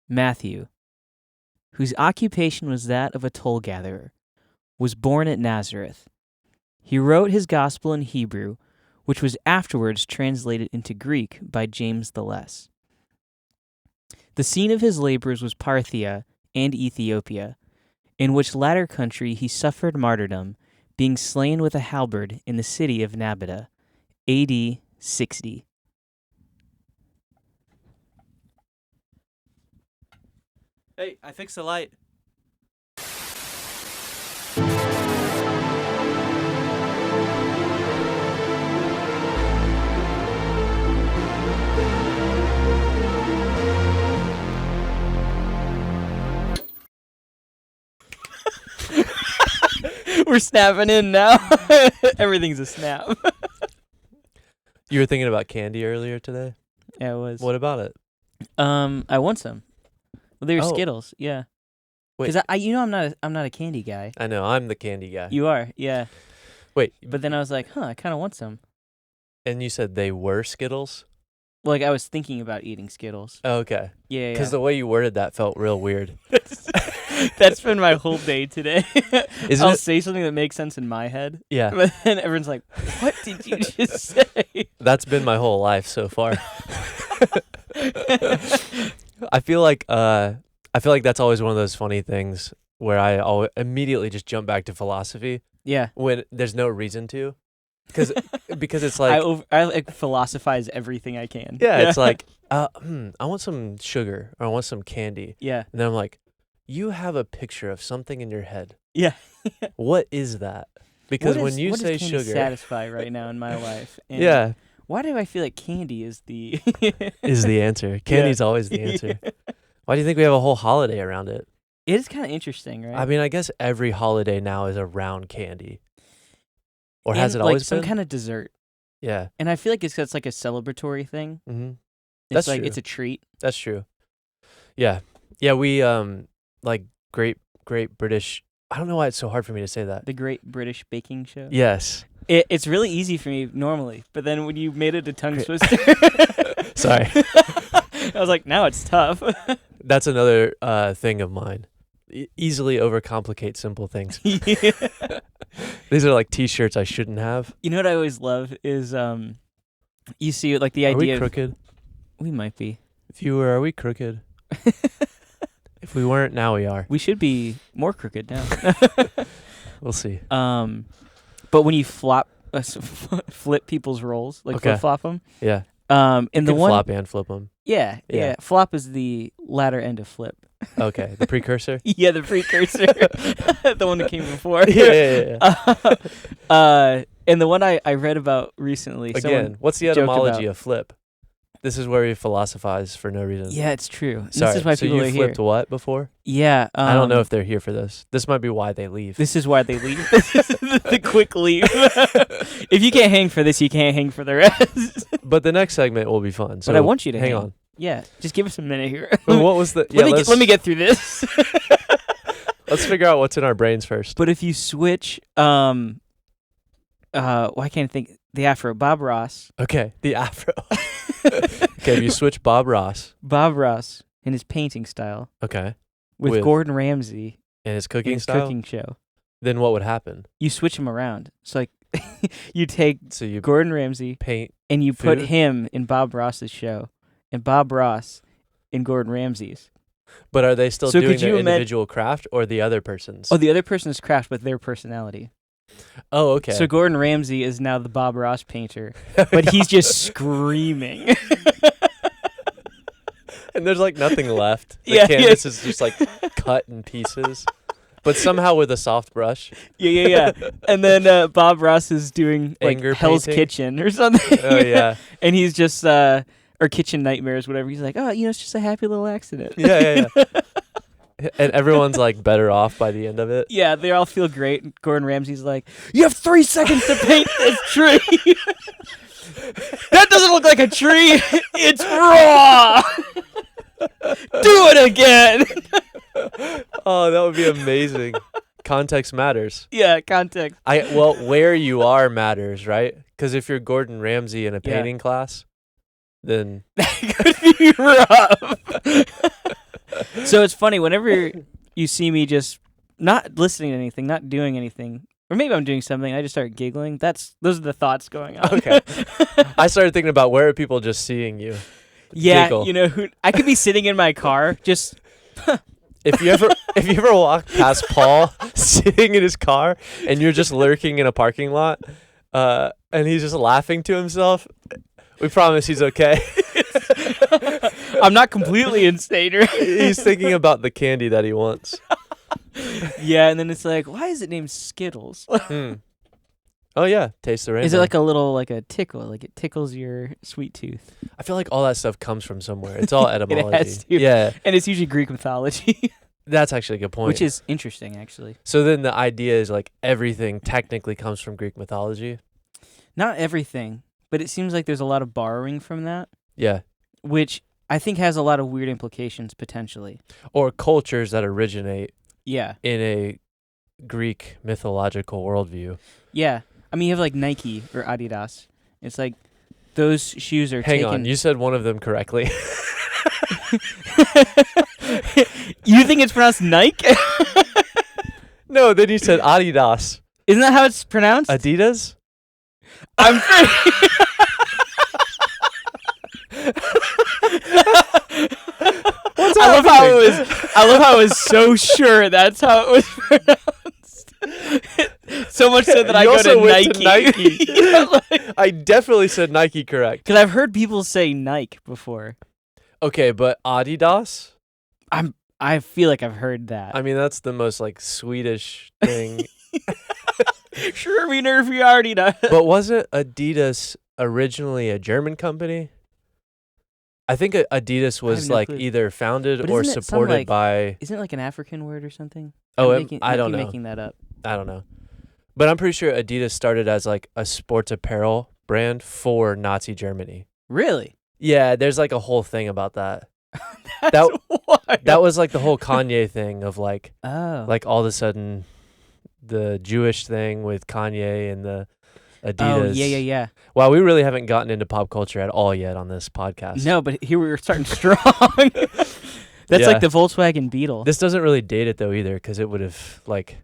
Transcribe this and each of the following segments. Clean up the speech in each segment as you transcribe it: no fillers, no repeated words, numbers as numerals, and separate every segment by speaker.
Speaker 1: Matthew, whose occupation was that of a toll gatherer, was born at Nazareth. He wrote his gospel in Hebrew, which was afterwards translated into Greek by James the Less. The scene of his labors was Parthia and Ethiopia, in which latter country he suffered martyrdom, being slain with a halberd in the city of Nabada, A.D. 60. Hey, I fixed the light. We're snapping in now. Everything's a snap.
Speaker 2: You were thinking about candy earlier today?
Speaker 1: Yeah, it was.
Speaker 2: What about it?
Speaker 1: I want some. Well, they were
Speaker 2: Oh.
Speaker 1: Skittles, yeah.
Speaker 2: Wait.
Speaker 1: Because I'm not a candy guy.
Speaker 2: I know, I'm the candy guy.
Speaker 1: You are, yeah.
Speaker 2: Wait.
Speaker 1: But then I was like, I kind of want some.
Speaker 2: And you said they were Skittles?
Speaker 1: Well, like I was thinking about eating Skittles.
Speaker 2: Oh, okay.
Speaker 1: Yeah.
Speaker 2: Because the way you worded that felt real weird.
Speaker 1: That's been my whole day today.
Speaker 2: Isn't
Speaker 1: I'll
Speaker 2: it?
Speaker 1: say something that makes sense in my head.
Speaker 2: Yeah.
Speaker 1: But then everyone's like, what did you just say?
Speaker 2: That's been my whole life so far. I feel like that's always one of those funny things where I immediately just jump back to philosophy
Speaker 1: Yeah.
Speaker 2: when there's no reason to, because it's like
Speaker 1: I like philosophize everything I can.
Speaker 2: yeah, it's like I want some sugar or I want some candy,
Speaker 1: yeah.
Speaker 2: and then I'm like, you have a picture of something in your head.
Speaker 1: Yeah.
Speaker 2: What is that? Because when you
Speaker 1: what
Speaker 2: say
Speaker 1: does candy
Speaker 2: sugar,
Speaker 1: satisfy right now in my life. And
Speaker 2: yeah,
Speaker 1: why do I feel like candy is the
Speaker 2: is the answer. Candy's always the answer. Why do you think we have a whole holiday around it?
Speaker 1: It is kind of interesting, right?
Speaker 2: I mean, I guess every holiday now is around candy. Or has it
Speaker 1: like
Speaker 2: always
Speaker 1: some
Speaker 2: been?
Speaker 1: kind of dessert.
Speaker 2: Yeah.
Speaker 1: And I feel like it's like a celebratory thing.
Speaker 2: Mm-hmm.
Speaker 1: It's
Speaker 2: That's
Speaker 1: like
Speaker 2: true.
Speaker 1: it's a treat.
Speaker 2: That's true. Yeah. Yeah, we like Great British. I don't know why it's so hard for me to say that.
Speaker 1: The Great British Baking Show.
Speaker 2: Yes.
Speaker 1: It's really easy for me normally, but then when you made it a tongue twister,
Speaker 2: Sorry.
Speaker 1: I was like, now it's tough.
Speaker 2: That's another thing of mine. Easily overcomplicate simple things.
Speaker 1: Yeah.
Speaker 2: These are like T-shirts I shouldn't have.
Speaker 1: You know what I always love is you see like the
Speaker 2: Are
Speaker 1: idea
Speaker 2: we crooked?
Speaker 1: we might be.
Speaker 2: Viewer, are we crooked? If we weren't, now we are.
Speaker 1: We should be more crooked now.
Speaker 2: We'll see.
Speaker 1: But when you flip people's rolls, like
Speaker 2: Okay.
Speaker 1: flip flop them.
Speaker 2: Yeah.
Speaker 1: And
Speaker 2: You
Speaker 1: the
Speaker 2: can
Speaker 1: one,
Speaker 2: flop and flip them.
Speaker 1: yeah,
Speaker 2: Yeah.
Speaker 1: flop is the latter end of flip.
Speaker 2: Okay. The precursor?
Speaker 1: Yeah, the precursor, the one that came before.
Speaker 2: Yeah.
Speaker 1: And the one I read about recently.
Speaker 2: Again, what's the
Speaker 1: joked
Speaker 2: etymology
Speaker 1: about-
Speaker 2: of flip? This is where we philosophize for no reason.
Speaker 1: Yeah, it's true. And
Speaker 2: Sorry.
Speaker 1: This is why
Speaker 2: so
Speaker 1: people
Speaker 2: you
Speaker 1: are here.
Speaker 2: flipped what before?
Speaker 1: Yeah.
Speaker 2: I don't know if they're here for this. This might be why they leave.
Speaker 1: This is why they leave. This is the quick leave. If you can't hang for this, you can't hang for the rest.
Speaker 2: But the next segment will be fun. So
Speaker 1: But I want you to
Speaker 2: hang
Speaker 1: hang.
Speaker 2: on.
Speaker 1: Yeah, just give us a minute here.
Speaker 2: But what was the? Yeah,
Speaker 1: let me get through this.
Speaker 2: let's figure out what's in our brains first.
Speaker 1: But if you switch, why can't I think the Afro? Bob Ross.
Speaker 2: Okay, the afro. Okay, if you switch Bob Ross.
Speaker 1: Bob Ross in his painting style
Speaker 2: Okay.
Speaker 1: with Gordon Ramsay
Speaker 2: And his
Speaker 1: in
Speaker 2: cooking
Speaker 1: his
Speaker 2: style.
Speaker 1: cooking show.
Speaker 2: Then what would happen?
Speaker 1: You switch them around. So like, you take
Speaker 2: So you
Speaker 1: Gordon Ramsay
Speaker 2: paint.
Speaker 1: and you put
Speaker 2: food?
Speaker 1: him in Bob Ross's show, and Bob Ross in Gordon Ramsay's.
Speaker 2: But are they still
Speaker 1: So
Speaker 2: doing
Speaker 1: could
Speaker 2: their
Speaker 1: you
Speaker 2: individual craft or the other person's?
Speaker 1: Oh, the other person's craft with their personality.
Speaker 2: Oh, okay.
Speaker 1: So Gordon Ramsay is now the Bob Ross painter, but he's just screaming.
Speaker 2: And there's like nothing left. The
Speaker 1: Yeah,
Speaker 2: canvas is just like cut in pieces, but somehow with a soft brush.
Speaker 1: Yeah. And then Bob Ross is doing like
Speaker 2: Anger
Speaker 1: Hell's
Speaker 2: painting?
Speaker 1: Kitchen or something.
Speaker 2: Oh yeah.
Speaker 1: And he's just or Kitchen Nightmares, whatever. He's like, oh, it's just a happy little accident.
Speaker 2: Yeah. And everyone's like better off by the end of it.
Speaker 1: Yeah, they all feel great. And Gordon Ramsay's like, you have 3 seconds to paint this tree. That doesn't look like a tree. It's raw. Do it again.
Speaker 2: Oh, that would be amazing. Context matters.
Speaker 1: Yeah, context.
Speaker 2: Well, where you are matters, right? Because if you're Gordon Ramsay in a
Speaker 1: Yeah.
Speaker 2: painting class, then
Speaker 1: That could be rough. So it's funny whenever you see me just not listening to anything, not doing anything, or maybe I'm doing something, I just start giggling. Those are the thoughts going on.
Speaker 2: Okay. I started thinking about where are people just seeing you.
Speaker 1: Yeah,
Speaker 2: Giggle.
Speaker 1: you know, I could be sitting in my car just.
Speaker 2: If you ever walk past Paul sitting in his car and you're just lurking in a parking lot, and he's just laughing to himself, we promise he's okay.
Speaker 1: I'm not completely insane, right?
Speaker 2: He's thinking about the candy that he wants.
Speaker 1: Yeah, and then it's like, why is it named Skittles?
Speaker 2: Oh yeah, taste the rainbow.
Speaker 1: Is it like a tickle? Like it tickles your sweet tooth?
Speaker 2: I feel like all that stuff comes from somewhere. It's all etymology.
Speaker 1: It has to.
Speaker 2: Yeah,
Speaker 1: And it's usually Greek mythology.
Speaker 2: that's actually a good point.
Speaker 1: Which is interesting, actually.
Speaker 2: So then the idea is like everything technically comes from Greek mythology.
Speaker 1: Not everything, but it seems like there's a lot of borrowing from that,
Speaker 2: Yeah.
Speaker 1: which I think has a lot of weird implications potentially.
Speaker 2: Or cultures that originate
Speaker 1: Yeah.
Speaker 2: in a Greek mythological worldview.
Speaker 1: Yeah. I mean, you have like Nike or Adidas. It's like those shoes are
Speaker 2: Hang
Speaker 1: taken.
Speaker 2: on, you said one of them correctly.
Speaker 1: You think it's pronounced Nike?
Speaker 2: No, then you said Adidas.
Speaker 1: Isn't that how it's pronounced?
Speaker 2: Adidas?
Speaker 1: I'm pretty. I love how it was so sure that's how it was pronounced. So much so that I
Speaker 2: You
Speaker 1: go
Speaker 2: also
Speaker 1: to
Speaker 2: went
Speaker 1: Nike.
Speaker 2: to Nike.
Speaker 1: Yeah, like,
Speaker 2: I definitely said Nike correct.
Speaker 1: because I've heard people say Nike before.
Speaker 2: Okay, but Adidas?
Speaker 1: I feel like I've heard that.
Speaker 2: I mean, that's the most like Swedish thing.
Speaker 1: Sure, we nerfy already know.
Speaker 2: But wasn't Adidas originally a German company? I think Adidas was
Speaker 1: no
Speaker 2: like
Speaker 1: clue.
Speaker 2: either founded
Speaker 1: But
Speaker 2: or
Speaker 1: isn't it some,
Speaker 2: supported
Speaker 1: like-
Speaker 2: by.
Speaker 1: Isn't it like an African word or something?
Speaker 2: Oh,
Speaker 1: I
Speaker 2: don't know.
Speaker 1: Making that up.
Speaker 2: I don't know. But I'm pretty sure Adidas started as like a sports apparel brand for Nazi Germany.
Speaker 1: Really?
Speaker 2: Yeah, there's like a whole thing about that.
Speaker 1: That's wild.
Speaker 2: That was like the whole Kanye thing of like all of a sudden the Jewish thing with Kanye and the Adidas.
Speaker 1: Oh, yeah.
Speaker 2: Wow, we really haven't gotten into pop culture at all yet on this podcast.
Speaker 1: No, but here we were starting strong. That's
Speaker 2: Yeah.
Speaker 1: like the Volkswagen Beetle.
Speaker 2: This doesn't really date it though either, because it would have like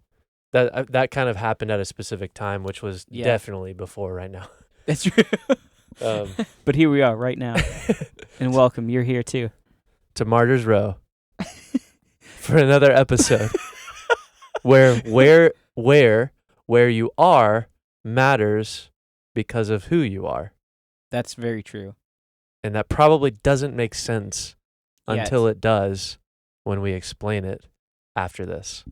Speaker 2: that kind of happened at a specific time, which was
Speaker 1: Yeah.
Speaker 2: definitely before right now.
Speaker 1: That's true.
Speaker 2: Um,
Speaker 1: But here we are right now. And welcome. You're here too.
Speaker 2: to Martyr's Row for another episode where you are matters because of who you are.
Speaker 1: That's very true.
Speaker 2: And that probably doesn't make sense
Speaker 1: Yet.
Speaker 2: until it does when we explain it after this.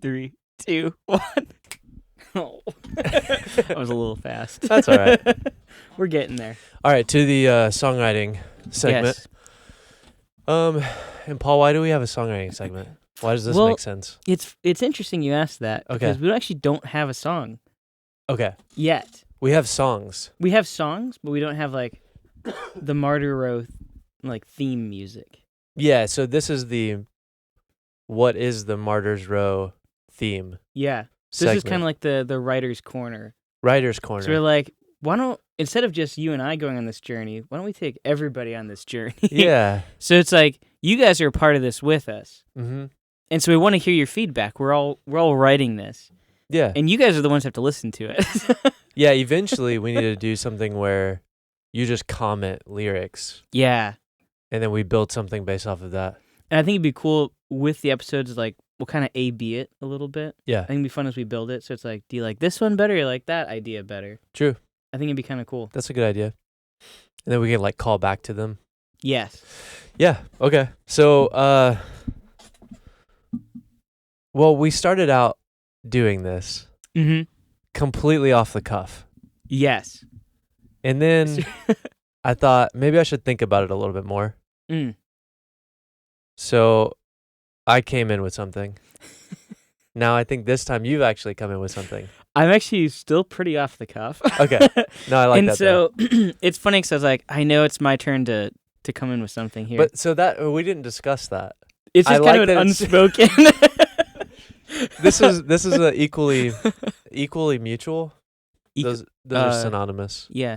Speaker 1: 3, 2, 1. Oh. That was a little fast.
Speaker 2: That's all right.
Speaker 1: We're getting there.
Speaker 2: All right, to the songwriting segment.
Speaker 1: Yes.
Speaker 2: And Paul, why do we have a songwriting segment? Why does this
Speaker 1: Well,
Speaker 2: make sense?
Speaker 1: It's interesting you asked that.
Speaker 2: Okay.
Speaker 1: Because we actually don't have a song
Speaker 2: Okay,
Speaker 1: yet.
Speaker 2: we have songs.
Speaker 1: We have songs, but we don't have like the Martyr Row like theme music.
Speaker 2: Yeah, so this is what is the Martyr's Row theme
Speaker 1: Yeah. So
Speaker 2: segment.
Speaker 1: this is kind of like the writer's corner.
Speaker 2: Writer's Corner.
Speaker 1: So we're like, why don't, instead of just you and I going on this journey, why don't we take everybody on this journey?
Speaker 2: Yeah.
Speaker 1: So it's like, you guys are a part of this with us.
Speaker 2: Mm-hmm.
Speaker 1: And so we want to hear your feedback. We're all writing this.
Speaker 2: Yeah.
Speaker 1: And you guys are the ones who have to listen to it.
Speaker 2: Yeah, eventually we need to do something where you just comment lyrics
Speaker 1: Yeah.
Speaker 2: and then we build something based off of that.
Speaker 1: And I think it'd be cool with the episodes, like, we'll kind of A-B it a little bit.
Speaker 2: Yeah.
Speaker 1: I think it'd be fun as we build it. So it's like, do you like this one better or you like that idea better?
Speaker 2: True.
Speaker 1: I think it'd be kind of cool.
Speaker 2: That's a good idea. And then we can like call back to them.
Speaker 1: Yes.
Speaker 2: Yeah. Okay. So, well, we started out doing this
Speaker 1: Mm-hmm.
Speaker 2: completely off the cuff.
Speaker 1: Yes.
Speaker 2: And then I thought maybe I should think about it a little bit more.
Speaker 1: Mm.
Speaker 2: So I came in with something. Now I think this time you've actually come in with something.
Speaker 1: I'm actually still pretty off the cuff.
Speaker 2: Okay. No, I like
Speaker 1: and
Speaker 2: that. though.
Speaker 1: so it's funny because I was like, I know it's my turn to come in with something here.
Speaker 2: But so that we didn't discuss that.
Speaker 1: it's
Speaker 2: I
Speaker 1: just
Speaker 2: like
Speaker 1: kind of
Speaker 2: that
Speaker 1: an
Speaker 2: it's-
Speaker 1: unspoken.
Speaker 2: This is a equally mutual.
Speaker 1: Equ-
Speaker 2: Those are
Speaker 1: uh,
Speaker 2: synonymous.
Speaker 1: Yeah.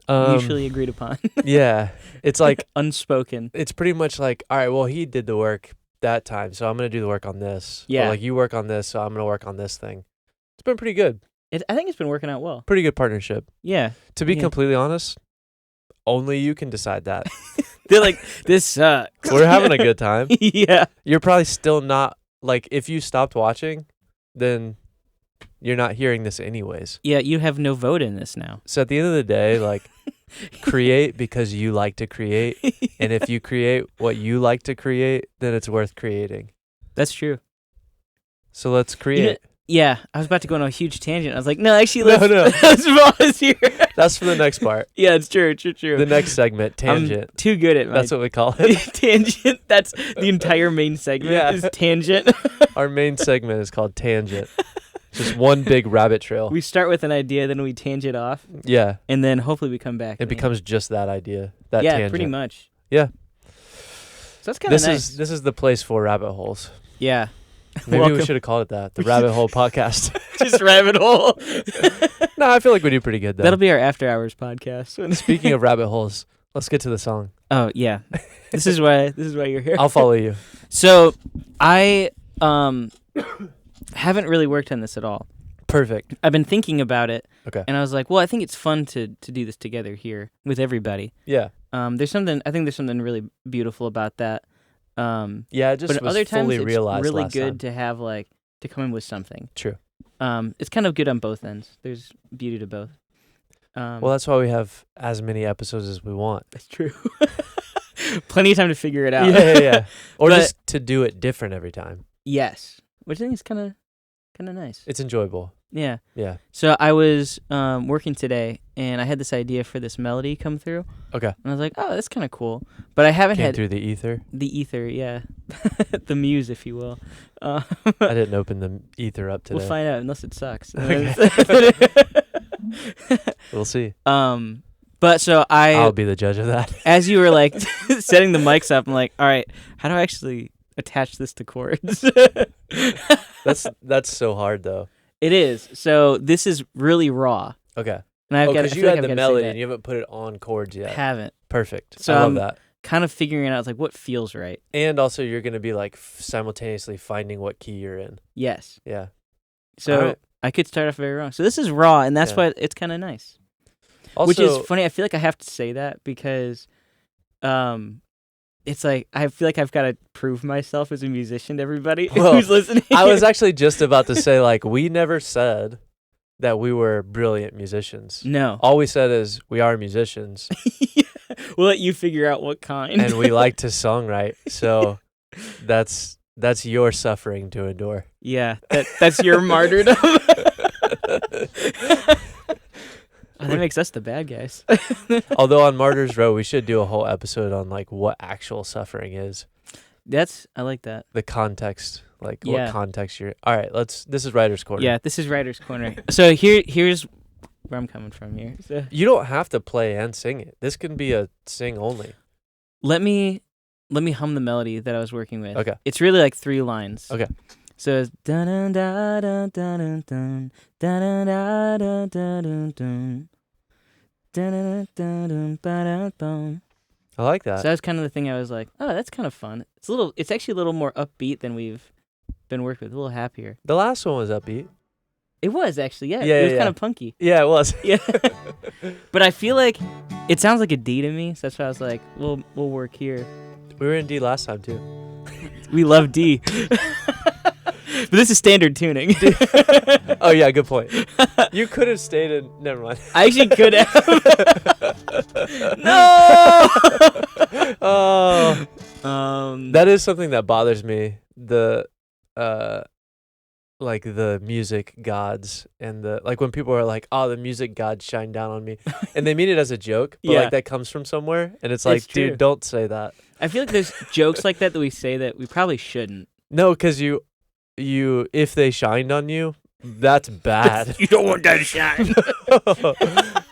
Speaker 1: Mutually agreed upon.
Speaker 2: Yeah. It's like
Speaker 1: unspoken.
Speaker 2: it's pretty much like, all right, well, he did the work that time, so I'm gonna do the work on this.
Speaker 1: Yeah.
Speaker 2: Or like you work on this, so I'm gonna work on this thing. It's been pretty good.
Speaker 1: I think it's been working out well.
Speaker 2: Pretty good partnership.
Speaker 1: Yeah.
Speaker 2: To be
Speaker 1: Yeah.
Speaker 2: completely honest, only you can decide that.
Speaker 1: They're like, this sucks.
Speaker 2: We're having a good time.
Speaker 1: Yeah.
Speaker 2: You're probably still not, like, if you stopped watching, then you're not hearing this anyways.
Speaker 1: Yeah, you have no vote in this now.
Speaker 2: So at the end of the day, like, create because you like to create. And if you create what you like to create, then it's worth creating.
Speaker 1: That's true.
Speaker 2: So let's create.
Speaker 1: Yeah, I was about to go on a huge tangent. I was like, no, actually,
Speaker 2: No,
Speaker 1: let's pause here.
Speaker 2: That's for the next part.
Speaker 1: Yeah, it's true.
Speaker 2: The next segment, tangent.
Speaker 1: I'm too good at my
Speaker 2: That's what we call it.
Speaker 1: tangent. That's the entire main segment is tangent.
Speaker 2: Our main segment is called tangent. Just one big rabbit trail.
Speaker 1: We start with an idea, then we tangent off.
Speaker 2: Yeah.
Speaker 1: And then hopefully we come back.
Speaker 2: It becomes just that idea, that
Speaker 1: yeah,
Speaker 2: tangent.
Speaker 1: pretty much.
Speaker 2: Yeah.
Speaker 1: So that's kind of nice.
Speaker 2: This is the place for rabbit holes.
Speaker 1: Yeah.
Speaker 2: Maybe we should have called it that, the Rabbit Hole Podcast.
Speaker 1: Just rabbit hole.
Speaker 2: No, I feel like we do pretty good though.
Speaker 1: That'll be our after hours podcast.
Speaker 2: Speaking of rabbit holes, let's get to the song.
Speaker 1: Oh yeah, this is why you're here.
Speaker 2: I'll follow you.
Speaker 1: So I haven't really worked on this at all.
Speaker 2: Perfect.
Speaker 1: I've been thinking about it.
Speaker 2: Okay.
Speaker 1: And I was like, well, I think it's fun to do this together here with everybody.
Speaker 2: Yeah.
Speaker 1: I think there's something really beautiful about that.
Speaker 2: Yeah, it just
Speaker 1: but
Speaker 2: was
Speaker 1: other times
Speaker 2: fully
Speaker 1: it's
Speaker 2: realized
Speaker 1: really
Speaker 2: last
Speaker 1: good
Speaker 2: time.
Speaker 1: to have to come in with something.
Speaker 2: True.
Speaker 1: It's kind of good on both ends. There's beauty to both.
Speaker 2: Well, that's why we have as many episodes as we want.
Speaker 1: That's true. Plenty of time to figure it out.
Speaker 2: Yeah. Or just to do it different every time.
Speaker 1: Yes, which I think is kind of nice.
Speaker 2: It's enjoyable.
Speaker 1: Yeah.
Speaker 2: Yeah.
Speaker 1: So I was working today, and I had this idea for this melody come through.
Speaker 2: Okay.
Speaker 1: And I was like, oh, that's kind of cool. But I haven't
Speaker 2: Came
Speaker 1: had
Speaker 2: through the ether.
Speaker 1: the ether, yeah, the muse, if you will.
Speaker 2: I didn't open the ether up today.
Speaker 1: We'll find out, unless it sucks.
Speaker 2: Okay. We'll see.
Speaker 1: But so
Speaker 2: I'll be the judge of that.
Speaker 1: as you were like setting the mics up, I'm like, all right, how do I actually attach this to chords?
Speaker 2: That's so hard though.
Speaker 1: It is. So this is really raw.
Speaker 2: Okay.
Speaker 1: And I've got
Speaker 2: because you had the melody and you haven't put it on chords yet.
Speaker 1: Haven't.
Speaker 2: Perfect.
Speaker 1: So
Speaker 2: I love
Speaker 1: I'm
Speaker 2: that.
Speaker 1: kind of figuring it out. It's like what feels right.
Speaker 2: And also you're going to be like simultaneously finding what key you're in.
Speaker 1: Yes.
Speaker 2: Yeah.
Speaker 1: So
Speaker 2: All right.
Speaker 1: I could start off very wrong. So this is raw, and that's why it's kind of nice.
Speaker 2: Also,
Speaker 1: Which is funny. I feel like I have to say that because it's like I feel like I've got to prove myself as a musician to everybody who's listening.
Speaker 2: I was actually just about to say, like, we never said that we were brilliant musicians.
Speaker 1: No.
Speaker 2: All we said is we are musicians.
Speaker 1: We'll let you figure out what kind.
Speaker 2: And we like to songwrite. So that's your suffering to endure.
Speaker 1: Yeah, that's your martyrdom. That makes us the bad guys.
Speaker 2: Although on Martyr's Row, we should do a whole episode on like what actual suffering is.
Speaker 1: I like that.
Speaker 2: The context, like
Speaker 1: Yeah.
Speaker 2: what context you're. All right, this is Writer's Corner.
Speaker 1: Yeah, this is Writer's Corner. So here's where I'm coming from here. So
Speaker 2: You don't have to play and sing it. This can be a sing only.
Speaker 1: let me hum the melody that I was working with.
Speaker 2: Okay.
Speaker 1: It's really like 3 lines.
Speaker 2: Okay.
Speaker 1: So it's dun dun dun dun dun dun dun dun dun dun dun dun.
Speaker 2: I like
Speaker 1: So
Speaker 2: that.
Speaker 1: that was kind of the thing. I was like, oh, that's kind of fun. It's actually a little more upbeat than we've been worked with. A little happier.
Speaker 2: The last one was upbeat.
Speaker 1: It was actually, yeah.
Speaker 2: Yeah,
Speaker 1: It was
Speaker 2: yeah,
Speaker 1: kind
Speaker 2: yeah.
Speaker 1: of punky.
Speaker 2: Yeah, it was.
Speaker 1: Yeah. But I feel like it sounds like a D to me. So that's why I was like, we'll work here.
Speaker 2: We were in D last time too.
Speaker 1: We love D. But this is standard tuning.
Speaker 2: Oh yeah, good point. You could have stayed in. Never mind.
Speaker 1: I actually could have.
Speaker 2: No. Oh,
Speaker 1: Um,
Speaker 2: that is something that bothers me. The like the music gods and the like when people are like, "Oh, the music gods shine down on me," and they mean it as a joke, but
Speaker 1: Yeah.
Speaker 2: like that comes from somewhere, and it's
Speaker 1: It's
Speaker 2: like,
Speaker 1: true.
Speaker 2: dude, don't say that.
Speaker 1: I feel like there's jokes like that we say that we probably shouldn't.
Speaker 2: No, because you if they shined on you, that's bad.
Speaker 1: You don't want that to shine.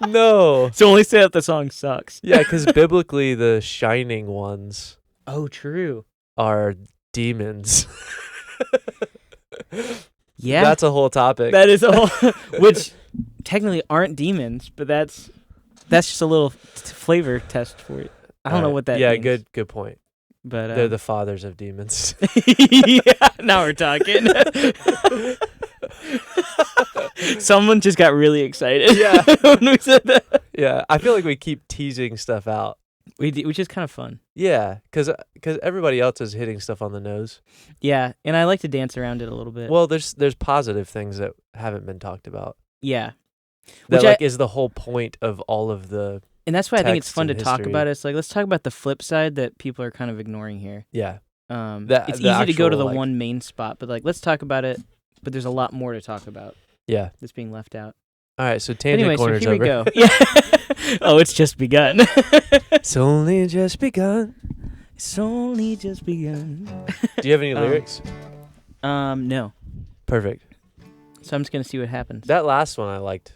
Speaker 2: No.
Speaker 1: So only say that the song sucks.
Speaker 2: Yeah, because biblically the shining ones
Speaker 1: Oh, true.
Speaker 2: are demons.
Speaker 1: Yeah.
Speaker 2: That's a whole topic.
Speaker 1: That is a whole, which technically aren't demons, but that's That's just a little flavor test for it. I don't know what that
Speaker 2: Yeah,
Speaker 1: means.
Speaker 2: good point.
Speaker 1: But
Speaker 2: They're the fathers of demons.
Speaker 1: yeah, now we're talking. Someone just got really excited.
Speaker 2: Yeah.
Speaker 1: when we said that.
Speaker 2: Yeah, I feel like we keep teasing stuff out.
Speaker 1: Which is kind of fun.
Speaker 2: Yeah, because everybody else is hitting stuff on the nose.
Speaker 1: Yeah, and I like to dance around it a little bit.
Speaker 2: Well, there's positive things that haven't been talked about.
Speaker 1: Yeah.
Speaker 2: That is the whole point of all of the.
Speaker 1: And that's why I think it's
Speaker 2: text
Speaker 1: fun to
Speaker 2: and
Speaker 1: talk
Speaker 2: history.
Speaker 1: about it. It's like, let's talk about the flip side that people are kind of ignoring here.
Speaker 2: Yeah.
Speaker 1: It's
Speaker 2: the
Speaker 1: easy to go to the
Speaker 2: actual, like-
Speaker 1: one main spot, but like, let's talk about it. But there's a lot more to talk about
Speaker 2: Yeah.
Speaker 1: that's being left out.
Speaker 2: All right, so tangent
Speaker 1: Anyway, so
Speaker 2: corner's
Speaker 1: here
Speaker 2: over.
Speaker 1: we go. Yeah. Oh, it's just begun.
Speaker 2: It's only just begun.
Speaker 1: It's only just begun.
Speaker 2: Do you have any lyrics?
Speaker 1: No.
Speaker 2: Perfect.
Speaker 1: So I'm just gonna see what happens.
Speaker 2: That last one I liked.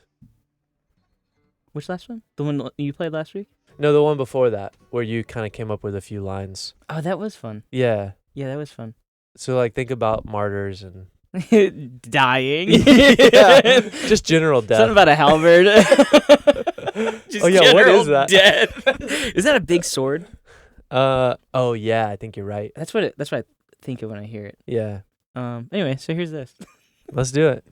Speaker 1: Which last one? The one you played last week?
Speaker 2: No, the one before that, where you kind of came up with a few lines.
Speaker 1: Oh, that was fun.
Speaker 2: Yeah.
Speaker 1: Yeah, that was fun.
Speaker 2: So like, think about martyrs and
Speaker 1: Dying.
Speaker 2: yeah, just general death.
Speaker 1: Something about a halberd. Just
Speaker 2: Oh, yeah, what
Speaker 1: general
Speaker 2: is that?
Speaker 1: Death. Is that a big sword?
Speaker 2: Oh yeah, I think you're right.
Speaker 1: That's what I think of when I hear it.
Speaker 2: Yeah.
Speaker 1: Anyway, so here's this.
Speaker 2: Let's do it.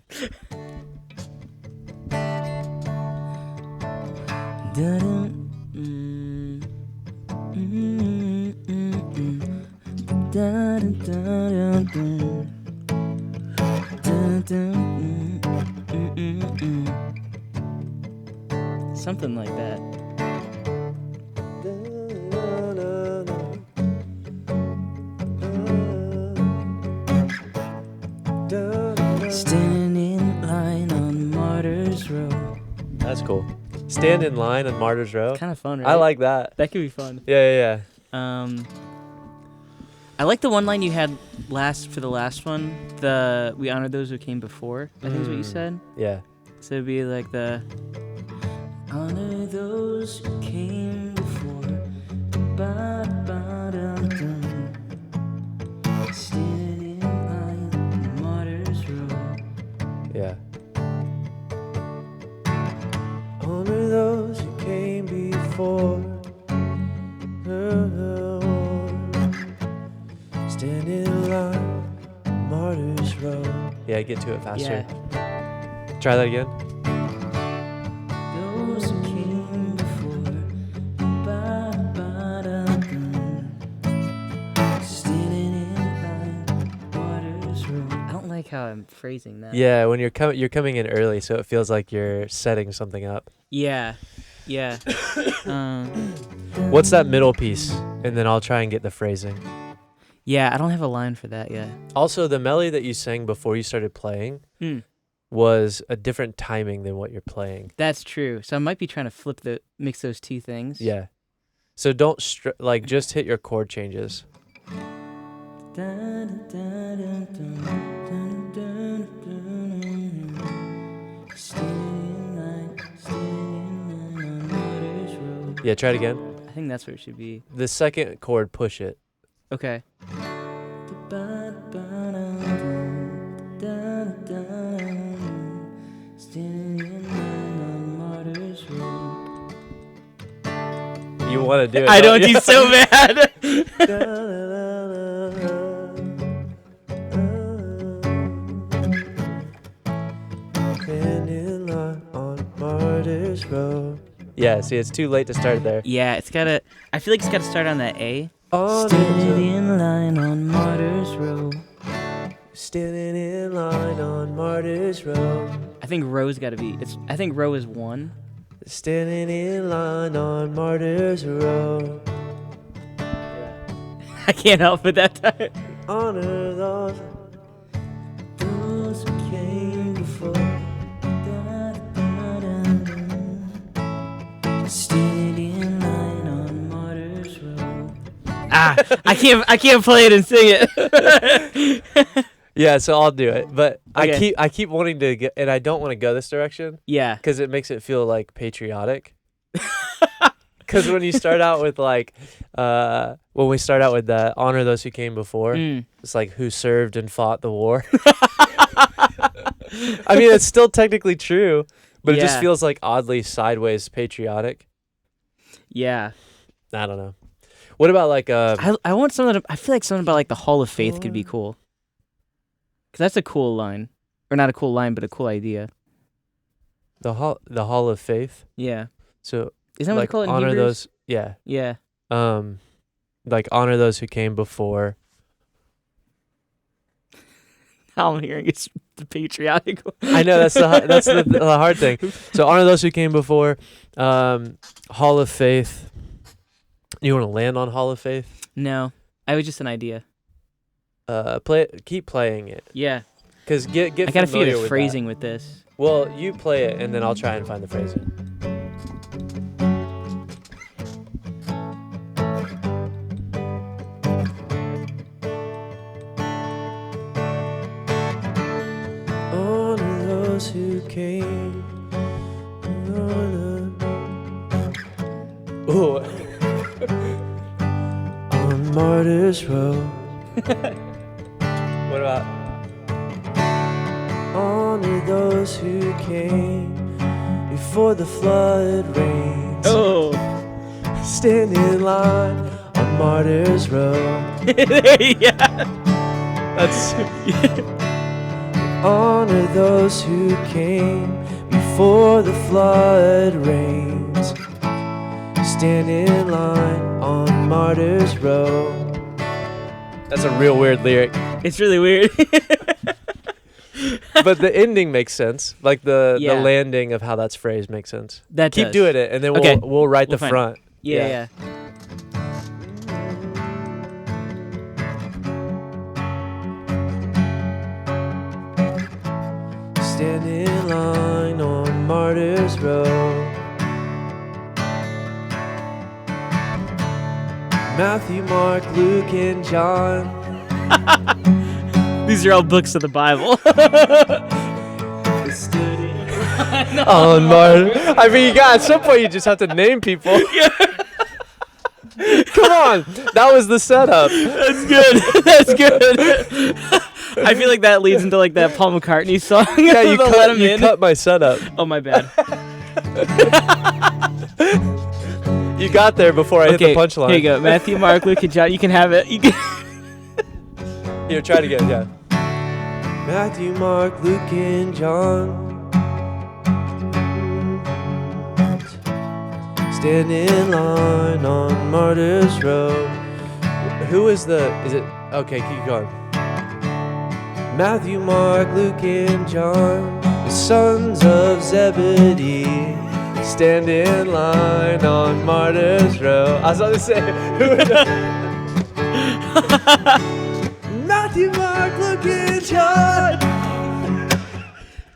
Speaker 1: Something like that. Stand in line on Martyr's Row.
Speaker 2: That's cool. Stand in line on Martyr's Row.
Speaker 1: Kind of fun, right?
Speaker 2: I like that.
Speaker 1: that. Could be fun.
Speaker 2: Yeah.
Speaker 1: I like the one line you had for the last one. The we honor those who came before. I think is what you said.
Speaker 2: Yeah.
Speaker 1: So it'd be like the honor those who came before. Ba-ba-dum-dum. Standing in line on Martyr's Row.
Speaker 2: Yeah. Honor those who came before. Stand in line, Martyr's Row. Yeah, get to it faster.
Speaker 1: Yeah.
Speaker 2: Try that again.
Speaker 1: Those who came before. Ba-ba-dum-dum. Standing in line, Martyr's Row. I don't like how I'm phrasing that.
Speaker 2: Yeah, when you're coming in early, so it feels like you're setting something up.
Speaker 1: Yeah.
Speaker 2: What's that middle piece? And then I'll try and get the phrasing.
Speaker 1: Yeah, I don't have a line for that yet.
Speaker 2: Also, the melody that you sang before you started playing was a different timing than what you're playing.
Speaker 1: That's true. So I might be trying to mix those two things.
Speaker 2: Yeah. So don't just hit your chord changes. Yeah, try it again.
Speaker 1: I think that's what it should be.
Speaker 2: The second chord, push it.
Speaker 1: Okay.
Speaker 2: You want to do it?
Speaker 1: I
Speaker 2: don't
Speaker 1: don't
Speaker 2: you?
Speaker 1: do so bad.
Speaker 2: Yeah, see, it's too late to start there.
Speaker 1: Yeah, I feel like it's gotta start on that A. Standing in line on Martyr's Row.
Speaker 2: Standing in line on Martyr's Row.
Speaker 1: I think row's gotta be. I think row is 1.
Speaker 2: Standing in line on Martyr's Row.
Speaker 1: I can't help it that time.
Speaker 2: Honor those who came before.
Speaker 1: Standing in line on Martyr's Row. I can't play it and sing it.
Speaker 2: Yeah, so I'll do it, but
Speaker 1: Okay.
Speaker 2: I keep wanting to get, and I don't want to go this direction
Speaker 1: Yeah.
Speaker 2: because it makes it feel like patriotic. Because when you start out with when we start out with the honor those who came before, it's like who served and fought the war. I mean, it's still technically true, but it just
Speaker 1: Yeah.
Speaker 2: feels like oddly sideways patriotic.
Speaker 1: Yeah.
Speaker 2: I don't know. What about like
Speaker 1: I want something. I feel like something about like the Hall of Faith could be cool. Cause that's a cool line, or not a cool line, but a cool idea.
Speaker 2: the Hall of Faith?
Speaker 1: Yeah.
Speaker 2: So
Speaker 1: Isn't that what they
Speaker 2: like
Speaker 1: call it in
Speaker 2: honor
Speaker 1: Hebrews?
Speaker 2: those. Yeah.
Speaker 1: Yeah.
Speaker 2: Like honor those who came before.
Speaker 1: All I'm hearing is the patriotic.
Speaker 2: I know that's the hard thing. So honor those who came before. Hall of Faith. You want to land on Hall of Faith?
Speaker 1: No, I was just an idea.
Speaker 2: Keep playing it.
Speaker 1: Yeah.
Speaker 2: Cause get
Speaker 1: I gotta
Speaker 2: familiar
Speaker 1: figure the
Speaker 2: with
Speaker 1: phrasing
Speaker 2: that.
Speaker 1: with this.
Speaker 2: Well, you play it and then I'll try and find the phrasing. Honor those who came. Ooh. On Martyr's Road. What about? Honor those who came before the flood rains.
Speaker 1: Oh.
Speaker 2: Stand in line on Martyr's Road.
Speaker 1: Yeah.
Speaker 2: That's. Honor those who came before the flood rains. Stand in line on Martyr's Road. That's a real weird lyric.
Speaker 1: It's really weird.
Speaker 2: But the ending makes sense. Like the
Speaker 1: Yeah.
Speaker 2: landing of how that's phrased makes sense.
Speaker 1: That
Speaker 2: Keep
Speaker 1: does.
Speaker 2: doing it, and then
Speaker 1: Okay.
Speaker 2: we'll write
Speaker 1: We'll
Speaker 2: the
Speaker 1: find it.
Speaker 2: front.
Speaker 1: Yeah.
Speaker 2: Stand in line on Martyr's Road. Matthew, Mark, Luke, and John.
Speaker 1: These are all books of the Bible.
Speaker 2: On Martyr. I mean, you got at some point you just have to name people. Come on, that was the setup.
Speaker 1: That's good. That's good. I feel like that leads into like that Paul McCartney song.
Speaker 2: Yeah, you
Speaker 1: The Let 'Em
Speaker 2: you
Speaker 1: In.
Speaker 2: cut my setup.
Speaker 1: Oh, my bad.
Speaker 2: You got there before I hit the punchline.
Speaker 1: Here you go. Matthew, Mark, Luke, and John. You can have it. You can.
Speaker 2: Here, try it again. Yeah. Matthew, Mark, Luke, and John. Stand in line on Martyr's Road. Who is the? Is it? Okay, keep going. Matthew, Mark, Luke, and John, the sons of Zebedee, stand in line on Martyr's Row. I was about to say, who are the Matthew, Mark, Luke, and John,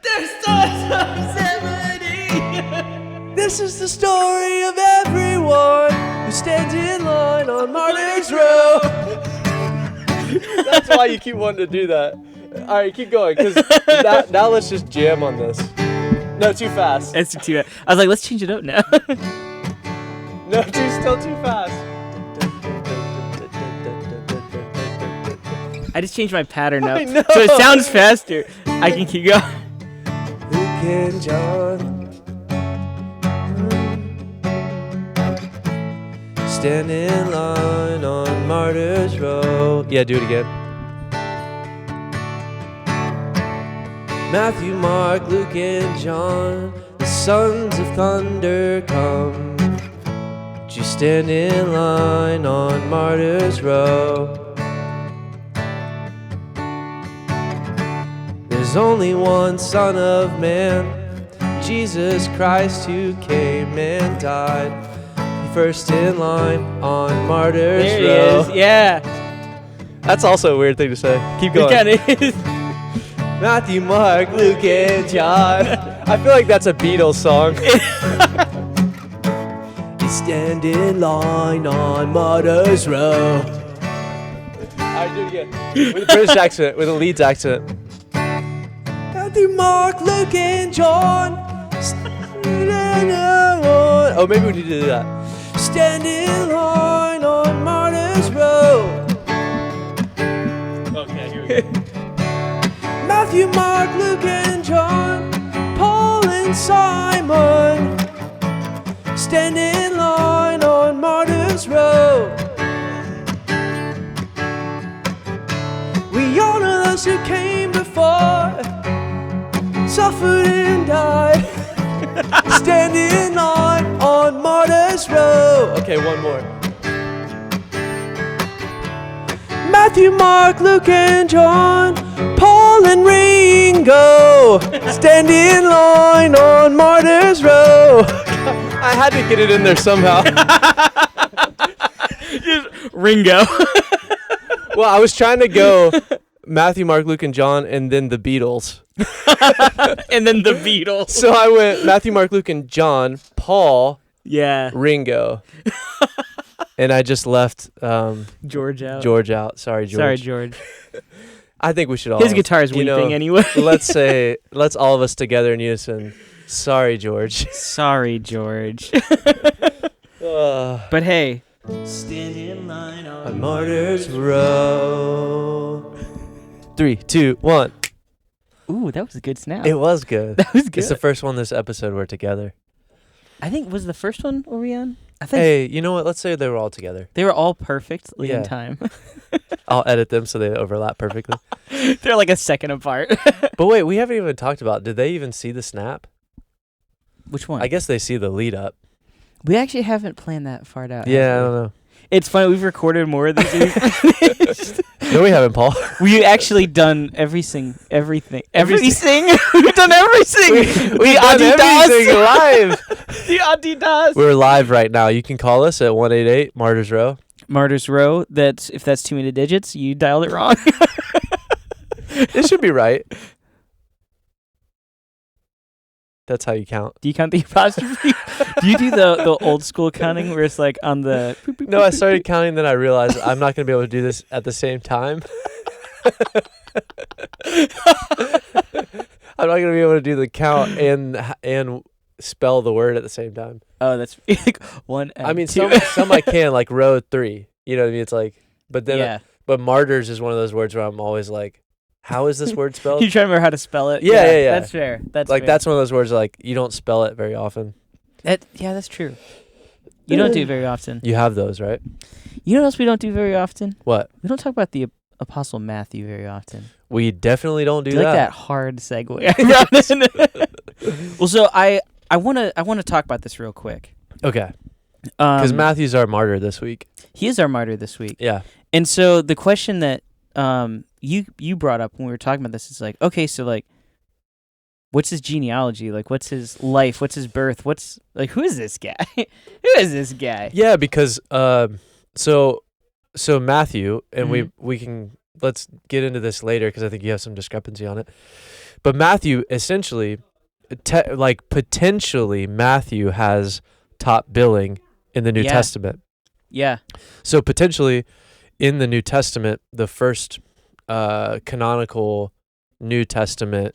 Speaker 2: they're sons of Zebedee. This is the story of everyone who stands in line on Martyr's Row. That's why you keep wanting to do that. All right, keep going, because now let's just jam on this. No, too fast.
Speaker 1: It's too. I was like, let's change it up now.
Speaker 2: No, still too fast.
Speaker 1: I just changed my pattern up,
Speaker 2: I know.
Speaker 1: so it sounds faster. I can keep going.
Speaker 2: Luke and John stand in line on Martyr's Row. Yeah, do it again. Matthew, Mark, Luke, and John, the sons of thunder come. Would you stand in line on Martyr's Row? There's only one Son of Man, Jesus Christ, who came and died. First in line on Martyr's
Speaker 1: There he
Speaker 2: Row.
Speaker 1: is. Yeah.
Speaker 2: That's also a weird thing to say. Keep
Speaker 1: It
Speaker 2: going.
Speaker 1: kind of is.
Speaker 2: Matthew, Mark, Luke, and John. I feel like that's a Beatles song. You stand in line on Martyr's Row. Alright, do it again. With a British accent, with a Leeds accent. Matthew, Mark, Luke, and John. Oh, maybe we need to do that. Stand in line on Martyr's Row.
Speaker 1: Okay, here we go.
Speaker 2: Matthew, Mark, Luke, and John, Paul and Simon, stand in line others who came before suffered and died, standing in line on Martyr's Row. Okay, one more. Matthew, Mark, Luke, and John, Paul and Ringo, standing in line on Martyr's Row. I had to get it in there somehow.
Speaker 1: Ringo.
Speaker 2: Well, I was trying to go Matthew, Mark, Luke, and John, and then the Beatles.
Speaker 1: And then the Beatles.
Speaker 2: So I went Matthew, Mark, Luke, and John, Paul,
Speaker 1: Yeah.
Speaker 2: Ringo. And I just left
Speaker 1: George out.
Speaker 2: George out. Sorry, George.
Speaker 1: Sorry, George.
Speaker 2: I think we should all.
Speaker 1: His guitar is weeping anyway.
Speaker 2: let's all of us together in unison. Sorry, George.
Speaker 1: Sorry, George. But hey. Stand in line
Speaker 2: on Martyr's Row. 3, 2, 1.
Speaker 1: Ooh, that was a good snap.
Speaker 2: It was good.
Speaker 1: That was good.
Speaker 2: It's the first one this episode we're together.
Speaker 1: I think was the first one were we on? I think
Speaker 2: Hey, you know what? Let's say they were all together.
Speaker 1: they were all perfectly
Speaker 2: Yeah.
Speaker 1: in time.
Speaker 2: I'll edit them so they overlap perfectly.
Speaker 1: They're like a second apart.
Speaker 2: But wait, we haven't even talked about, did they even see the snap?
Speaker 1: Which one?
Speaker 2: I guess they see the lead up.
Speaker 1: We actually haven't planned that far out.
Speaker 2: Yeah, I
Speaker 1: have we?
Speaker 2: don't know.
Speaker 1: It's funny. We've recorded more of these.
Speaker 2: No, we haven't, Paul.
Speaker 1: We actually done everything. We've done everything.
Speaker 2: We've done everything live.
Speaker 1: The Adidas.
Speaker 2: We're live right now. You can call us at 188 Martyr's Row.
Speaker 1: Martyr's Row. If that's too many digits, you dialed it wrong.
Speaker 2: It should be right. That's how you count.
Speaker 1: Do you count the apostrophe? Do you do the old school counting where it's like on the...
Speaker 2: No, I started counting, then I realized I'm not going to be able to do this at the same time. I'm not going to be able to do the count and spell the word at the same time.
Speaker 1: Oh, that's like one.
Speaker 2: I mean,
Speaker 1: two.
Speaker 2: some I can, like row 3. You know what I mean? It's like, but then,
Speaker 1: Yeah.
Speaker 2: but martyrs is one of those words where I'm always like, how is this word spelled?
Speaker 1: You trying to remember how to spell it?
Speaker 2: Yeah.
Speaker 1: That's fair. That's
Speaker 2: like
Speaker 1: fair.
Speaker 2: that's one of those words like you don't spell it very often.
Speaker 1: Yeah, that's true. You don't do it very often.
Speaker 2: You have those, right?
Speaker 1: You know what else we don't do very often?
Speaker 2: What?
Speaker 1: We don't talk about the Apostle Matthew very often.
Speaker 2: We definitely don't do
Speaker 1: You like that hard segue. Well, so I want to talk about this real quick.
Speaker 2: Okay. Because Matthew's our martyr this week.
Speaker 1: He is our martyr this week.
Speaker 2: Yeah.
Speaker 1: And so the question that you brought up when we were talking about this is like, okay, so like, what's his genealogy? Like, what's his life? What's his birth? What's like, who is this guy? Who is this guy?
Speaker 2: Yeah, because so Matthew, and we can let's get into this later because I think you have some discrepancy on it. But Matthew essentially, potentially Matthew has top billing in the New Testament.
Speaker 1: Yeah.
Speaker 2: So potentially in the New Testament, the first canonical New Testament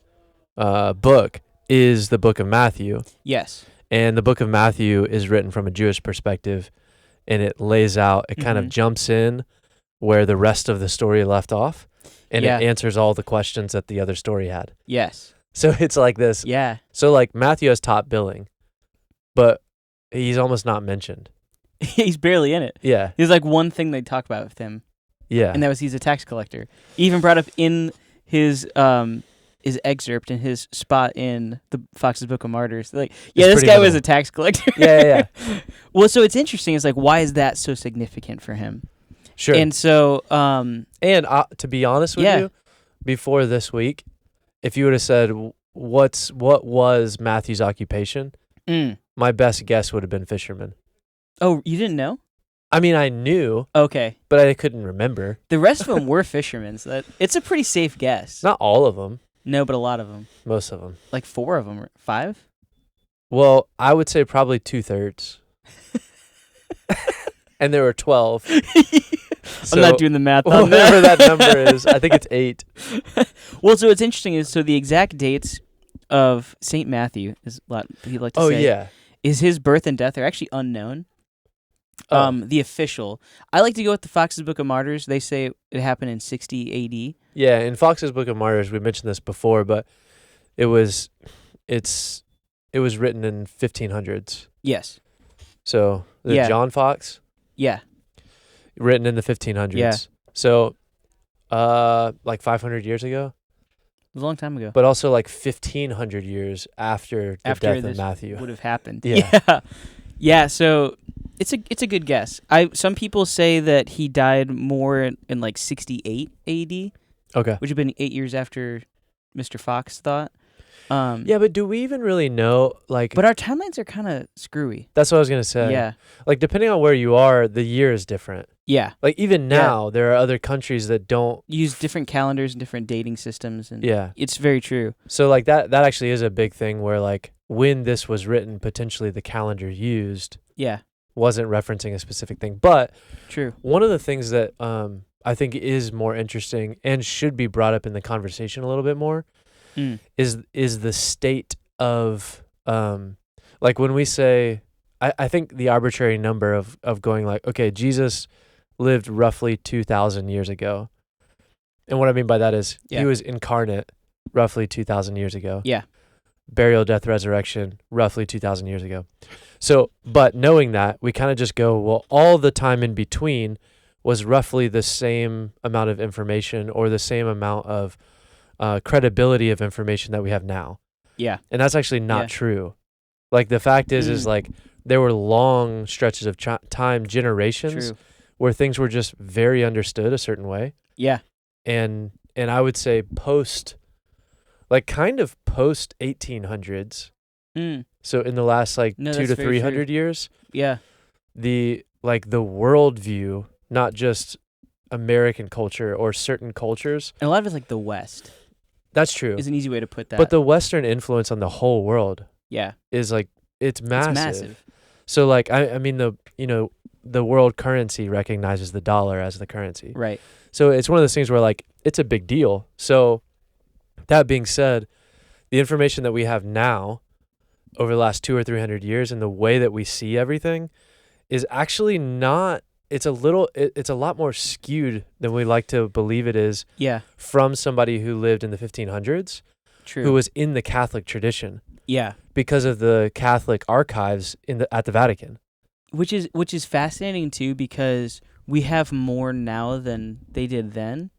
Speaker 2: book is the book of Matthew.
Speaker 1: Yes.
Speaker 2: And the book of Matthew is written from a Jewish perspective, and it lays out, it kind of jumps in where the rest of the story left off, and it answers all the questions that the other story had.
Speaker 1: Yes.
Speaker 2: So it's like this.
Speaker 1: Yeah.
Speaker 2: So like Matthew has top billing, but he's almost not mentioned.
Speaker 1: He's barely in it.
Speaker 2: Yeah.
Speaker 1: There's like one thing they talk about with him.
Speaker 2: Yeah.
Speaker 1: And that was he's a tax collector. He even brought up in his excerpt in his spot in the Fox's Book of Martyrs. Like, yeah, this guy was a tax collector.
Speaker 2: Yeah.
Speaker 1: Well, so it's interesting. It's like, why is that so significant for him?
Speaker 2: Sure.
Speaker 1: And so,
Speaker 2: to be honest with you, before this week, if you would have said what was Matthew's occupation, my best guess would have been fisherman.
Speaker 1: Oh, you didn't know?
Speaker 2: I mean, I knew.
Speaker 1: Okay.
Speaker 2: But I couldn't remember.
Speaker 1: The rest of them were fishermen. So it's a pretty safe guess.
Speaker 2: Not all of them.
Speaker 1: No, but a lot of them.
Speaker 2: Most of them.
Speaker 1: Like 4 of them. 5?
Speaker 2: Well, I would say probably 2/3. And there were 12. So
Speaker 1: I'm not doing the math on
Speaker 2: whatever that number is. I think it's 8.
Speaker 1: Well, so what's interesting is the exact dates of St. Matthew is what he'd like to say.
Speaker 2: Oh, yeah.
Speaker 1: Is his birth and death are actually unknown. The official. I like to go with the Fox's Book of Martyrs. They say it happened in 60 A.D.
Speaker 2: Yeah, in Fox's Book of Martyrs, we mentioned this before, but it was written in 1500s.
Speaker 1: Yes.
Speaker 2: So, John Fox?
Speaker 1: Yeah.
Speaker 2: Written in the 1500s.
Speaker 1: Yeah.
Speaker 2: So, Like 500 years ago,
Speaker 1: It was a long time ago.
Speaker 2: but also like 1500 years after the
Speaker 1: After
Speaker 2: death
Speaker 1: this
Speaker 2: of Matthew.
Speaker 1: would have happened.
Speaker 2: Yeah.
Speaker 1: Yeah, so it's a good guess. Some people say that he died more in like 68 AD,
Speaker 2: Okay.
Speaker 1: which would have been 8 years after Mr. Fox thought.
Speaker 2: Yeah, but do we even really know? Like,
Speaker 1: But our timelines are kind of screwy.
Speaker 2: that's what I was gonna say.
Speaker 1: Yeah.
Speaker 2: Like, depending on where you are, the year is different.
Speaker 1: Yeah.
Speaker 2: Like, even now, there are other countries that don't.
Speaker 1: Use different calendars and different dating systems, and
Speaker 2: Yeah.
Speaker 1: it's very true.
Speaker 2: So, like, that actually is a big thing where, like, when this was written, potentially the calendar used
Speaker 1: Yeah.
Speaker 2: wasn't referencing a specific thing. But
Speaker 1: True.
Speaker 2: one of the things that I think is more interesting and should be brought up in the conversation a little bit more is the state of like when we say I think the arbitrary number of going like, okay, Jesus lived roughly 2,000 years ago. And what I mean by that is he was incarnate roughly 2,000 years ago.
Speaker 1: Yeah.
Speaker 2: Burial, death, resurrection, roughly 2,000 years ago. So, but knowing that, we kind of just go, well, all the time in between was roughly the same amount of information or the same amount of credibility of information that we have now.
Speaker 1: Yeah.
Speaker 2: And that's actually not true. Like, the fact is like there were long stretches of time, generations, where things were just very understood a certain way.
Speaker 1: Yeah.
Speaker 2: And I would say post 1800s. So in the last 2 to 300 years.
Speaker 1: Yeah.
Speaker 2: The worldview, not just American culture or certain cultures.
Speaker 1: And a lot of it's like the West.
Speaker 2: That's true.
Speaker 1: Is an easy way to put that.
Speaker 2: But the Western influence on the whole world.
Speaker 1: Yeah.
Speaker 2: Is like it's massive.
Speaker 1: It's massive.
Speaker 2: So like I mean the world currency recognizes the dollar as the currency.
Speaker 1: Right.
Speaker 2: So it's one of those things where like it's a big deal. So that being said, the information that we have now over the last 200 or 300 years and the way that we see everything is actually not. It's a lot more skewed than we like to believe it is.
Speaker 1: Yeah.
Speaker 2: From somebody who lived in the 1500s.
Speaker 1: True.
Speaker 2: Who was in the Catholic tradition.
Speaker 1: Yeah.
Speaker 2: Because of the Catholic archives at the Vatican.
Speaker 1: Which is fascinating too, because we have more now than they did then,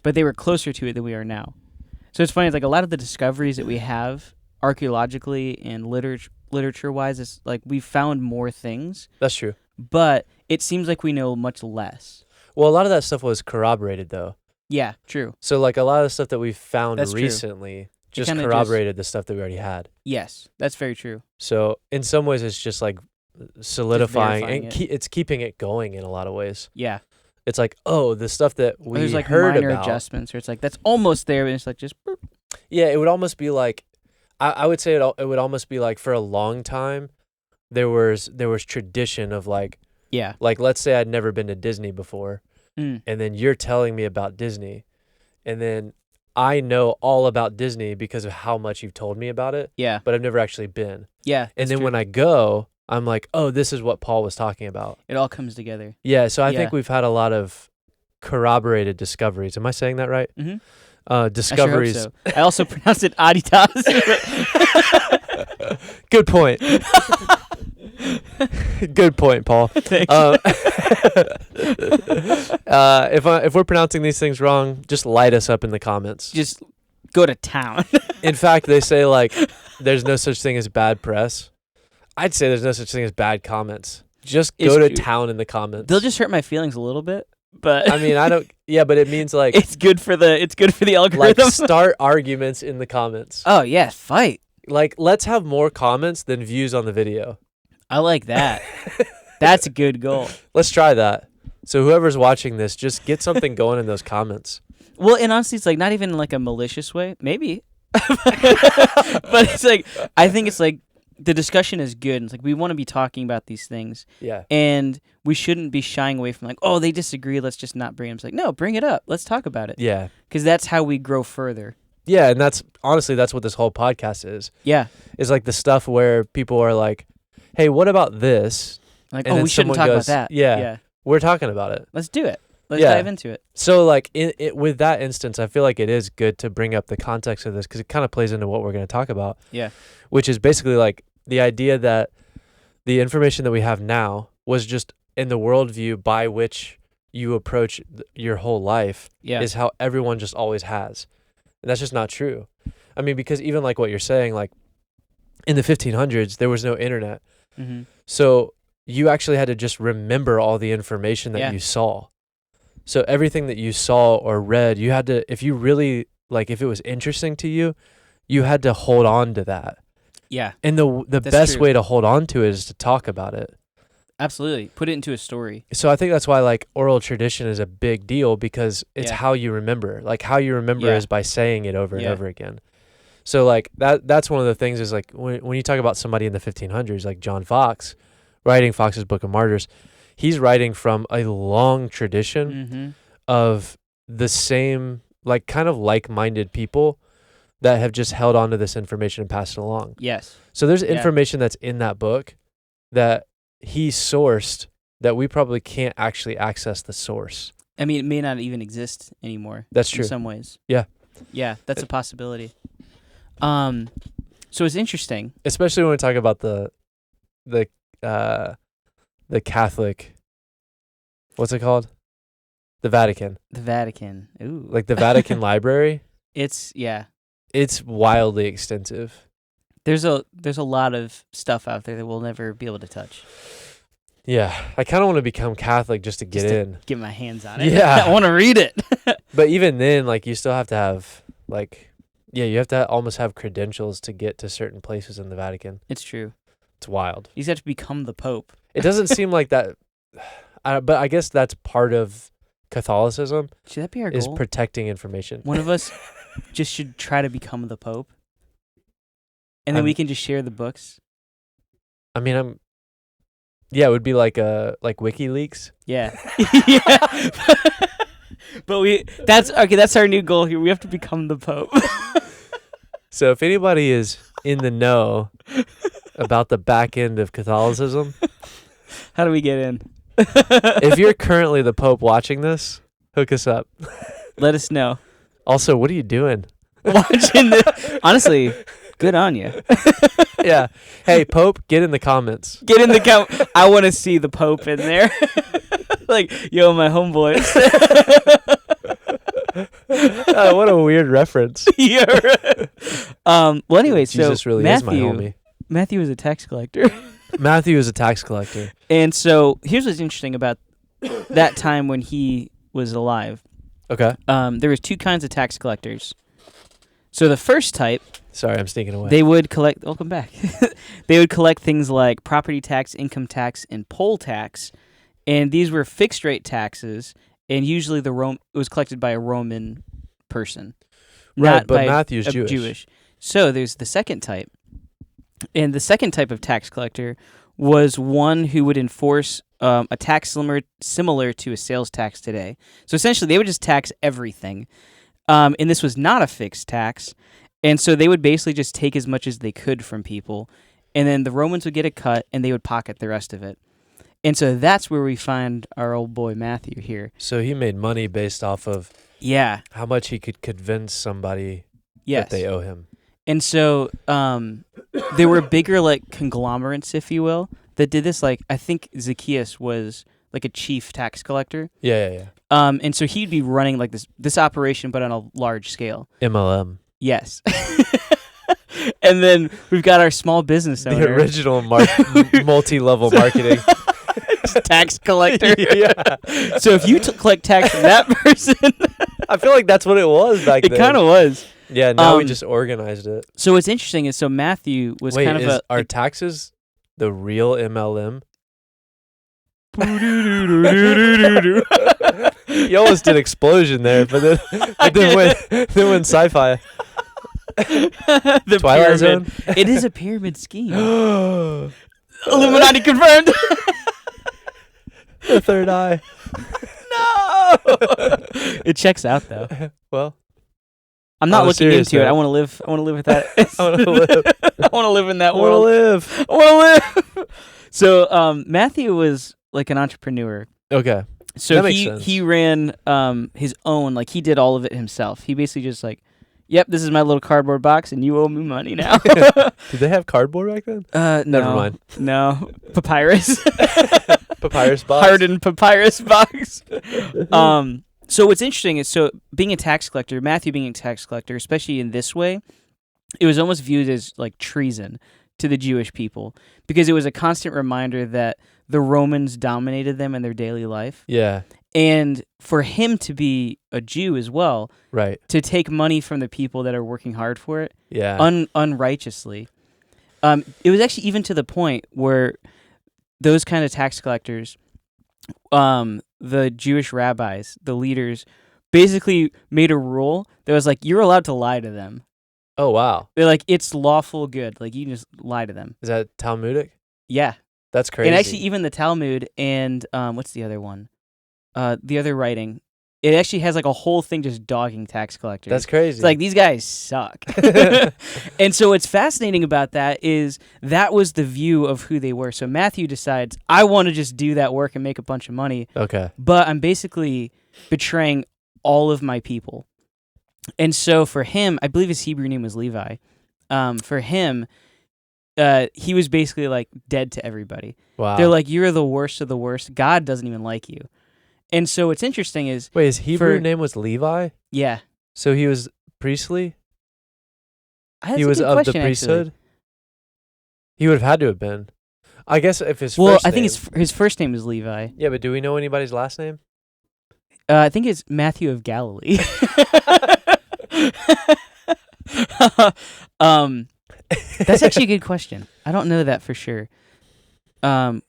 Speaker 1: but they were closer to it than we are now. So it's funny. It's like a lot of the discoveries that we have archaeologically and literature wise, it's like we've found more things.
Speaker 2: That's true.
Speaker 1: But it seems like we know much less.
Speaker 2: Well, a lot of that stuff was corroborated, though.
Speaker 1: Yeah, true.
Speaker 2: So, like, a lot of the stuff that we found
Speaker 1: That's
Speaker 2: recently just corroborated the stuff that we already had.
Speaker 1: Yes, that's very true.
Speaker 2: So, in some ways, it's just, like, solidifying, and it's keeping it going in a lot of ways.
Speaker 1: Yeah.
Speaker 2: It's like, oh, the stuff that we
Speaker 1: there's, like,
Speaker 2: heard
Speaker 1: minor
Speaker 2: about.
Speaker 1: adjustments, or it's like, that's almost there, and it's like, just... Boop.
Speaker 2: Yeah, it would almost be like, I would say it would almost be like, for a long time, there was tradition of, like,
Speaker 1: yeah.
Speaker 2: Like, let's say I'd never been to Disney before, and then you're telling me about Disney, and then I know all about Disney because of how much you've told me about it.
Speaker 1: Yeah.
Speaker 2: But I've never actually been.
Speaker 1: Yeah.
Speaker 2: And then when I go, I'm like, oh, this is what Paul was talking about.
Speaker 1: It all comes together.
Speaker 2: Yeah. So I think we've had a lot of corroborated discoveries. Am I saying that right?
Speaker 1: Mm-hmm.
Speaker 2: Discoveries.
Speaker 1: I sure hope so. I also pronounced it Adidas.
Speaker 2: Good point. Good point, Paul.
Speaker 1: Thanks.
Speaker 2: If we're pronouncing these things wrong, just light us up in the comments.
Speaker 1: Just go to town.
Speaker 2: In fact, they say like there's no such thing as bad press. I'd say there's no such thing as bad comments. Just go to town in the comments.
Speaker 1: They'll just hurt my feelings a little bit, but
Speaker 2: I mean, I don't. Yeah, but it means like
Speaker 1: it's good for the algorithm.
Speaker 2: Like start arguments in the comments.
Speaker 1: Oh yeah, fight.
Speaker 2: Like let's have more comments than views on the video.
Speaker 1: I like that. That's a good goal.
Speaker 2: Let's try that. So whoever's watching this, just get something going in those comments.
Speaker 1: Well, and honestly, it's like not even in like a malicious way, maybe. But it's like I think it's like the discussion is good. It's like we want to be talking about these things.
Speaker 2: Yeah.
Speaker 1: And we shouldn't be shying away from like, oh, they disagree. Let's just not bring it up. It's like, no, bring it up. Let's talk about it.
Speaker 2: Yeah.
Speaker 1: Because that's how we grow further.
Speaker 2: Yeah, and that's honestly that's what this whole podcast is.
Speaker 1: Yeah.
Speaker 2: Is like the stuff where people are like, hey, what about this?
Speaker 1: Like,
Speaker 2: and
Speaker 1: oh, we shouldn't talk about that.
Speaker 2: Yeah, we're talking about it.
Speaker 1: Let's do it. Let's dive into it.
Speaker 2: So, like, with that instance, I feel like it is good to bring up the context of this because it kind of plays into what we're going to talk about.
Speaker 1: Yeah.
Speaker 2: Which is basically, like, the idea that the information that we have now was just in the worldview by which you approach your whole life
Speaker 1: Yeah.
Speaker 2: is how everyone just always has. And that's just not true. I mean, because even like what you're saying, like in the 1500s, there was no internet.
Speaker 1: Mm-hmm.
Speaker 2: So you actually had to just remember all the information that
Speaker 1: Yeah.
Speaker 2: you saw. So everything that you saw or read, you had to, if you really, like, if it was interesting to you, you had to hold on to that.
Speaker 1: Yeah.
Speaker 2: And the
Speaker 1: That's
Speaker 2: best
Speaker 1: true.
Speaker 2: way to hold on to it is to talk about it.
Speaker 1: Absolutely. Put it into a story.
Speaker 2: So I think that's why like oral tradition is a big deal, because it's
Speaker 1: Yeah.
Speaker 2: how you remember. Like how you remember
Speaker 1: Yeah.
Speaker 2: is by saying it over and
Speaker 1: Yeah.
Speaker 2: over again. So like that's one of the things is like when you talk about somebody in the 1500s, like John Fox, writing Fox's Book of Martyrs, he's writing from a long tradition
Speaker 1: Mm-hmm.
Speaker 2: of the same, like kind of like-minded people that have just held on to this information and passed it along.
Speaker 1: Yes.
Speaker 2: So there's
Speaker 1: Yeah.
Speaker 2: information that's in that book that he sourced that we probably can't actually access the source.
Speaker 1: I mean, it may not even exist anymore.
Speaker 2: That's true.
Speaker 1: In some ways.
Speaker 2: Yeah.
Speaker 1: Yeah, that's a possibility. So it's interesting.
Speaker 2: Especially when we talk about the Catholic, what's it called? The Vatican.
Speaker 1: The Vatican. Ooh.
Speaker 2: Like the Vatican Library.
Speaker 1: It's
Speaker 2: It's wildly extensive.
Speaker 1: There's a lot of stuff out there that we'll never be able to touch.
Speaker 2: Yeah. I kind of want to become Catholic just to get
Speaker 1: Just to
Speaker 2: in.
Speaker 1: Get my hands on it.
Speaker 2: Yeah.
Speaker 1: I want to read it.
Speaker 2: But even then, like you still have to have like, yeah, you have to almost have credentials to get to certain places in the Vatican.
Speaker 1: It's true.
Speaker 2: It's wild.
Speaker 1: You just have to become the Pope.
Speaker 2: It doesn't seem like that, but I guess that's part of Catholicism
Speaker 1: Should that be our
Speaker 2: is
Speaker 1: goal?
Speaker 2: protecting information.
Speaker 1: One of us just should try to become the Pope. And then we can just share the books.
Speaker 2: I mean, yeah, it would be like WikiLeaks.
Speaker 1: Yeah. Yeah. But that's our new goal here. We have to become the Pope.
Speaker 2: So if anybody is in the know about the back end of Catholicism,
Speaker 1: How do we get in?
Speaker 2: if you're currently the Pope watching this, hook us up.
Speaker 1: Let us know.
Speaker 2: Also, what are you doing?
Speaker 1: Watching this. Honestly, good on you.
Speaker 2: Yeah. Hey, Pope, get in the comments.
Speaker 1: Get in the count. I want to see the Pope in there. Like, yo, my homeboys.
Speaker 2: What a weird reference.
Speaker 1: Yeah. Well, anyway,
Speaker 2: Jesus
Speaker 1: so
Speaker 2: really is my homie.
Speaker 1: Matthew was a tax collector.
Speaker 2: Matthew is a tax collector.
Speaker 1: And so here's what's interesting about that time when he was alive.
Speaker 2: Okay.
Speaker 1: There was two kinds of tax collectors. So the first type,
Speaker 2: Sorry, I'm sneaking away.
Speaker 1: they would collect. Welcome back. They would collect things like property tax, income tax, and poll tax, and these were fixed rate taxes. And usually it was collected by a Roman person,
Speaker 2: Right,
Speaker 1: not
Speaker 2: but
Speaker 1: by
Speaker 2: Matthew's
Speaker 1: a
Speaker 2: Jewish.
Speaker 1: So there's the second type, and the second type of tax collector was one who would enforce a tax similar to a sales tax today. So essentially, they would just tax everything, and this was not a fixed tax, and so they would basically just take as much as they could from people, and then the Romans would get a cut, and they would pocket the rest of it. And so that's where we find our old boy Matthew here.
Speaker 2: So he made money based off of
Speaker 1: Yeah.
Speaker 2: how much he could convince somebody
Speaker 1: Yes.
Speaker 2: that they owe him.
Speaker 1: And so there were bigger like conglomerates, if you will, that did this. Like I think Zacchaeus was like a chief tax collector.
Speaker 2: Yeah.
Speaker 1: And so he'd be running like this operation, but on a large scale.
Speaker 2: MLM.
Speaker 1: Yes. And then we've got our small business owner.
Speaker 2: The original multi-level marketing.
Speaker 1: Tax collector.
Speaker 2: Yeah.
Speaker 1: So if you collect tax from that person,
Speaker 2: I feel like that's what it was back then.
Speaker 1: it kind of was.
Speaker 2: Yeah, now we just organized it.
Speaker 1: So what's interesting is Matthew was
Speaker 2: Wait,
Speaker 1: kind of
Speaker 2: are taxes the real MLM? You almost did explosion there, but then went sci-fi.
Speaker 1: The
Speaker 2: Twilight
Speaker 1: pyramid.
Speaker 2: Zone?
Speaker 1: It is a pyramid scheme. Illuminati confirmed.
Speaker 2: The third eye.
Speaker 1: No. It checks out though.
Speaker 2: Well,
Speaker 1: I'm not
Speaker 2: on a
Speaker 1: looking
Speaker 2: serious
Speaker 1: into it.
Speaker 2: note.
Speaker 1: I want to live. I want to live with that.
Speaker 2: I want to live.
Speaker 1: I want to live in that
Speaker 2: I want to
Speaker 1: world.
Speaker 2: live.
Speaker 1: I want to live. So Matthew was like an entrepreneur.
Speaker 2: Okay.
Speaker 1: So
Speaker 2: That makes sense.
Speaker 1: he ran his own, like he did all of it himself. He basically just like, yep, this is my little cardboard box, and you owe me money now.
Speaker 2: Did they have cardboard back then?
Speaker 1: No,
Speaker 2: Never mind.
Speaker 1: No, papyrus.
Speaker 2: Papyrus box.
Speaker 1: hardened papyrus box. So what's interesting is, being a tax collector, Matthew being a tax collector, especially in this way, it was almost viewed as like treason to the Jewish people, because it was a constant reminder that the Romans dominated them in their daily life.
Speaker 2: Yeah.
Speaker 1: And for him to be a Jew as well,
Speaker 2: Right.
Speaker 1: to take money from the people that are working hard for it,
Speaker 2: Yeah.
Speaker 1: unrighteously. It was actually even to the point where those kind of tax collectors, the Jewish rabbis, the leaders, basically made a rule that was like, you're allowed to lie to them.
Speaker 2: Oh, wow.
Speaker 1: They're like, it's lawful good. Like, you can just lie to them.
Speaker 2: Is that Talmudic?
Speaker 1: Yeah.
Speaker 2: That's crazy.
Speaker 1: And actually, even the Talmud and, what's the other one? The other writing, it actually has like a whole thing just dogging tax collectors.
Speaker 2: That's crazy.
Speaker 1: It's like, these guys suck. And so what's fascinating about that is that was the view of who they were. So Matthew decides, I want to just do that work and make a bunch of money,
Speaker 2: Okay.
Speaker 1: but I'm basically betraying all of my people. And so for him, I believe his Hebrew name was Levi. For him, he was basically like dead to everybody.
Speaker 2: Wow.
Speaker 1: They're like, you're the worst of the worst. God doesn't even like you. And so what's interesting is,
Speaker 2: Wait, his Hebrew name was Levi?
Speaker 1: yeah.
Speaker 2: So he was priestly?
Speaker 1: That's
Speaker 2: He
Speaker 1: a
Speaker 2: was
Speaker 1: good
Speaker 2: of the
Speaker 1: question,
Speaker 2: priesthood?
Speaker 1: actually.
Speaker 2: He would have had to have been. I guess if his
Speaker 1: Well,
Speaker 2: first
Speaker 1: I think
Speaker 2: name-
Speaker 1: his first name is Levi.
Speaker 2: Yeah, but do we know anybody's last name?
Speaker 1: I think it's Matthew of Galilee. That's actually a good question. I don't know that for sure.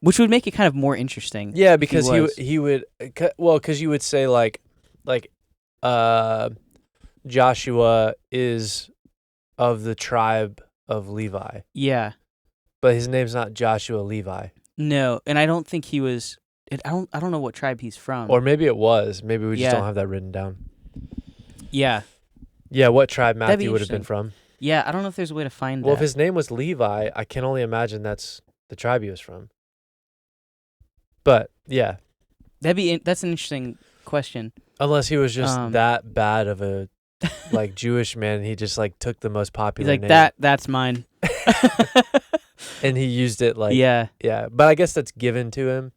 Speaker 1: Which would make it kind of more interesting.
Speaker 2: Yeah,
Speaker 1: if
Speaker 2: because
Speaker 1: was.
Speaker 2: he would because you would say like Joshua is of the tribe of Levi,
Speaker 1: Yeah.
Speaker 2: but his name's not Joshua Levi.
Speaker 1: No, and I don't think he was. I don't know what tribe he's from.
Speaker 2: Or maybe it was. Maybe we just
Speaker 1: Yeah.
Speaker 2: don't have that written down.
Speaker 1: Yeah.
Speaker 2: Yeah, what tribe
Speaker 1: That'd be
Speaker 2: Matthew would have been
Speaker 1: interesting.
Speaker 2: from.
Speaker 1: Yeah, I don't know if there's a way to find
Speaker 2: Well, if
Speaker 1: that.
Speaker 2: his name was Levi, I can only imagine that's the tribe he was from. But, yeah,
Speaker 1: That's an interesting question.
Speaker 2: unless he was just
Speaker 1: Um,
Speaker 2: that bad of a like Jewish man, he just like took the most
Speaker 1: He's
Speaker 2: popular
Speaker 1: like,
Speaker 2: name
Speaker 1: that's mine.
Speaker 2: and he used it like
Speaker 1: Yeah.
Speaker 2: But I guess that's given to him.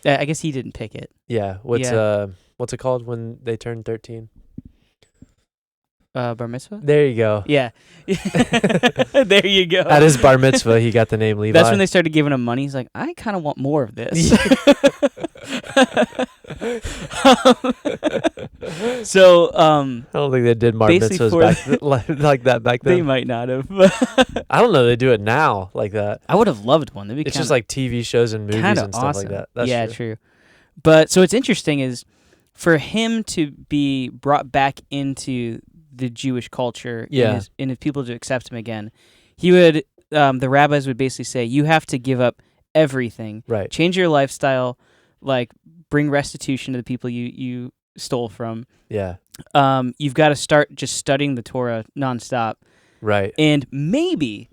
Speaker 1: I guess he didn't pick it.
Speaker 2: Yeah. What's it called when they turn 13?
Speaker 1: Bar mitzvah?
Speaker 2: There you go.
Speaker 1: Yeah. There you go.
Speaker 2: At his bar mitzvah, he got the name Levi.
Speaker 1: That's when they started giving him money. He's like, I kind of want more of this. So,
Speaker 2: I don't think they did bar
Speaker 1: basically
Speaker 2: mitzvahs like that back then.
Speaker 1: they might not have.
Speaker 2: I don't know. They do it now like that.
Speaker 1: I would have loved one. That'd be
Speaker 2: It's just like TV shows and movies
Speaker 1: kinda
Speaker 2: and stuff
Speaker 1: awesome.
Speaker 2: like that. That's
Speaker 1: yeah,
Speaker 2: true.
Speaker 1: But so what's interesting is for him to be brought back into the Jewish culture,
Speaker 2: Yeah.
Speaker 1: and his people to accept him again, he would. The rabbis would basically say, you have to give up everything,
Speaker 2: Right.
Speaker 1: change your lifestyle, like bring restitution to the people you stole from.
Speaker 2: Yeah.
Speaker 1: You've got to start just studying the Torah nonstop,
Speaker 2: Right.
Speaker 1: and maybe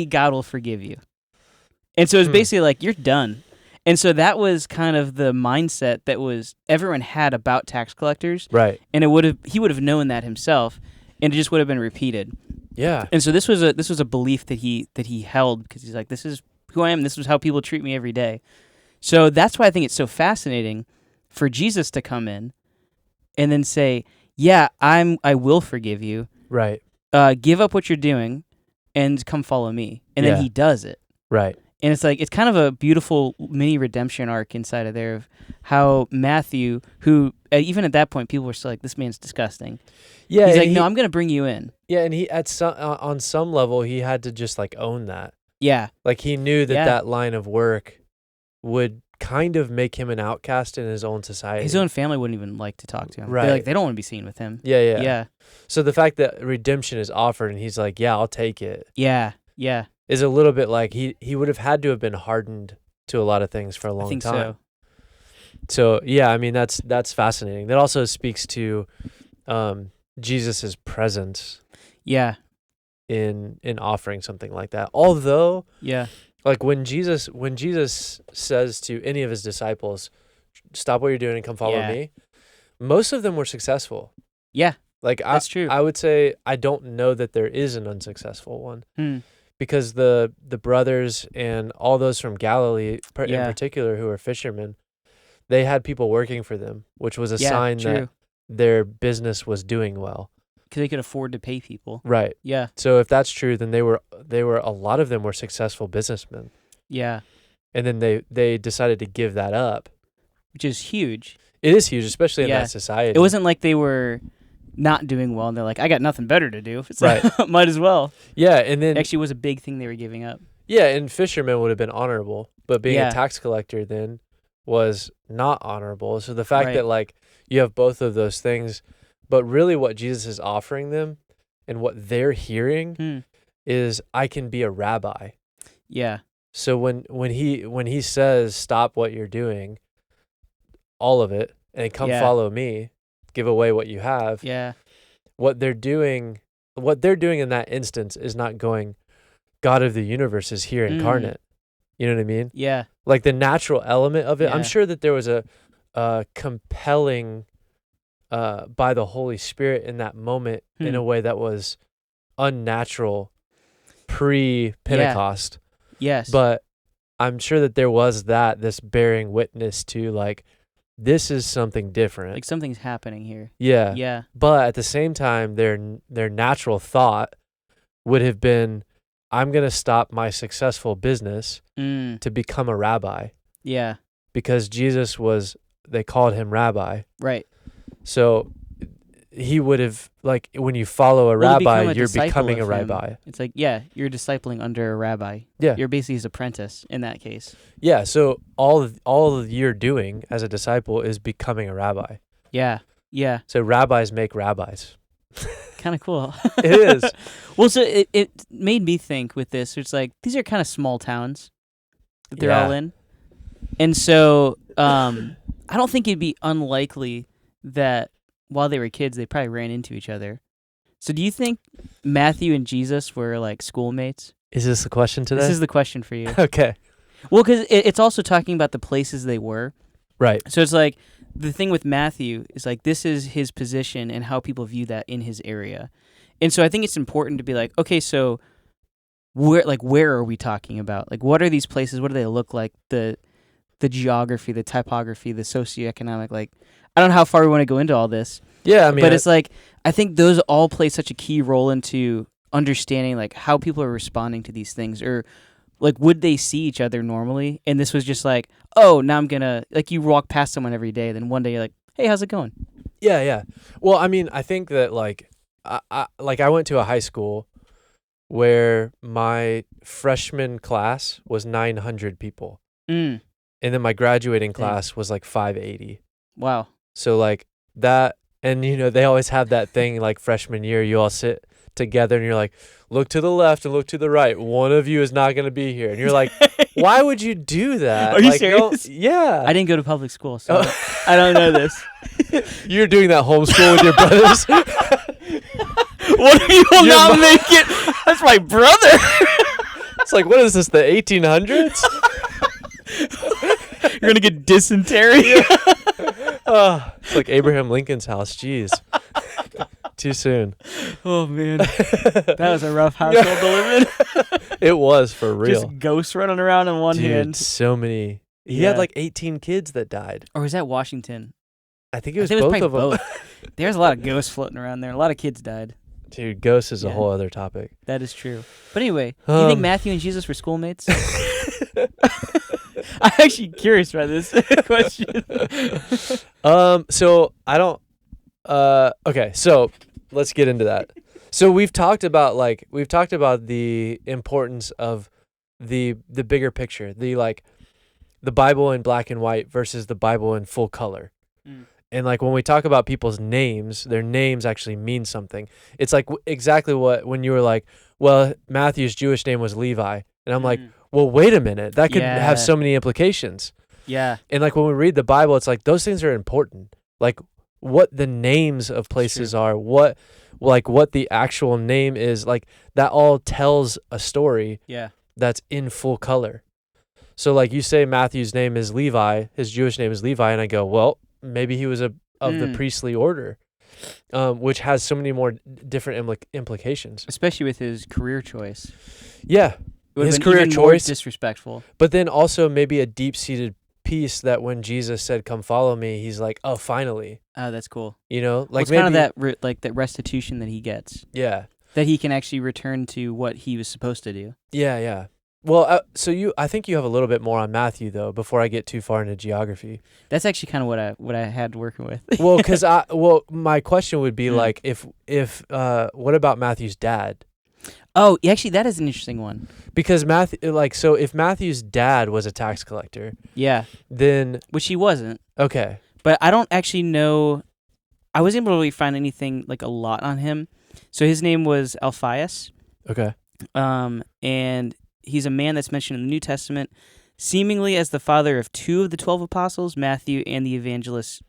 Speaker 1: God will forgive you. And so it's basically like, you're done. And so that was kind of the mindset that was everyone had about tax collectors,
Speaker 2: Right.
Speaker 1: and he would have known that himself, and it just would have been repeated.
Speaker 2: Yeah.
Speaker 1: And so this was a belief that he held, because he's like, this is who I am. This is how people treat me every day. So that's why I think it's so fascinating for Jesus to come in and then say, yeah, I will forgive you.
Speaker 2: Right.
Speaker 1: Give up what you're doing and come follow me. And
Speaker 2: Yeah.
Speaker 1: then he does it.
Speaker 2: Right.
Speaker 1: And it's like, it's kind of a beautiful mini redemption arc inside of there of how Matthew, who even at that point, people were still like, this man's disgusting.
Speaker 2: Yeah.
Speaker 1: He's
Speaker 2: and
Speaker 1: like, no, I'm going to bring you in.
Speaker 2: Yeah, and he at some on some level he had to just like own that.
Speaker 1: Yeah.
Speaker 2: Like he knew that
Speaker 1: Yeah.
Speaker 2: that line of work would kind of make him an outcast in his own society.
Speaker 1: His own family wouldn't even like to talk to him.
Speaker 2: Right.
Speaker 1: They're like, they don't want to be seen with him.
Speaker 2: Yeah, yeah.
Speaker 1: Yeah.
Speaker 2: So the fact that redemption is offered and he's like, yeah, I'll take it,
Speaker 1: Yeah. Yeah.
Speaker 2: is a little bit like he would have had to have been hardened to a lot of things for a long
Speaker 1: I think
Speaker 2: time.
Speaker 1: so.
Speaker 2: So yeah, I mean that's fascinating. That also speaks to Jesus's presence
Speaker 1: Yeah.
Speaker 2: in offering something like that. Although
Speaker 1: Yeah.
Speaker 2: like when Jesus says to any of his disciples, stop what you're doing and come follow
Speaker 1: Yeah.
Speaker 2: me, most of them were successful.
Speaker 1: Yeah.
Speaker 2: Like
Speaker 1: That's true.
Speaker 2: I would say I don't know that there is an unsuccessful one. because the brothers and all those from Galilee in
Speaker 1: Yeah.
Speaker 2: particular who are fishermen, they had people working for them, which was a
Speaker 1: Yeah,
Speaker 2: sign that
Speaker 1: true.
Speaker 2: their business was doing well.
Speaker 1: Because they could afford to pay people.
Speaker 2: Right.
Speaker 1: Yeah.
Speaker 2: So if that's true, then they were a lot of them were successful businessmen.
Speaker 1: Yeah.
Speaker 2: And then they decided to give that up.
Speaker 1: Which is huge.
Speaker 2: It is huge, especially in
Speaker 1: Yeah.
Speaker 2: that society.
Speaker 1: It wasn't like they were not doing well and they're like, I got nothing better to do. It's
Speaker 2: Right.
Speaker 1: like, might as well.
Speaker 2: Yeah, and then
Speaker 1: It actually was a big thing they were giving up.
Speaker 2: yeah, and fishermen would have been honorable, but being
Speaker 1: Yeah.
Speaker 2: a tax collector then was not honorable. So the fact
Speaker 1: Right.
Speaker 2: that like you have both of those things, but really what Jesus is offering them and what they're hearing is I can be a rabbi.
Speaker 1: Yeah.
Speaker 2: So when he says stop what you're doing, all of it, and come
Speaker 1: Yeah.
Speaker 2: follow me, give away what you have.
Speaker 1: Yeah.
Speaker 2: What they're doing in that instance is not going, God of the universe is here incarnate. You know what I mean?
Speaker 1: Yeah.
Speaker 2: Like the natural element of it. I'm
Speaker 1: Yeah.
Speaker 2: sure that there was a compelling by the Holy Spirit in that moment in a way that was unnatural pre-Pentecost.
Speaker 1: Yes.
Speaker 2: But I'm sure that there was this bearing witness to like, this is something different.
Speaker 1: like something's happening here.
Speaker 2: Yeah.
Speaker 1: Yeah.
Speaker 2: But at the same time, their natural thought would have been, I'm going to stop my successful business to become a rabbi.
Speaker 1: Yeah.
Speaker 2: Because Jesus they called him rabbi.
Speaker 1: Right.
Speaker 2: So he would have, like, when you follow a
Speaker 1: Well, to
Speaker 2: rabbi,
Speaker 1: become a
Speaker 2: you're
Speaker 1: disciple
Speaker 2: becoming a
Speaker 1: of him,
Speaker 2: rabbi.
Speaker 1: It's like, yeah, you're discipling under a rabbi.
Speaker 2: Yeah.
Speaker 1: You're basically his apprentice in that case.
Speaker 2: Yeah. So all you're doing as a disciple is becoming a rabbi.
Speaker 1: Yeah. Yeah.
Speaker 2: So rabbis make rabbis.
Speaker 1: Kind of cool.
Speaker 2: It is.
Speaker 1: Well, so it made me think with this. It's like, these are kind of small towns that they're all
Speaker 2: Yeah.
Speaker 1: in. And so I don't think it'd be unlikely that while they were kids, they probably ran into each other. So do you think Matthew and Jesus were like schoolmates?
Speaker 2: Is this the question today?
Speaker 1: This is the question for you.
Speaker 2: Okay.
Speaker 1: Well, because it's also talking about the places they were.
Speaker 2: Right.
Speaker 1: So it's like the thing with Matthew is like this is his position and how people view that in his area. And so I think it's important to be like, okay, so where are we talking about? Like what are these places? What do they look like? The geography, the typography, the socioeconomic, like I don't know how far we want to go into all this.
Speaker 2: Yeah, I mean,
Speaker 1: but it's like I think those all play such a key role into understanding like how people are responding to these things, or like would they see each other normally? And this was just like, oh, now I'm gonna like you walk past someone every day, then one day you're like, hey, how's it going?
Speaker 2: Yeah. Well, I mean, I think that like I went to a high school where my freshman class was 900 people, and then my graduating class was like 580.
Speaker 1: Wow.
Speaker 2: So like that, and they always have that thing like freshman year, you all sit together and you're like, look to the left and look to the right. One of you is not going to be here. And you're like, why would you do that?
Speaker 1: Are you
Speaker 2: like,
Speaker 1: serious?
Speaker 2: Yeah.
Speaker 1: I didn't go to public school, so I don't know this.
Speaker 2: You're doing that homeschool with your brothers?
Speaker 1: What if you will not make it? That's my brother.
Speaker 2: It's like, what is this, the 1800s?
Speaker 1: You're going to get dysentery.
Speaker 2: It's like Abraham Lincoln's house. Jeez. Too soon.
Speaker 1: Oh, man. That was a rough household to live in.
Speaker 2: It was, for real.
Speaker 1: Just ghosts running around in one
Speaker 2: Dude,
Speaker 1: hand.
Speaker 2: so many. He
Speaker 1: Yeah.
Speaker 2: had like 18 kids that died.
Speaker 1: Or was that Washington?
Speaker 2: I think it was
Speaker 1: I think
Speaker 2: both
Speaker 1: probably
Speaker 2: of them.
Speaker 1: both. There's a lot of ghosts floating around there. A lot of kids died.
Speaker 2: Dude, ghosts is a
Speaker 1: Yeah.
Speaker 2: whole other topic.
Speaker 1: That is true. But anyway, do you think Matthew and Jesus were schoolmates? I'm actually curious about this question.
Speaker 2: So I don't. Okay, so let's get into that. So we've talked about the importance of the bigger picture, the Bible in black and white versus the Bible in full color. And like when we talk about people's names, their names actually mean something. It's like exactly what when you were like, well, Matthew's Jewish name was Levi, and I'm like, well, wait a minute, that could have so many implications.
Speaker 1: Yeah.
Speaker 2: And like when we read the Bible, it's like those things are important. Like what the names of places are, what the actual name is, like that all tells a story.
Speaker 1: Yeah.
Speaker 2: That's in full color. So like you say Matthew's name is Levi, his Jewish name is Levi, and I go, well, maybe he was of the priestly order. which has so many more different implications.
Speaker 1: Especially with his career choice.
Speaker 2: Yeah,
Speaker 1: It would
Speaker 2: his
Speaker 1: have been
Speaker 2: career
Speaker 1: even more
Speaker 2: choice,
Speaker 1: disrespectful.
Speaker 2: but then also maybe a deep-seated piece that when Jesus said, "Come follow me," he's like, "Oh, finally."
Speaker 1: Oh, that's cool.
Speaker 2: You know,
Speaker 1: Well,
Speaker 2: like
Speaker 1: it's
Speaker 2: maybe
Speaker 1: kind of that restitution that he gets,
Speaker 2: yeah,
Speaker 1: that he can actually return to what he was supposed to do.
Speaker 2: yeah. Well, I think you have a little bit more on Matthew though. Before I get too far into geography,
Speaker 1: That's actually kind of what I had working with.
Speaker 2: well, because my question would be like, if what about Matthew's dad?
Speaker 1: Oh, actually, that is an interesting one.
Speaker 2: Because if Matthew's dad was a tax collector,
Speaker 1: Yeah,
Speaker 2: then
Speaker 1: which he wasn't.
Speaker 2: okay,
Speaker 1: But I don't actually know. I wasn't able to really find anything like a lot on him. So his name was Alphaeus.
Speaker 2: okay,
Speaker 1: And he's a man that's mentioned in the New Testament, seemingly as the father of 2 of the 12 apostles, Matthew the evangelist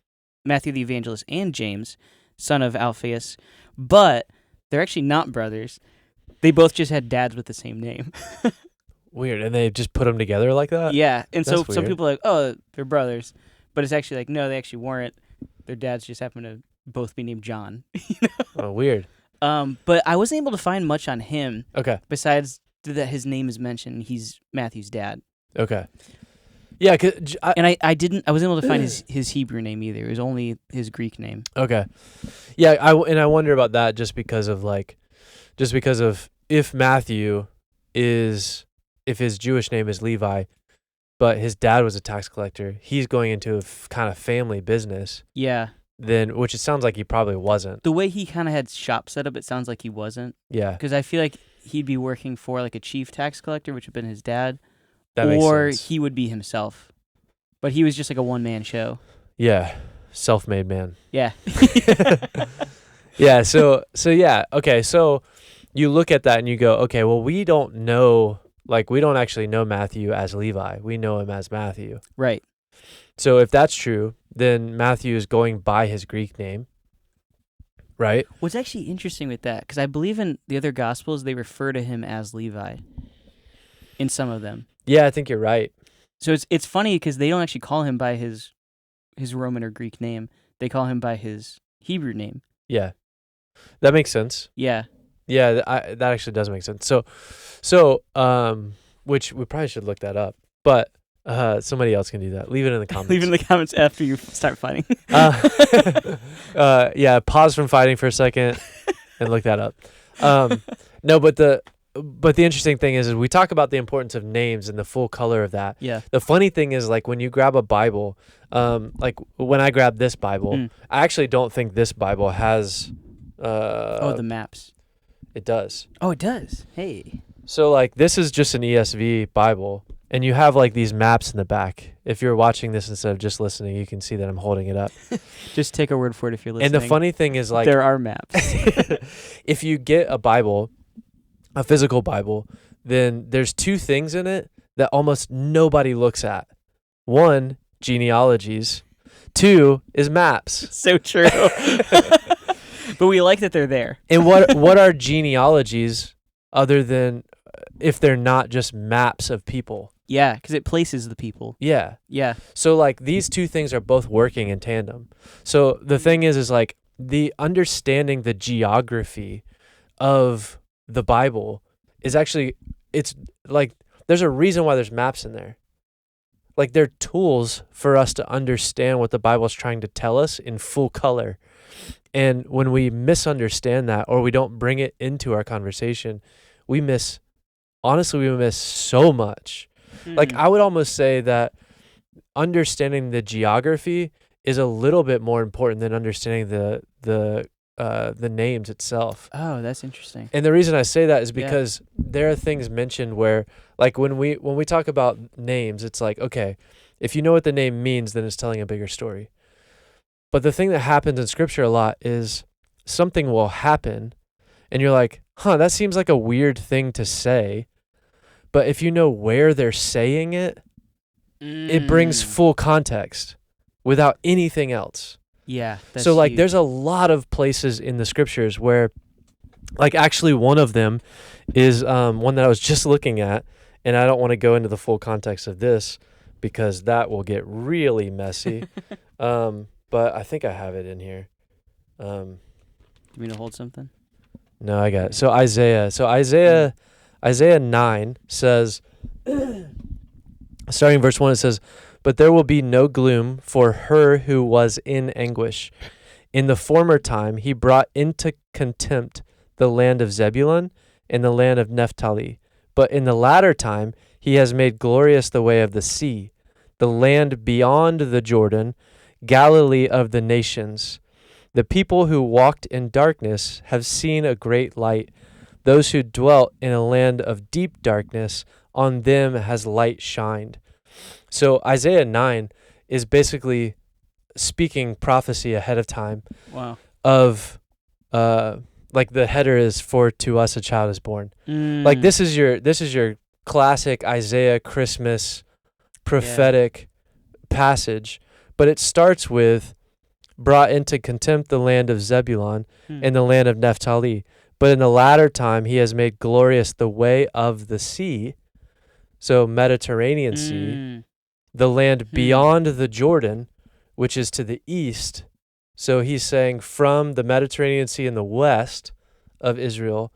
Speaker 1: and James, son of Alphaeus. But they're actually not brothers. They both just had dads with the same name.
Speaker 2: weird, and they just put them together like that.
Speaker 1: Yeah, and so
Speaker 2: That's
Speaker 1: some
Speaker 2: weird.
Speaker 1: people are like, oh, they're brothers. But it's actually like, no, they actually weren't. Their dads just happen to both be named John.
Speaker 2: Oh, weird.
Speaker 1: But I wasn't able to find much on him
Speaker 2: Okay,
Speaker 1: besides that his name is mentioned. He's Matthew's dad.
Speaker 2: okay, yeah,
Speaker 1: And I wasn't able to find his Hebrew name either. It was only his Greek name.
Speaker 2: okay, yeah, I wonder about that just because of if Matthew if his Jewish name is Levi, but his dad was a tax collector, he's going into a kind of family business.
Speaker 1: Yeah.
Speaker 2: Then, which it sounds like he probably wasn't.
Speaker 1: The way he kind of had shop set up, it sounds like he wasn't.
Speaker 2: Yeah,
Speaker 1: Because I feel like he'd be working for like a chief tax collector, which would have been his dad.
Speaker 2: that makes
Speaker 1: or
Speaker 2: sense.
Speaker 1: he would be himself. But he was just like a one-man show.
Speaker 2: Yeah, self-made man.
Speaker 1: Yeah.
Speaker 2: Yeah. So yeah. Okay. So you look at that and you go, okay, well, we don't actually know Matthew as Levi. We know him as Matthew.
Speaker 1: Right.
Speaker 2: So if that's true, then Matthew is going by his Greek name, right?
Speaker 1: What's actually interesting with that, because I believe in the other Gospels, they refer to him as Levi in some of them.
Speaker 2: Yeah, I think you're right.
Speaker 1: So it's funny because they don't actually call him by his Roman or Greek name. They call him by his Hebrew name.
Speaker 2: Yeah, that makes sense.
Speaker 1: Yeah.
Speaker 2: Yeah, that actually does make sense. So which we probably should look that up, but somebody else can do that. Leave it in the comments.
Speaker 1: Leave it in the comments after you start fighting.
Speaker 2: Yeah, pause from fighting for a second and look that up. No, but the interesting thing is we talk about the importance of names and the full color of that.
Speaker 1: Yeah.
Speaker 2: The funny thing is, like, when you grab a Bible, like when I grabbed this Bible, I actually don't think this Bible has.
Speaker 1: The maps.
Speaker 2: It does.
Speaker 1: Oh, it does. Hey.
Speaker 2: So, like, this is just an ESV Bible, and you have, like, these maps in the back. If you're watching this instead of just listening, you can see that I'm holding it up.
Speaker 1: Just take our word for it if you're listening.
Speaker 2: And the funny thing is, like,
Speaker 1: there are maps.
Speaker 2: if you get a Bible, a physical Bible, then there's 2 things in it that almost nobody looks at. 1, genealogies. 2 is maps.
Speaker 1: So true. But we like that they're there.
Speaker 2: And what are genealogies other than if they're not just maps of people?
Speaker 1: Yeah, because it places the people.
Speaker 2: Yeah.
Speaker 1: Yeah.
Speaker 2: So, like, these 2 things are both working in tandem. So the thing is like the understanding the geography of the Bible is actually, it's like there's a reason why there's maps in there. Like, they're tools for us to understand what the Bible is trying to tell us in full color. And when we misunderstand that, or we don't bring it into our conversation, we miss so much. Like, I would almost say that understanding the geography is a little bit more important than understanding the names itself.
Speaker 1: Oh, that's interesting.
Speaker 2: And the reason I say that is because there are things mentioned where, like, when we talk about names, it's like, okay, if you know what the name means, then it's telling a bigger story. But the thing that happens in Scripture a lot is something will happen, and you're like, that seems like a weird thing to say. But if you know where they're saying it, it brings full context without anything else.
Speaker 1: Yeah.
Speaker 2: So, like,
Speaker 1: huge.
Speaker 2: there's a lot of places in the Scriptures where, like, actually one of them is one that I was just looking at, and I don't want to go into the full context of this because that will get really messy. But I think I have it in here. Um,
Speaker 1: You mean to hold something?
Speaker 2: no, I got it. So Isaiah 9 says, starting verse 1, it says, "But there will be no gloom for her who was in anguish. In the former time he brought into contempt the land of Zebulun and the land of Naphtali. But in the latter time he has made glorious the way of the sea, the land beyond the Jordan, Galilee of the nations. The people who walked in darkness have seen a great light. Those who dwelt in a land of deep darkness, on them has light shined." So Isaiah 9 is basically speaking prophecy ahead of time.
Speaker 1: Wow.
Speaker 2: Of like the header is, "For to us a child is born." Like this is your classic Isaiah Christmas prophetic passage, but it starts with brought into contempt the land of Zebulun and the land of Naphtali. But in the latter time he has made glorious the way of the sea, so Mediterranean Sea, the land beyond the Jordan, which is to the east. So he's saying from the Mediterranean Sea in the west of Israel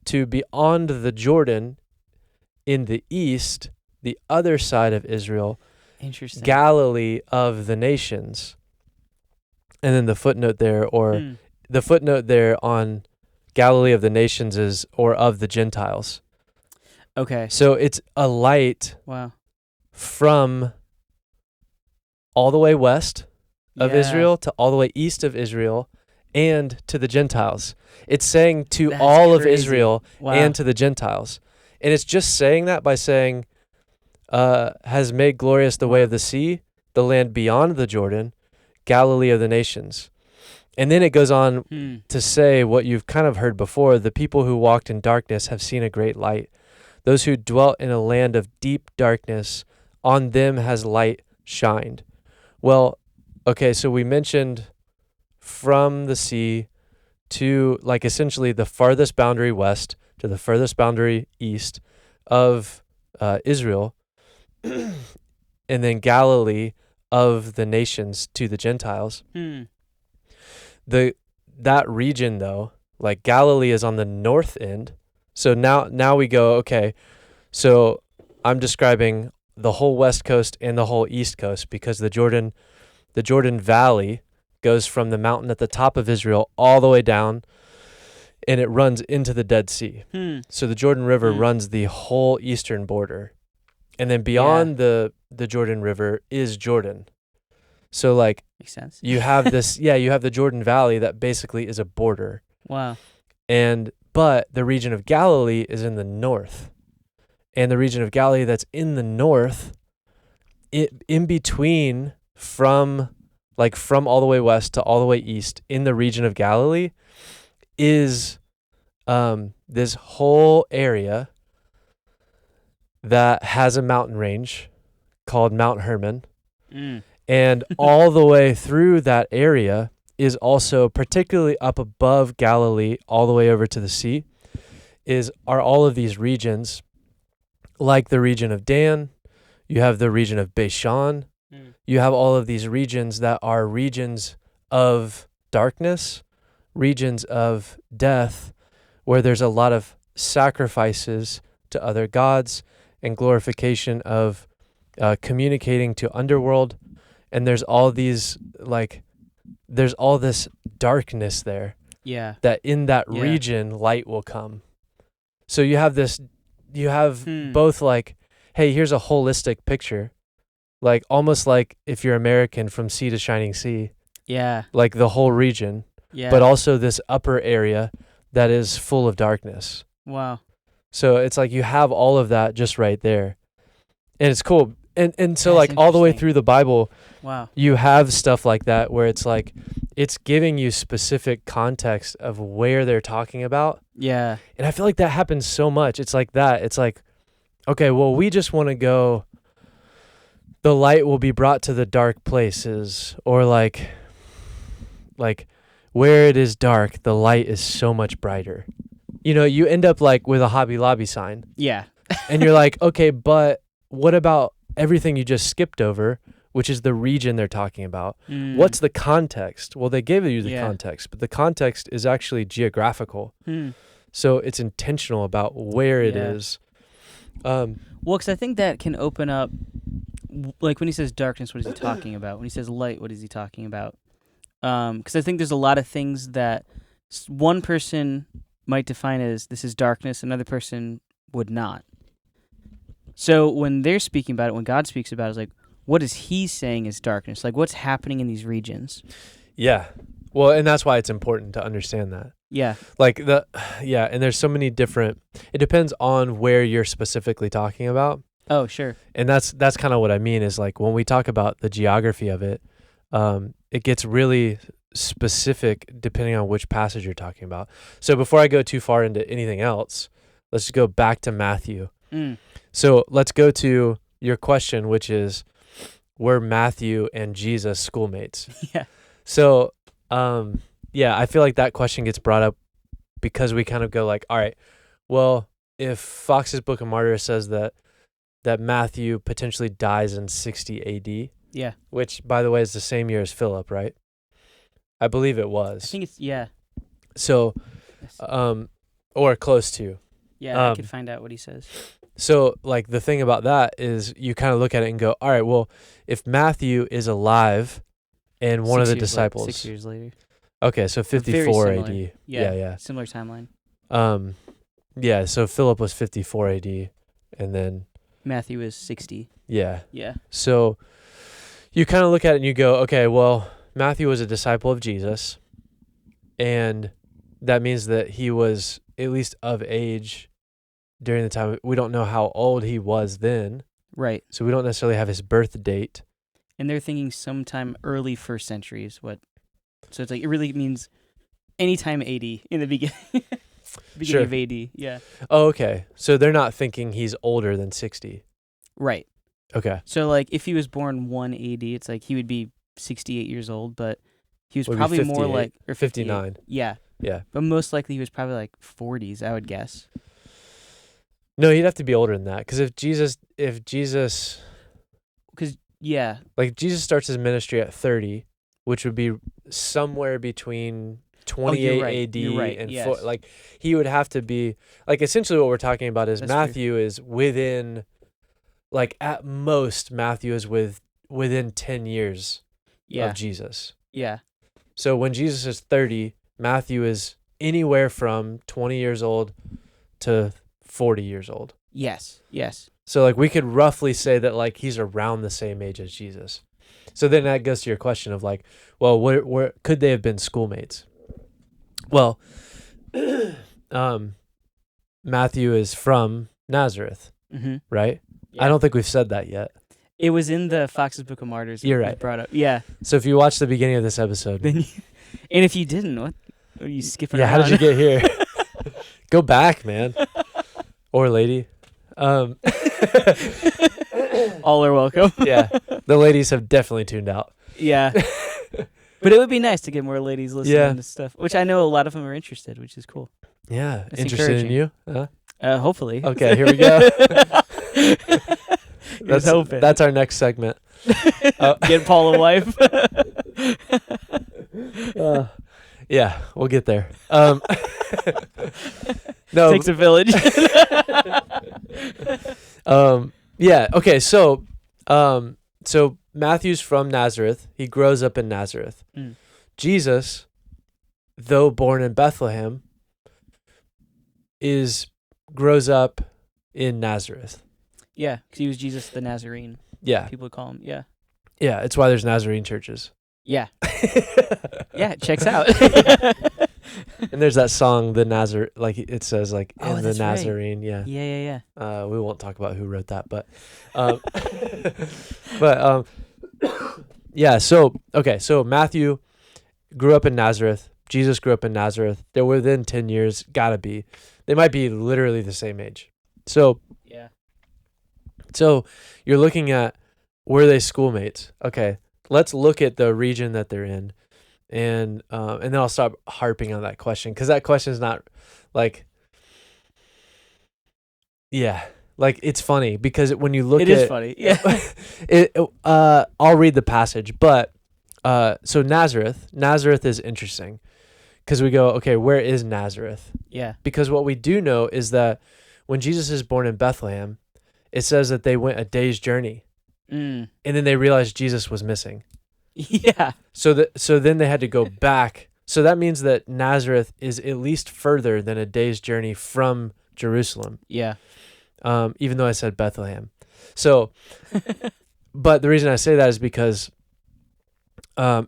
Speaker 2: to beyond the Jordan in the east, the other side of Israel,
Speaker 1: Interesting.
Speaker 2: Galilee of the nations. And then the footnote there, the footnote there on Galilee of the nations is, or of the Gentiles.
Speaker 1: Okay.
Speaker 2: So it's a light
Speaker 1: Wow.
Speaker 2: from all the way west of Israel to all the way east of Israel and to the Gentiles. It's saying to
Speaker 1: That's
Speaker 2: all of
Speaker 1: crazy.
Speaker 2: Israel
Speaker 1: Wow.
Speaker 2: and to the Gentiles. And it's just saying that by saying, has made glorious the way of the sea, the land beyond the Jordan, Galilee of the nations. And then it goes on to say what you've kind of heard before: the people who walked in darkness have seen a great light. Those who dwelt in a land of deep darkness, on them has light shined. Well, okay, so we mentioned from the sea to like essentially the farthest boundary west to the furthest boundary east of Israel, and then Galilee of the nations to the Gentiles. That region though, like Galilee is on the north end. So now we go, okay, so I'm describing the whole west coast and the whole east coast, because the Jordan Valley goes from the mountain at the top of Israel all the way down, and it runs into the Dead Sea. So the Jordan River runs the whole eastern border. And then beyond the Jordan River is Jordan. So like
Speaker 1: makes sense.
Speaker 2: You have this, you have the Jordan Valley that basically is a border.
Speaker 1: Wow.
Speaker 2: But the region of Galilee is in the north. And the region of Galilee that's in the north, in between from all the way west to all the way east in the region of Galilee is this whole area that has a mountain range called Mount Hermon. And all the way through that area is also, particularly up above Galilee, all the way over to the sea, are all of these regions, like the region of Dan. You have the region of Bashan. You have all of these regions that are regions of darkness, regions of death, where there's a lot of sacrifices to other gods and glorification of communicating to underworld. And there's all these, there's all this darkness there.
Speaker 1: Yeah.
Speaker 2: That in that region, light will come. So you have both hey, here's a holistic picture. Almost like if you're American, from sea to shining sea.
Speaker 1: Yeah.
Speaker 2: Like the whole region.
Speaker 1: Yeah.
Speaker 2: But also this upper area that is full of darkness.
Speaker 1: Wow.
Speaker 2: So it's like you have all of that just right there. And it's cool. And so
Speaker 1: That's
Speaker 2: all the way
Speaker 1: interesting.
Speaker 2: through the Bible,
Speaker 1: Wow.
Speaker 2: you have stuff like that where it's it's giving you specific context of where they're talking about.
Speaker 1: Yeah.
Speaker 2: And I feel like that happens so much. It's like that. It's like, okay, well, we just want to go, the light will be brought to the dark places, or like where it is dark, the light is so much brighter. You end up with a Hobby Lobby sign.
Speaker 1: Yeah.
Speaker 2: And you're like, okay, but what about everything you just skipped over, which is the region they're talking about.
Speaker 1: Mm.
Speaker 2: What's the context? Well, they gave you the
Speaker 1: Yeah.
Speaker 2: context, but the context is actually geographical.
Speaker 1: Mm.
Speaker 2: So it's intentional about where it
Speaker 1: Yeah.
Speaker 2: is.
Speaker 1: Well, because I think that can open up, like when he says darkness, what is he talking about? When he says light, what is he talking about? Because I think there's a lot of things that one person might define as this is darkness, another person would not. So when they're speaking about it, when God speaks about it, it's like, what is he saying is darkness? Like, what's happening in these regions?
Speaker 2: Yeah. Well, and that's why it's important to understand that.
Speaker 1: Yeah.
Speaker 2: And there's so many different, it depends on where you're specifically talking about.
Speaker 1: Oh, sure.
Speaker 2: And that's kind of what I mean is like when we talk about the geography of it, it gets really specific depending on which passage you're talking about. So before I go too far into anything else, let's just go back to Matthew.
Speaker 1: Mm.
Speaker 2: So let's go to your question, which is, were Matthew and Jesus schoolmates?
Speaker 1: Yeah.
Speaker 2: So, I feel like that question gets brought up because we kind of go like, all right, well, if Fox's Book of Martyr says that Matthew potentially dies in 60 AD,
Speaker 1: Yeah.
Speaker 2: which, by the way, is the same year as Philip, right? I believe it
Speaker 1: I
Speaker 2: was.
Speaker 1: think it's, yeah.
Speaker 2: So, or close to.
Speaker 1: Yeah, I could find out what he says.
Speaker 2: So, like, the thing about that is you kind of look at it and go, all right, well, if Matthew is alive and one of the disciples.
Speaker 1: 6 years later.
Speaker 2: Okay, so 54 AD. Yeah.
Speaker 1: Similar timeline.
Speaker 2: So Philip was 54 AD, and then
Speaker 1: Matthew is 60.
Speaker 2: Yeah.
Speaker 1: Yeah.
Speaker 2: So you kind of look at it and you go, okay, well, Matthew was a disciple of Jesus, and that means that he was at least of age during the time. We don't know how old he was then.
Speaker 1: Right.
Speaker 2: So we don't necessarily have his birth date.
Speaker 1: And they're thinking sometime early first century is what. So it's like, it really means anytime 80 in the beginning. Beginning of AD. Yeah.
Speaker 2: Oh, okay. So they're not thinking he's older than 60.
Speaker 1: Right.
Speaker 2: Okay.
Speaker 1: So like if he was born 1 AD, it's like he would be 68 years old, but he was
Speaker 2: Would be
Speaker 1: probably more
Speaker 2: 58
Speaker 1: like, or
Speaker 2: 59.
Speaker 1: Yeah.
Speaker 2: Yeah.
Speaker 1: But most likely he was probably like 40s, I would guess.
Speaker 2: No, he'd have to be older than that. Because if Jesus,
Speaker 1: Yeah.
Speaker 2: like Jesus starts his ministry at 30, which would be somewhere between 28 AD
Speaker 1: You're right.
Speaker 2: and
Speaker 1: Yes.
Speaker 2: like he would have to be like essentially what we're talking about is
Speaker 1: That's
Speaker 2: Matthew is within, like at most Matthew is within 10 years of Jesus.
Speaker 1: Yeah.
Speaker 2: So when Jesus is 30, Matthew is anywhere from 20 years old to 40 years old.
Speaker 1: Yes.
Speaker 2: So like we could roughly say that like he's around the same age as Jesus. So then that goes to your question of like, well, where could they have been schoolmates? Well, Matthew is from Nazareth,
Speaker 1: Mm-hmm.
Speaker 2: right?
Speaker 1: Yeah.
Speaker 2: I don't think we've said that yet.
Speaker 1: It was in the Fox's Book of Martyrs.
Speaker 2: You're
Speaker 1: It was
Speaker 2: right.
Speaker 1: Brought up. Yeah.
Speaker 2: So if you watch the beginning of this episode,
Speaker 1: And if you didn't, what are you skipping
Speaker 2: yeah,
Speaker 1: around?
Speaker 2: how did you get here? Go back, man, or lady.
Speaker 1: All are welcome.
Speaker 2: Yeah, the ladies have definitely tuned out.
Speaker 1: Yeah. But it would be nice to get more ladies listening
Speaker 2: Yeah.
Speaker 1: to stuff, which I know a lot of them are interested, which is cool.
Speaker 2: Yeah,
Speaker 1: That's
Speaker 2: interested in you?
Speaker 1: Hopefully.
Speaker 2: Okay, here we go.
Speaker 1: That's hoping.
Speaker 2: That's our next segment.
Speaker 1: Get Paul a wife.
Speaker 2: Yeah, we'll get there. No.
Speaker 1: Takes a village.
Speaker 2: Yeah. Okay. So Matthew's from Nazareth. He grows up in Nazareth.
Speaker 1: Mm.
Speaker 2: Jesus, though born in Bethlehem, grows up in Nazareth.
Speaker 1: Yeah, because he was Jesus the Nazarene.
Speaker 2: Yeah.
Speaker 1: People would call him. Yeah.
Speaker 2: Yeah. It's why there's Nazarene churches.
Speaker 1: Yeah. Yeah, it checks out.
Speaker 2: And there's that song, like it says, like
Speaker 1: Oh,
Speaker 2: in the
Speaker 1: that's right.
Speaker 2: Nazarene. Yeah.
Speaker 1: Yeah.
Speaker 2: We won't talk about who wrote that, but, yeah. So Matthew grew up in Nazareth. Jesus grew up in Nazareth. They're within 10 years. Gotta be. They might be literally the same age. So you're looking at, were they schoolmates? Okay. Let's look at the region that they're in. And then I'll stop harping on that question, because that question is not like, yeah. Like, it's funny because when you look
Speaker 1: It
Speaker 2: at
Speaker 1: is funny. Yeah.
Speaker 2: I'll read the passage, but so Nazareth is interesting because we go, okay, where is Nazareth?
Speaker 1: Yeah.
Speaker 2: Because what we do know is that when Jesus is born in Bethlehem, it says that they went a day's journey,
Speaker 1: Mm.
Speaker 2: and then they realized Jesus was missing.
Speaker 1: Yeah.
Speaker 2: So then they had to go back. So that means that Nazareth is at least further than a day's journey from Jerusalem.
Speaker 1: Yeah.
Speaker 2: Even though I said Bethlehem. So, but the reason I say that is because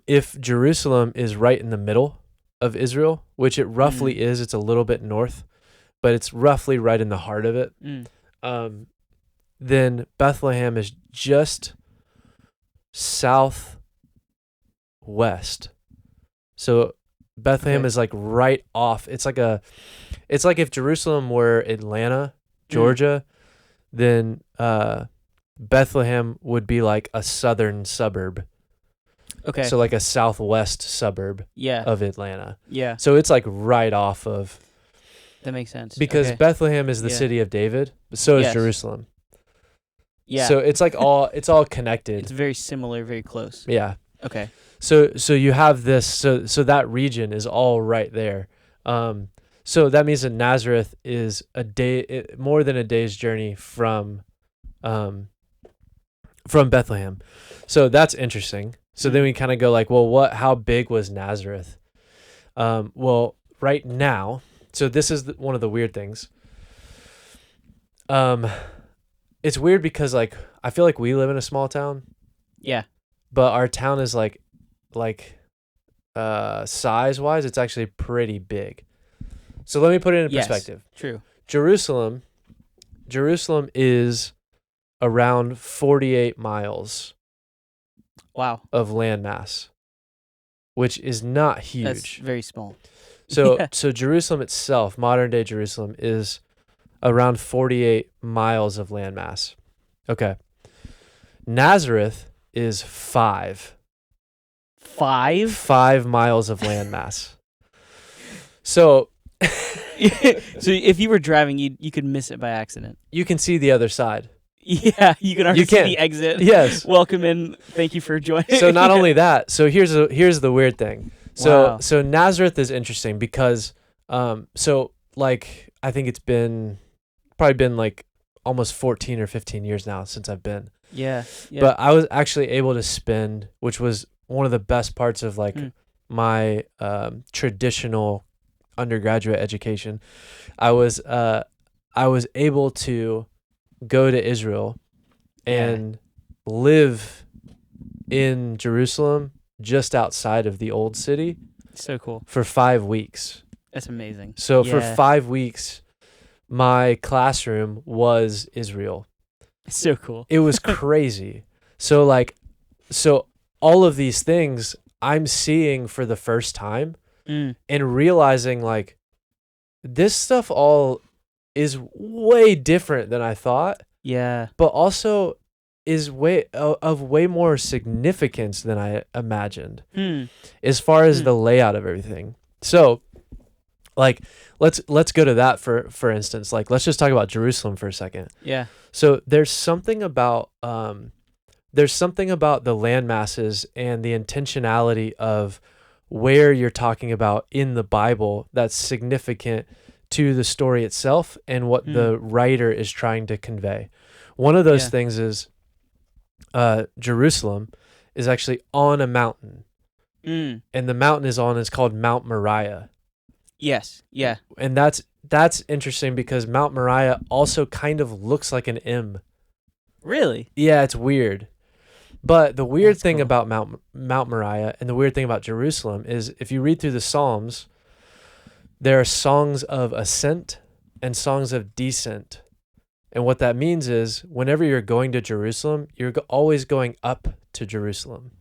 Speaker 2: if Jerusalem is right in the middle of Israel, which it roughly is, it's a little bit north, but it's roughly right in the heart of it, then Bethlehem is just southwest. So Bethlehem is like right off. It's like if Jerusalem were Atlanta, Georgia, then Bethlehem would be like a southern suburb.
Speaker 1: Okay.
Speaker 2: So like a southwest suburb of Atlanta.
Speaker 1: Yeah.
Speaker 2: So it's like right off of.
Speaker 1: That makes sense.
Speaker 2: Because
Speaker 1: Okay.
Speaker 2: Bethlehem is the city of David, but so is Jerusalem.
Speaker 1: Yeah.
Speaker 2: So it's like it's all connected.
Speaker 1: It's very similar, very close.
Speaker 2: Yeah.
Speaker 1: Okay.
Speaker 2: So you have this. So that region is all right there. So that means that Nazareth is more than a day's journey from Bethlehem. So that's interesting. So then we kind of go like, well, how big was Nazareth? Well, right now, so this is one of the weird things. It's weird because like I feel like we live in a small town.
Speaker 1: Yeah.
Speaker 2: But our town is like size wise, it's actually pretty big. So let me put it in perspective.
Speaker 1: True.
Speaker 2: Jerusalem is around 48 miles.
Speaker 1: Wow.
Speaker 2: Of landmass, which is not huge.
Speaker 1: That's very small.
Speaker 2: So Jerusalem itself, modern day Jerusalem, is around 48 miles of landmass. Okay. Nazareth is 5 miles of landmass. So
Speaker 1: if you were driving, you could miss it by accident.
Speaker 2: You can see the other side.
Speaker 1: Yeah, you can already see the exit.
Speaker 2: Yes.
Speaker 1: Welcome in. Thank you for joining.
Speaker 2: So not only that, so here's the weird thing. So Nazareth is interesting because so like I think it's probably been like almost 14 or 15 years now since I've been.
Speaker 1: Yeah.
Speaker 2: But I was actually able to spend, which was one of the best parts of like my traditional undergraduate education. I was able to go to Israel and live in Jerusalem just outside of the old city.
Speaker 1: So cool.
Speaker 2: For 5 weeks.
Speaker 1: That's amazing.
Speaker 2: So for 5 weeks, my classroom was Israel.
Speaker 1: So cool.
Speaker 2: It was crazy. So all of these things I'm seeing for the first time and realizing like this stuff all is way different than I thought.
Speaker 1: Yeah.
Speaker 2: But also is way more significance than I imagined as far as the layout of everything. So like let's go to that for instance. Like let's just talk about Jerusalem for a second.
Speaker 1: Yeah.
Speaker 2: So there's something about the land masses and the intentionality of where you're talking about in the Bible that's significant to the story itself and what the writer is trying to convey. One of those things is Jerusalem is actually on a mountain. And the mountain is called Mount Moriah.
Speaker 1: Yes. Yeah.
Speaker 2: And that's interesting because Mount Moriah also kind of looks like an M.
Speaker 1: Really?
Speaker 2: Yeah, it's weird. But the weird thing about Mount Moriah and the weird thing about Jerusalem is if you read through the Psalms, there are songs of ascent and songs of descent. And what that means is whenever you're going to Jerusalem, you're always going up to Jerusalem.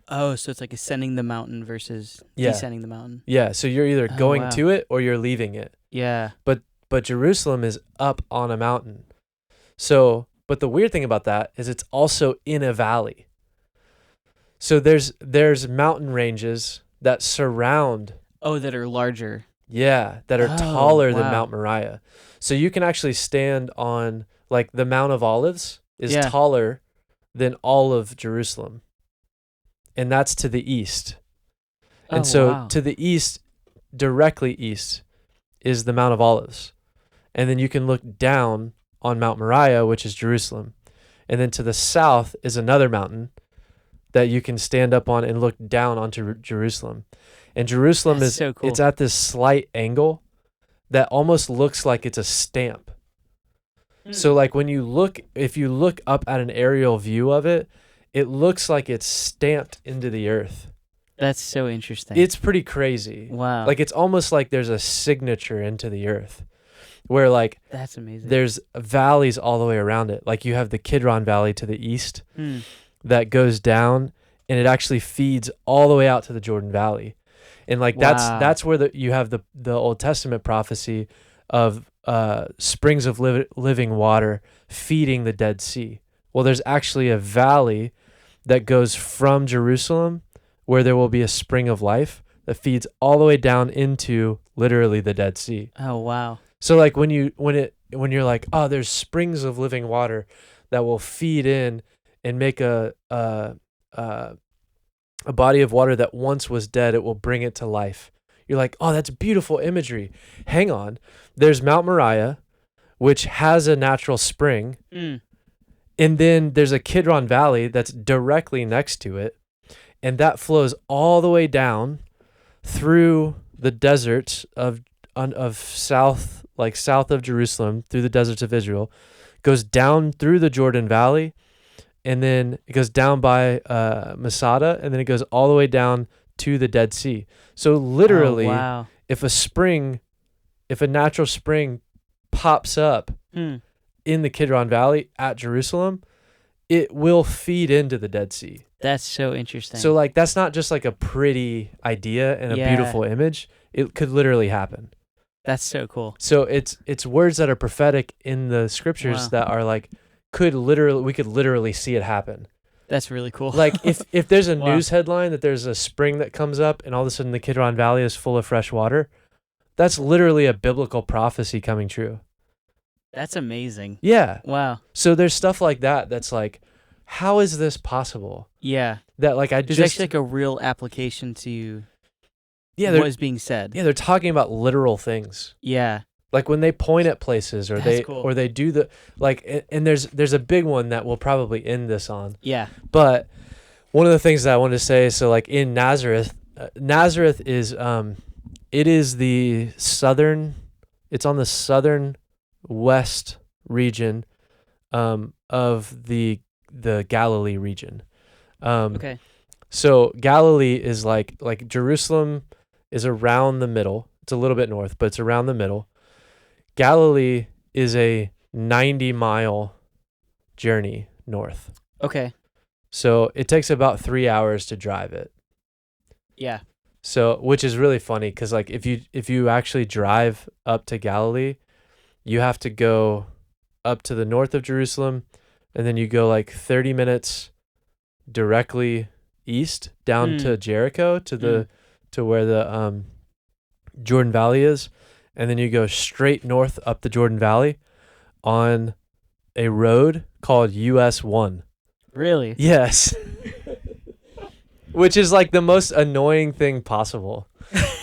Speaker 1: Oh, so it's like ascending the mountain versus descending the mountain.
Speaker 2: Yeah, so you're either going to it or you're leaving it.
Speaker 1: Yeah.
Speaker 2: But Jerusalem is up on a mountain. So, but the weird thing about that is it's also in a valley. So there's mountain ranges that surround.
Speaker 1: Oh, that are larger.
Speaker 2: Yeah, that are
Speaker 1: Oh,
Speaker 2: taller than
Speaker 1: wow.
Speaker 2: Mount Moriah. So you can actually stand on, like, the Mount of Olives is
Speaker 1: Yeah.
Speaker 2: taller than all of Jerusalem. And that's to the east. And
Speaker 1: Oh,
Speaker 2: so
Speaker 1: wow.
Speaker 2: to the east, directly east, is the Mount of Olives. And then you can look down on Mount Moriah, which is Jerusalem. And then to the south is another mountain that you can stand up on and look down onto Jerusalem. And Jerusalem
Speaker 1: That's
Speaker 2: is
Speaker 1: so cool.
Speaker 2: it's at this slight angle that almost looks like it's a stamp. So like if you look up at an aerial view of it, it looks like it's stamped into the earth.
Speaker 1: That's so interesting.
Speaker 2: It's pretty crazy.
Speaker 1: Wow.
Speaker 2: Like it's almost like there's a signature into the earth where like
Speaker 1: That's amazing.
Speaker 2: there's valleys all the way around it. Like you have the Kidron Valley to the east that goes down and it actually feeds all the way out to the Jordan Valley. And like
Speaker 1: Wow.
Speaker 2: that's where you have the Old Testament prophecy of springs of living water feeding the Dead Sea. Well, there's actually a valley that goes from Jerusalem where there will be a spring of life that feeds all the way down into literally the Dead Sea.
Speaker 1: Oh, wow.
Speaker 2: So like when you're like, oh, there's springs of living water that will feed in and make a body of water that once was dead, it will bring it to life. You're like, oh, that's beautiful imagery. Hang on. There's Mount Moriah, which has a natural spring. And then there's a Kidron Valley that's directly next to it. And that flows all the way down through the deserts of south of Jerusalem, through the deserts of Israel, goes down through the Jordan Valley, and then it goes down by Masada, and then it goes all the way down to the Dead Sea. So literally,
Speaker 1: wow.
Speaker 2: if a natural spring pops up in the Kidron Valley at Jerusalem, it will feed into the Dead Sea.
Speaker 1: That's so interesting.
Speaker 2: So like that's not just like a pretty idea and a beautiful image. It could literally happen.
Speaker 1: That's so cool.
Speaker 2: So it's words that are prophetic in the scriptures that are like we could literally see it happen.
Speaker 1: That's really cool.
Speaker 2: Like if there's a news headline that there's a spring that comes up and all of a sudden the Kidron Valley is full of fresh water, that's literally a biblical prophecy coming true.
Speaker 1: That's amazing.
Speaker 2: Yeah.
Speaker 1: Wow.
Speaker 2: So there's stuff like that that's like, how is this possible?
Speaker 1: Yeah.
Speaker 2: That like
Speaker 1: There's actually like a real application to what is being said.
Speaker 2: Yeah, they're talking about literal things.
Speaker 1: Yeah.
Speaker 2: Like when they point at places or
Speaker 1: That's cool.
Speaker 2: they do the like and there's a big one that we'll probably end this on.
Speaker 1: Yeah.
Speaker 2: But one of the things that I wanted to say, so like in Nazareth, Nazareth is it is it's on the southern west region of the Galilee region.
Speaker 1: Okay.
Speaker 2: So Galilee is like Jerusalem is around the middle. It's a little bit north, but it's around the middle. Galilee is a 90-mile journey north.
Speaker 1: Okay.
Speaker 2: So it takes about 3 hours to drive it.
Speaker 1: Yeah.
Speaker 2: So, which is really funny because like if you actually drive up to Galilee, you have to go up to the north of Jerusalem, and then you go like 30 minutes directly east down to Jericho to where the Jordan Valley is, and then you go straight north up the Jordan Valley on a road called US 1.
Speaker 1: Really?
Speaker 2: Yes. Which is like the most annoying thing possible.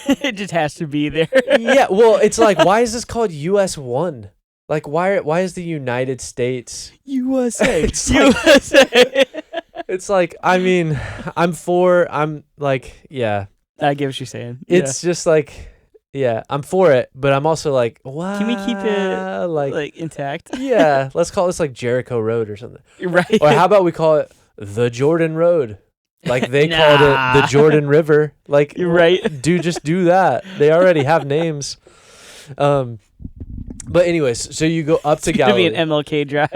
Speaker 1: It just has to be there.
Speaker 2: Yeah, well, it's like, why is this called US 1? Like, why is the United States
Speaker 1: USA?
Speaker 2: It's like,
Speaker 1: USA.
Speaker 2: it's like, I mean, I'm like, yeah.
Speaker 1: I get what you're saying.
Speaker 2: It's just like, yeah, I'm for it, but I'm also like, what?
Speaker 1: Can we keep it like intact?
Speaker 2: Yeah, let's call this like Jericho Road or something.
Speaker 1: Right.
Speaker 2: Or how about we call it the Jordan Road? Like they called it the Jordan River. Like,
Speaker 1: You're right.
Speaker 2: Just do that. They already have names. But anyways, so you go up to Galilee.
Speaker 1: It's gonna be an MLK drive.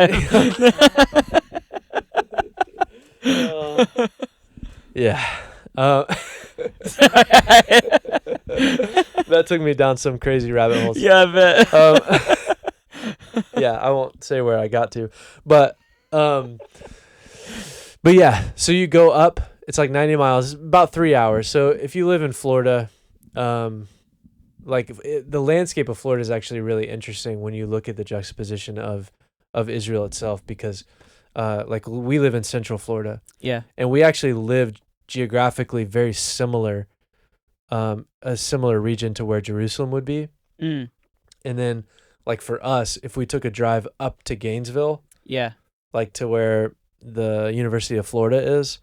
Speaker 2: Yeah. That took me down some crazy rabbit holes.
Speaker 1: Yeah, I bet.
Speaker 2: Yeah, I won't say where I got to, but yeah. So you go up. It's like 90 miles, about 3 hours. So if you live in Florida, the landscape of Florida is actually really interesting when you look at the juxtaposition of Israel itself, because like we live in Central Florida,
Speaker 1: Yeah.
Speaker 2: and we actually live geographically very similar, a similar region to where Jerusalem would be.
Speaker 1: Mm.
Speaker 2: And then like for us, if we took a drive up to Gainesville,
Speaker 1: Yeah.
Speaker 2: like to where the University of Florida is,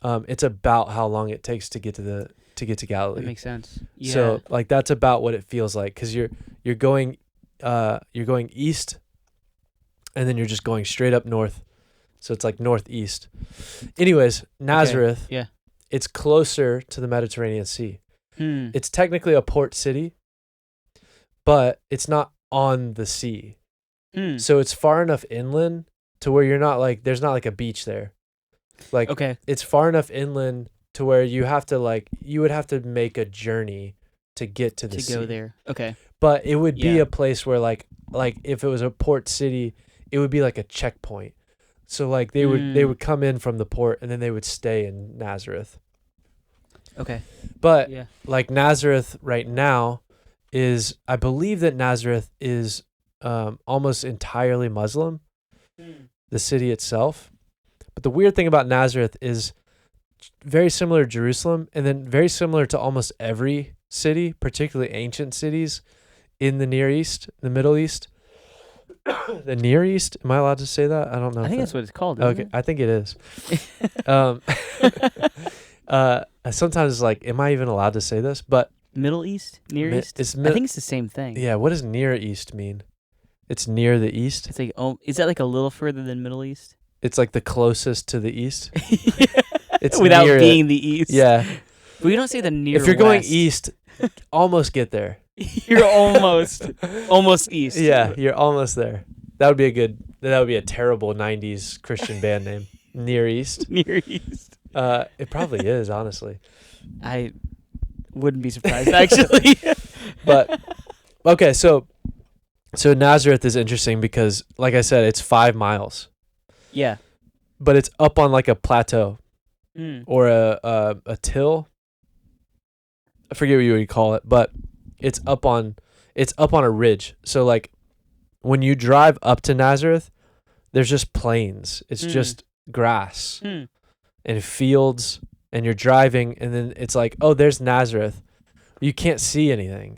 Speaker 2: it's about how long it takes to get to Galilee.
Speaker 1: That makes sense. Yeah.
Speaker 2: So like that's about what it feels like, because you're going east, and then you're just going straight up north. So it's like northeast. Anyways, Nazareth,
Speaker 1: Yeah.
Speaker 2: it's closer to the Mediterranean Sea.
Speaker 1: Hmm.
Speaker 2: It's technically a port city, but it's not on the sea.
Speaker 1: Hmm.
Speaker 2: So it's far enough inland to where you're not like, there's not like a beach there. Like
Speaker 1: Okay.
Speaker 2: it's far enough inland to where you would have to make a journey to get to the sea.
Speaker 1: To go there. Okay.
Speaker 2: But it would be
Speaker 1: Yeah.
Speaker 2: a place where like if it was a port city, it would be like a checkpoint. So like they would come in from the port, and then they would stay in Nazareth.
Speaker 1: Okay.
Speaker 2: But
Speaker 1: Yeah.
Speaker 2: like Nazareth right now I believe that Nazareth is almost entirely Muslim, the city itself. But the weird thing about Nazareth is very similar to Jerusalem, and then very similar to almost every city, particularly ancient cities in the Near East, the Middle East. The Near East? Am I allowed to say that? I don't know.
Speaker 1: I think that's what it's called. Isn't
Speaker 2: Okay, I think it is. Sometimes it's like, am I even allowed to say this? But
Speaker 1: Middle East, Near East.
Speaker 2: It's
Speaker 1: I think it's the same thing.
Speaker 2: yeah. What does Near East mean? It's near the East.
Speaker 1: It's like, is that like a little further than Middle East?
Speaker 2: It's like the closest to the East. It's
Speaker 1: Without
Speaker 2: near
Speaker 1: being
Speaker 2: it.
Speaker 1: the East.
Speaker 2: Yeah.
Speaker 1: But we don't say the near.
Speaker 2: If you're going
Speaker 1: west.
Speaker 2: east, almost get there.
Speaker 1: You're almost east.
Speaker 2: Yeah, you're almost there. That would be a terrible 90s Christian band name. Near East.
Speaker 1: Near East.
Speaker 2: It probably is, honestly.
Speaker 1: I wouldn't be surprised, actually.
Speaker 2: But okay, so Nazareth is interesting because, like I said, it's 5 miles,
Speaker 1: Yeah.
Speaker 2: but it's up on like a plateau
Speaker 1: Mm.
Speaker 2: or a till. I forget what you would call it, but it's up on a ridge. So like when you drive up to Nazareth, there's just plains. It's just grass
Speaker 1: Mm.
Speaker 2: and fields, and you're driving, and then it's like, oh, there's Nazareth. You can't see anything.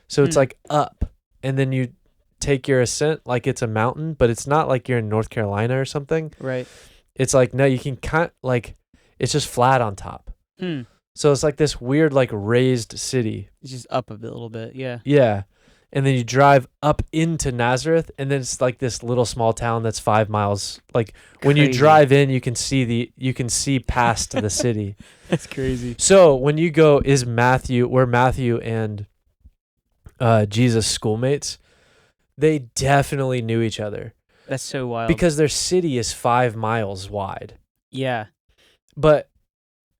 Speaker 2: So it's like up, and then you take your ascent like it's a mountain, but it's not like you're in North Carolina or something.
Speaker 1: Right.
Speaker 2: It's like, no, you can it's just flat on top.
Speaker 1: Mm.
Speaker 2: So it's like this weird, like raised city.
Speaker 1: It's just up a little bit. Yeah.
Speaker 2: Yeah. And then you drive up into Nazareth, and then it's like this little small town that's 5 miles. Like when you
Speaker 1: Crazy.
Speaker 2: drive in, you can see past the city.
Speaker 1: That's crazy.
Speaker 2: So when you go, were Matthew and Jesus schoolmates? They definitely knew each other
Speaker 1: That's so wild.
Speaker 2: because their city is 5 miles wide.
Speaker 1: yeah.
Speaker 2: But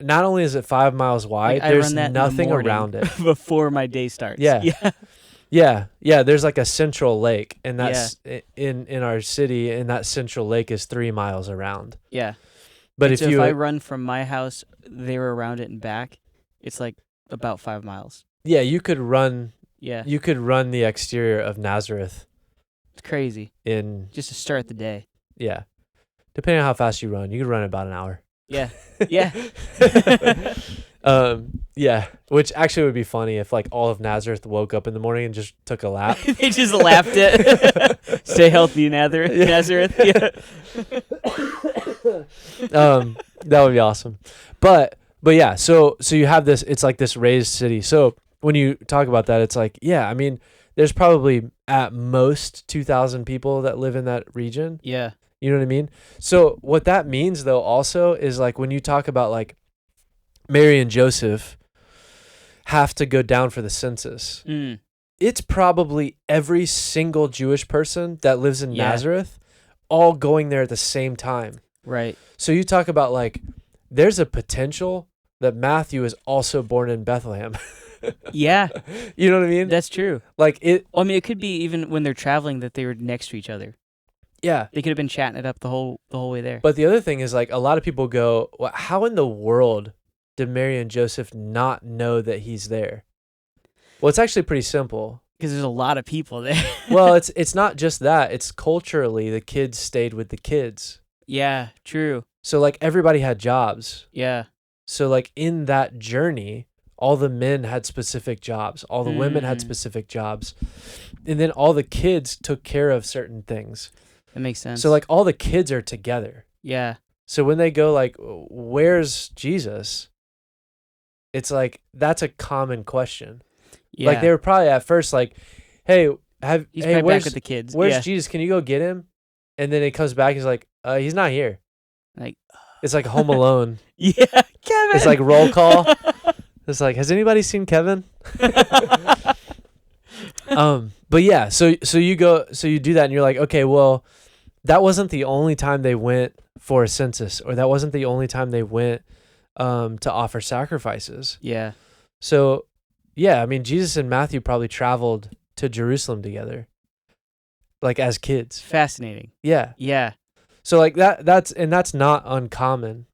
Speaker 2: not only is it 5 miles wide,
Speaker 1: Like, I
Speaker 2: there's
Speaker 1: run that in the
Speaker 2: nothing
Speaker 1: morning
Speaker 2: around it.
Speaker 1: before my day starts.
Speaker 2: Yeah.
Speaker 1: Yeah.
Speaker 2: Yeah. There's like a central lake, and that's in our city, and that central lake is 3 miles around.
Speaker 1: Yeah.
Speaker 2: But
Speaker 1: And so if I run from my house there around it and back, it's like about 5 miles.
Speaker 2: yeah, you could run
Speaker 1: Yeah.
Speaker 2: the exterior of Nazareth
Speaker 1: It's crazy.
Speaker 2: in
Speaker 1: Just to start the day.
Speaker 2: yeah. Depending on how fast you run, you could run about an hour.
Speaker 1: Yeah. Yeah.
Speaker 2: Yeah, which actually would be funny if like all of Nazareth woke up in the morning and just took a lap.
Speaker 1: They just laughed it. Stay healthy, Nazareth.
Speaker 2: Yeah.
Speaker 1: Nazareth. Yeah.
Speaker 2: That would be awesome. But yeah, so you have this, it's like this raised city. So when you talk about that, it's like, yeah, I mean, there's probably at most 2,000 people that live in that region.
Speaker 1: Yeah.
Speaker 2: You know what I mean? So what that means though also is like when you talk about like Mary and Joseph have to go down for the census,
Speaker 1: Mm.
Speaker 2: it's probably every single Jewish person that lives in
Speaker 1: Yeah.
Speaker 2: Nazareth all going there at the same time.
Speaker 1: Right.
Speaker 2: So you talk about like there's a potential that Matthew is also born in Bethlehem.
Speaker 1: Yeah.
Speaker 2: You know what I mean?
Speaker 1: That's true.
Speaker 2: Like it.
Speaker 1: Well, I mean, it could be even when they're traveling that they were next to each other.
Speaker 2: Yeah.
Speaker 1: They could have been chatting it up the whole way there.
Speaker 2: But the other thing is like a lot of people go, well, how in the world did Mary and Joseph not know that he's there? Well, it's actually pretty simple.
Speaker 1: Because there's a lot of people there.
Speaker 2: Well, it's not just that. It's culturally the kids stayed with the kids.
Speaker 1: Yeah, true.
Speaker 2: So like everybody had jobs.
Speaker 1: Yeah.
Speaker 2: So like in that journey, all the men had specific jobs. All the women had specific jobs. And then all the kids took care of certain things.
Speaker 1: That makes sense.
Speaker 2: So like all the kids are together.
Speaker 1: Yeah.
Speaker 2: So when they go like, where's Jesus? It's like, that's a common question.
Speaker 1: Yeah.
Speaker 2: Like they were probably at first like, hey,
Speaker 1: He's
Speaker 2: hey,
Speaker 1: probably back with the kids.
Speaker 2: where's
Speaker 1: Yeah.
Speaker 2: Jesus? Can you go get him? And then he comes back. He's like, he's not here.
Speaker 1: Like,
Speaker 2: It's like Home Alone.
Speaker 1: yeah, Kevin.
Speaker 2: It's like roll call. It's like, has anybody seen Kevin? But yeah, so you do that and you're like, okay, well, that wasn't the only time they went for a census, or that wasn't the only time they went to offer sacrifices.
Speaker 1: Yeah.
Speaker 2: So yeah, I mean, Jesus and Matthew probably traveled to Jerusalem together, like as kids.
Speaker 1: Fascinating.
Speaker 2: Yeah.
Speaker 1: Yeah.
Speaker 2: So like that's not uncommon.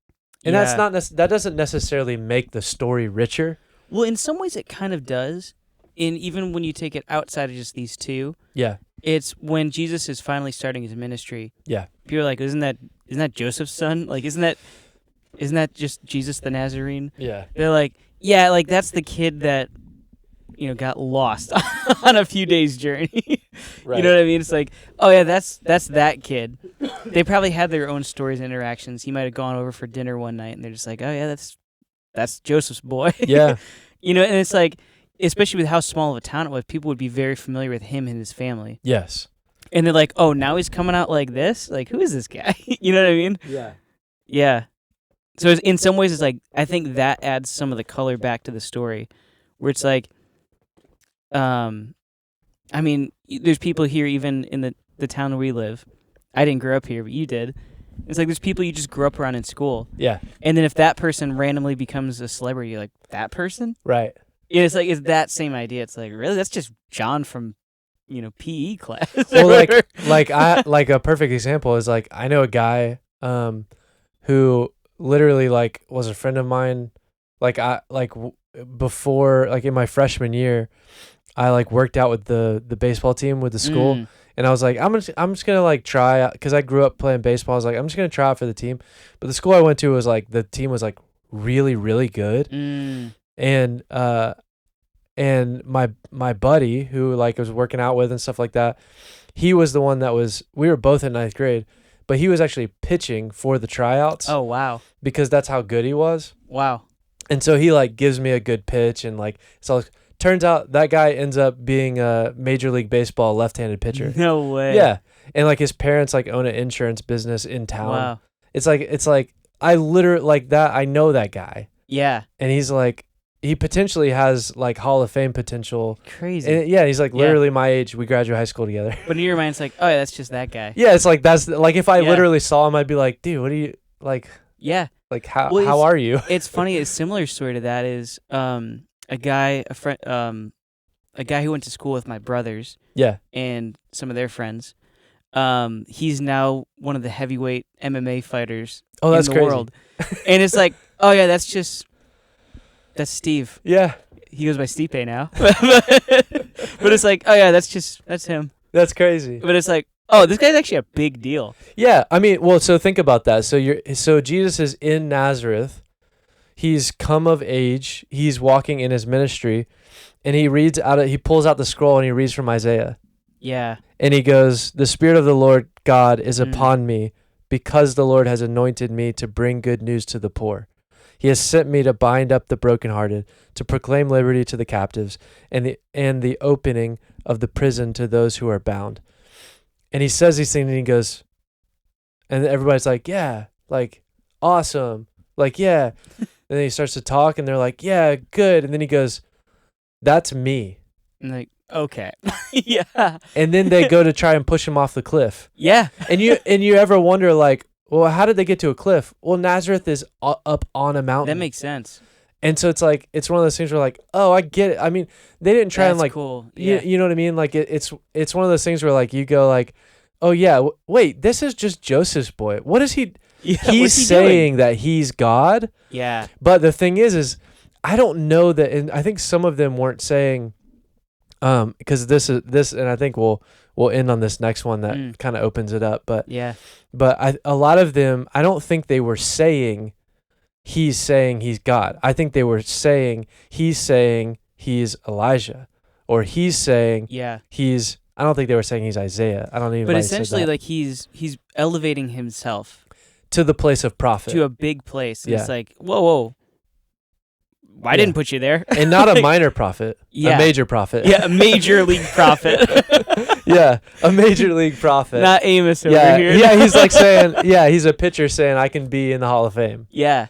Speaker 2: And
Speaker 1: Yeah.
Speaker 2: that's not that doesn't necessarily make the story richer.
Speaker 1: Well, in some ways it kind of does. And even when you take it outside of just these two,
Speaker 2: Yeah.
Speaker 1: it's when Jesus is finally starting his ministry.
Speaker 2: Yeah.
Speaker 1: People are like, isn't that Joseph's son? Like, isn't that just Jesus the Nazarene?
Speaker 2: Yeah.
Speaker 1: They're like, yeah, like that's the kid that, got lost on a few days' journey.
Speaker 2: Right.
Speaker 1: You know what I mean? It's like, oh yeah, that's that kid. They probably had their own stories and interactions. He might have gone over for dinner one night, and they're just like, oh yeah, that's Joseph's boy.
Speaker 2: Yeah.
Speaker 1: And it's like, especially with how small of a town it was, people would be very familiar with him and his family.
Speaker 2: Yes.
Speaker 1: And they're like, oh, now he's coming out like this? Like, who is this guy? You know what I mean?
Speaker 2: Yeah.
Speaker 1: Yeah. So in some ways, it's like, I think that adds some of the color back to the story, where it's like, I mean, there's people here, even in the town where we live. I didn't grow up here, but you did. It's like there's people you just grew up around in school.
Speaker 2: Yeah.
Speaker 1: And then if that person randomly becomes a celebrity, you're like, that person?
Speaker 2: Right.
Speaker 1: It's like, it's that same idea. It's like, really? That's just John from, PE class.
Speaker 2: Well, like a perfect example is like, I know a guy who literally like was a friend of mine. Like before, like in my freshman year, I like worked out with the baseball team with the school. And I was like, I'm just gonna like try, because I grew up playing baseball. I was like, I'm just gonna try out for the team. But the school I went to was like, the team was like really, really good. And my buddy who like was working out with and stuff like that, he was the one we were both in ninth grade, but he was actually pitching for the tryouts.
Speaker 1: Oh wow!
Speaker 2: Because that's how good he was.
Speaker 1: Wow.
Speaker 2: And so he like gives me a good pitch, and like so. Turns out that guy ends up being a Major League Baseball left-handed pitcher.
Speaker 1: No way.
Speaker 2: Yeah. And like his parents like own an insurance business in town.
Speaker 1: Wow.
Speaker 2: It's like I literally like that. I know that guy.
Speaker 1: Yeah.
Speaker 2: And he's like, he potentially has like Hall of Fame potential.
Speaker 1: Crazy.
Speaker 2: And yeah, he's like literally my age. We graduated high school together.
Speaker 1: But in your mind, it's like, oh yeah, that's just that guy.
Speaker 2: Yeah, it's like that's like if I literally saw him, I'd be like, dude, what are you like?
Speaker 1: Yeah.
Speaker 2: Like how are you?
Speaker 1: It's funny. A similar story to that is a guy who went to school with my brothers.
Speaker 2: Yeah.
Speaker 1: And some of their friends. He's now one of the heavyweight MMA fighters in the
Speaker 2: crazy.
Speaker 1: world. And it's like, oh yeah, that's Steve.
Speaker 2: Yeah.
Speaker 1: He goes by Stipe now. But it's like, oh yeah, that's him.
Speaker 2: That's crazy.
Speaker 1: But it's like, oh, this guy's actually a big deal.
Speaker 2: Yeah, I mean, well, so think about that. So Jesus is in Nazareth. He's come of age. He's walking in his ministry, and he pulls out the scroll and he reads from Isaiah.
Speaker 1: Yeah.
Speaker 2: And he goes, "The Spirit of the Lord God is upon me, because the Lord has anointed me to bring good news to the poor. He has sent me to bind up the brokenhearted, to proclaim liberty to the captives, and the opening of the prison to those who are bound." And he says these things, and he goes, and everybody's like, "Yeah, like awesome, like yeah." And then he starts to talk, and they're like, "Yeah, good." And then he goes, "That's me."
Speaker 1: And like, okay, yeah.
Speaker 2: And then they go to try and push him off the cliff.
Speaker 1: Yeah.
Speaker 2: And you ever wonder like, well, how did they get to a cliff? Well, Nazareth is up on a mountain.
Speaker 1: That makes sense.
Speaker 2: And so it's like, it's one of those things where like, oh, I get it. I mean, they didn't try and like,
Speaker 1: cool. Yeah.
Speaker 2: You know what I mean? Like it's one of those things where like you go like, oh yeah, wait, this is just Joseph's boy. What is he?
Speaker 1: Yeah,
Speaker 2: he's saying that he's God.
Speaker 1: Yeah.
Speaker 2: But the thing is I don't know that, and I think some of them weren't saying, Because this, and I think we'll end on this next one that kind of opens it up. But a lot of them, I don't think they were saying he's God. I think they were saying he's Elijah, or he's saying he's. I don't think they were saying he's Isaiah. I don't even.
Speaker 1: But essentially, like he's elevating himself
Speaker 2: to the place of prophet,
Speaker 1: to a big place. And it's like, whoa. I didn't put you there.
Speaker 2: And not a minor prophet, a major prophet.
Speaker 1: Yeah, a major league prophet.
Speaker 2: Yeah, a major league prophet.
Speaker 1: Not Amos over here.
Speaker 2: Yeah, he's like saying, he's a pitcher saying, I can be in the Hall of Fame.
Speaker 1: Yeah.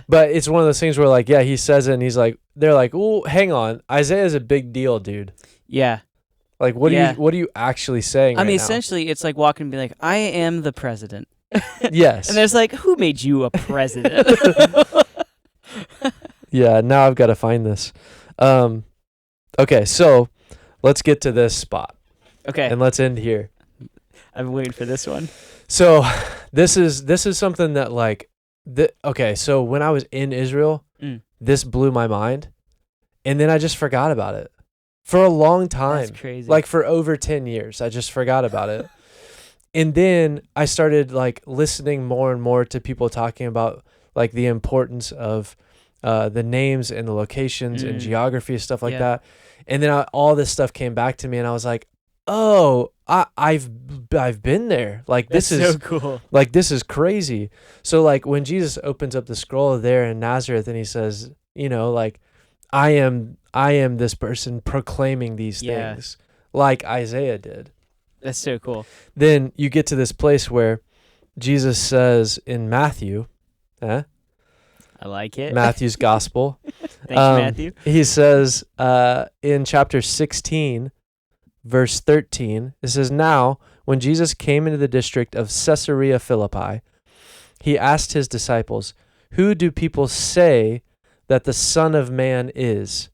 Speaker 2: But it's one of those things where like, he says it and he's like, they're like, oh, hang on. Isaiah's a big deal, dude.
Speaker 1: Yeah.
Speaker 2: Like, what are you actually saying
Speaker 1: I mean,
Speaker 2: now?
Speaker 1: essentially, it's like walking and be like, I am the president.
Speaker 2: Yes.
Speaker 1: And there's like, who made you a president?
Speaker 2: Yeah, now I've got to find this. Okay, so let's get to this spot.
Speaker 1: Okay.
Speaker 2: And let's end here.
Speaker 1: I've been waiting for this one.
Speaker 2: So this is something that like, okay, so when I was in Israel, this blew my mind. And then I just forgot about it. For a long time.
Speaker 1: That's crazy.
Speaker 2: Like for over 10 years, I just forgot about it. And then I started like listening more and more to people talking about like the importance of the names and the locations and geography and stuff like that. And then all this stuff came back to me and I was like, oh, I've been there. Like
Speaker 1: That's
Speaker 2: this is
Speaker 1: so cool.
Speaker 2: Like this is crazy. So like when Jesus opens up the scroll there in Nazareth and he says, like I am this person proclaiming these things like Isaiah did.
Speaker 1: That's so cool.
Speaker 2: Then you get to this place where Jesus says in Matthew,
Speaker 1: I like it.
Speaker 2: Matthew's gospel.
Speaker 1: Thanks, Matthew.
Speaker 2: He says in chapter 16, verse 13, it says, now, when Jesus came into the district of Caesarea Philippi, he asked his disciples, who do people say that the Son of Man is?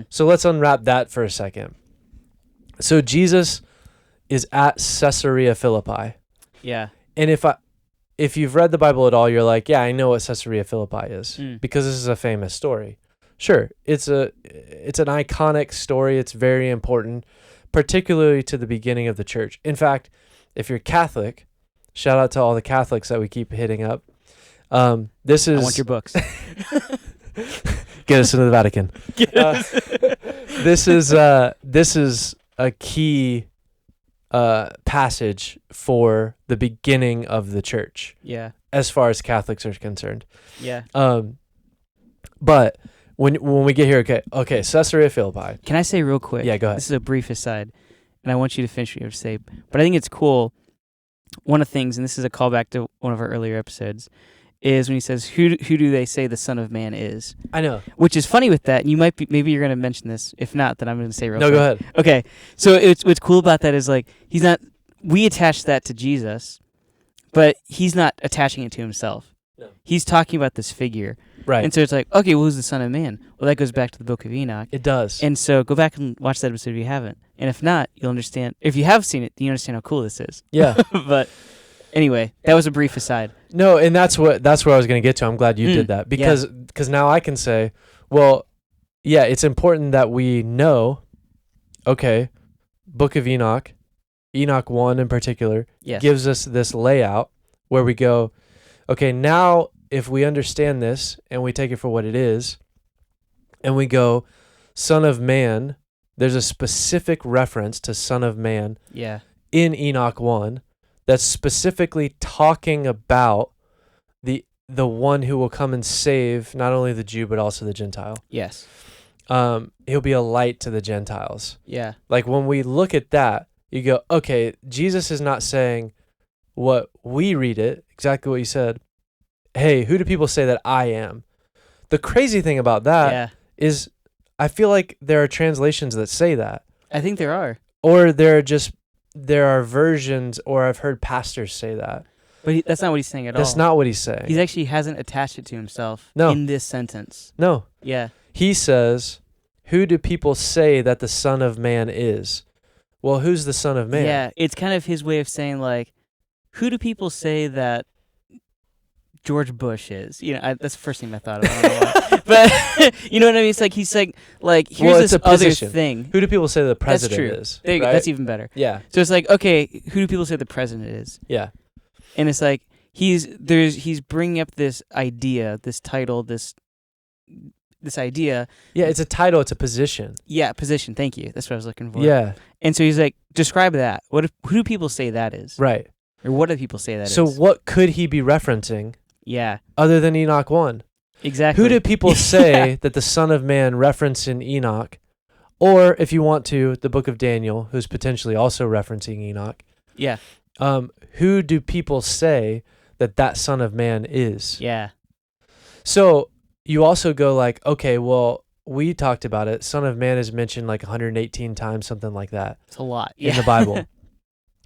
Speaker 2: So let's unwrap that for a second. So Jesus is at Caesarea Philippi. Yeah. And if you've read the Bible at all, you're like, I know what Caesarea Philippi is because this is a famous story. Sure, it's an iconic story. It's very important, particularly to the beginning of the church. In fact, if you're Catholic, shout out to all the Catholics that we keep hitting up. This is.
Speaker 1: I want your books.
Speaker 2: Get us into the Vatican. This is a key passage for the beginning of the church. Yeah. As far as Catholics are concerned. Yeah. But when we get here, okay, Caesarea Philippi.
Speaker 1: Can I say real quick?
Speaker 2: Yeah, go ahead.
Speaker 1: This is a brief aside, and I want you to finish what you have to say. But I think it's cool. One of the things, and this is a callback to one of our earlier episodes, is when he says, "Who do they say the Son of Man is?"
Speaker 2: I know.
Speaker 1: Which is funny with that. And you might be, maybe you're going to mention this. If not, then I'm going to say real quick.
Speaker 2: No, go ahead.
Speaker 1: Okay. So what's cool about that is like he's not. We attach that to Jesus, but he's not attaching it to himself. No. He's talking about this figure. Right. And so it's like, okay, well, who's the Son of Man? Well, that goes back to the Book of Enoch.
Speaker 2: It does.
Speaker 1: And so go back and watch that episode if you haven't. And if not, you'll understand. If you have seen it, you understand how cool this is. Yeah. But anyway, that was a brief aside. No,
Speaker 2: and that's where I was going to get to. I'm glad you did that because now I can say, well, yeah, it's important that we know, okay, Book of Enoch 1 in particular, gives us this layout where we go, okay, now if we understand this and we take it for what it is, and we go, Son of Man, there's a specific reference to Son of Man in Enoch 1 that's specifically talking about the one who will come and save not only the Jew but also the Gentile. Yes. He'll be a light to the Gentiles. Yeah. Like when we look at that, you go, okay, Jesus is not saying what we read it, exactly what you said. Hey, who do people say that I am? The crazy thing about that is I feel like there are translations that say that.
Speaker 1: I think there are.
Speaker 2: Or there are versions, or I've heard pastors say that.
Speaker 1: But that's not what he's saying at all.
Speaker 2: That's not what he's saying.
Speaker 1: He actually hasn't attached it to himself in this sentence.
Speaker 2: No. Yeah. He says, who do people say that the Son of Man is? Well, who's the Son of Man?
Speaker 1: Yeah, it's kind of his way of saying, like, who do people say that George Bush is? That's the first thing I thought of. I don't know why. But you know what I mean? It's like he's like here's
Speaker 2: Well, it's
Speaker 1: this
Speaker 2: a
Speaker 1: other
Speaker 2: position.
Speaker 1: thing.
Speaker 2: Who do people say the president
Speaker 1: That's true.
Speaker 2: is?
Speaker 1: There you go.
Speaker 2: right?
Speaker 1: That's even better.
Speaker 2: Yeah.
Speaker 1: So it's like, okay, who do people say the president is?
Speaker 2: Yeah.
Speaker 1: And it's like he's bringing up this idea, this title, this idea.
Speaker 2: Yeah, it's a title, it's a position.
Speaker 1: Yeah, position. Thank you. That's what I was looking for.
Speaker 2: Yeah.
Speaker 1: And so he's like, describe that. Who do people say that is?
Speaker 2: Right.
Speaker 1: Or what do people say that is?
Speaker 2: So what could he be referencing
Speaker 1: Yeah.
Speaker 2: other than Enoch 1?
Speaker 1: Exactly.
Speaker 2: Who do people say that the Son of Man referenced in Enoch? Or if you want to, the book of Daniel, who's potentially also referencing Enoch.
Speaker 1: Yeah.
Speaker 2: Who do people say that Son of Man is?
Speaker 1: Yeah.
Speaker 2: So you also go like, okay, well, we talked about it. Son of Man is mentioned like 118 times, something like that.
Speaker 1: It's a lot.
Speaker 2: In the Bible.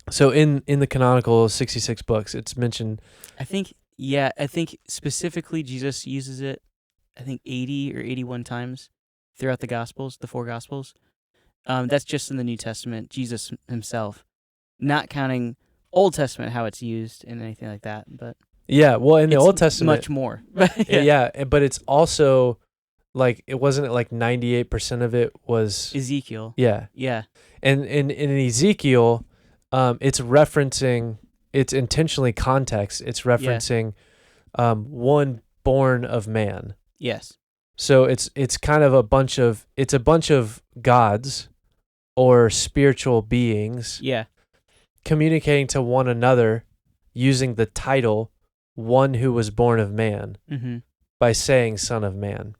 Speaker 2: So in the canonical 66 books, it's mentioned.
Speaker 1: I think specifically Jesus uses it, 80 or 81 times throughout the Gospels, the 4 Gospels. That's just in the New Testament, Jesus himself, not counting Old Testament, how it's used and anything like that. But
Speaker 2: yeah, well, in the Old Testament.
Speaker 1: Much more.
Speaker 2: yeah, but it's also like, it wasn't like 98% of it was
Speaker 1: Ezekiel.
Speaker 2: Yeah.
Speaker 1: Yeah.
Speaker 2: And in Ezekiel, it's referencing, it's intentionally context. It's referencing one born of man.
Speaker 1: Yes.
Speaker 2: So it's kind of a bunch of gods or spiritual beings.
Speaker 1: Yeah.
Speaker 2: Communicating to one another using the title one who was born of man by saying Son of Man.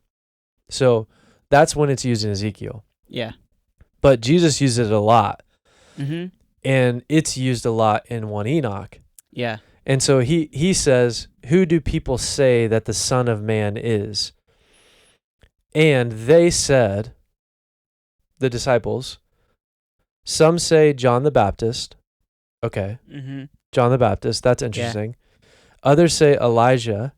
Speaker 2: So that's when it's used in Ezekiel.
Speaker 1: Yeah.
Speaker 2: But Jesus uses it a lot.
Speaker 1: Mm-hmm.
Speaker 2: And it's used a lot in 1 Enoch.
Speaker 1: Yeah.
Speaker 2: And so he says, who do people say that the Son of Man is? And they said, the disciples, some say John the Baptist. Okay.
Speaker 1: Mm-hmm.
Speaker 2: John the Baptist. That's interesting. Yeah. Others say Elijah.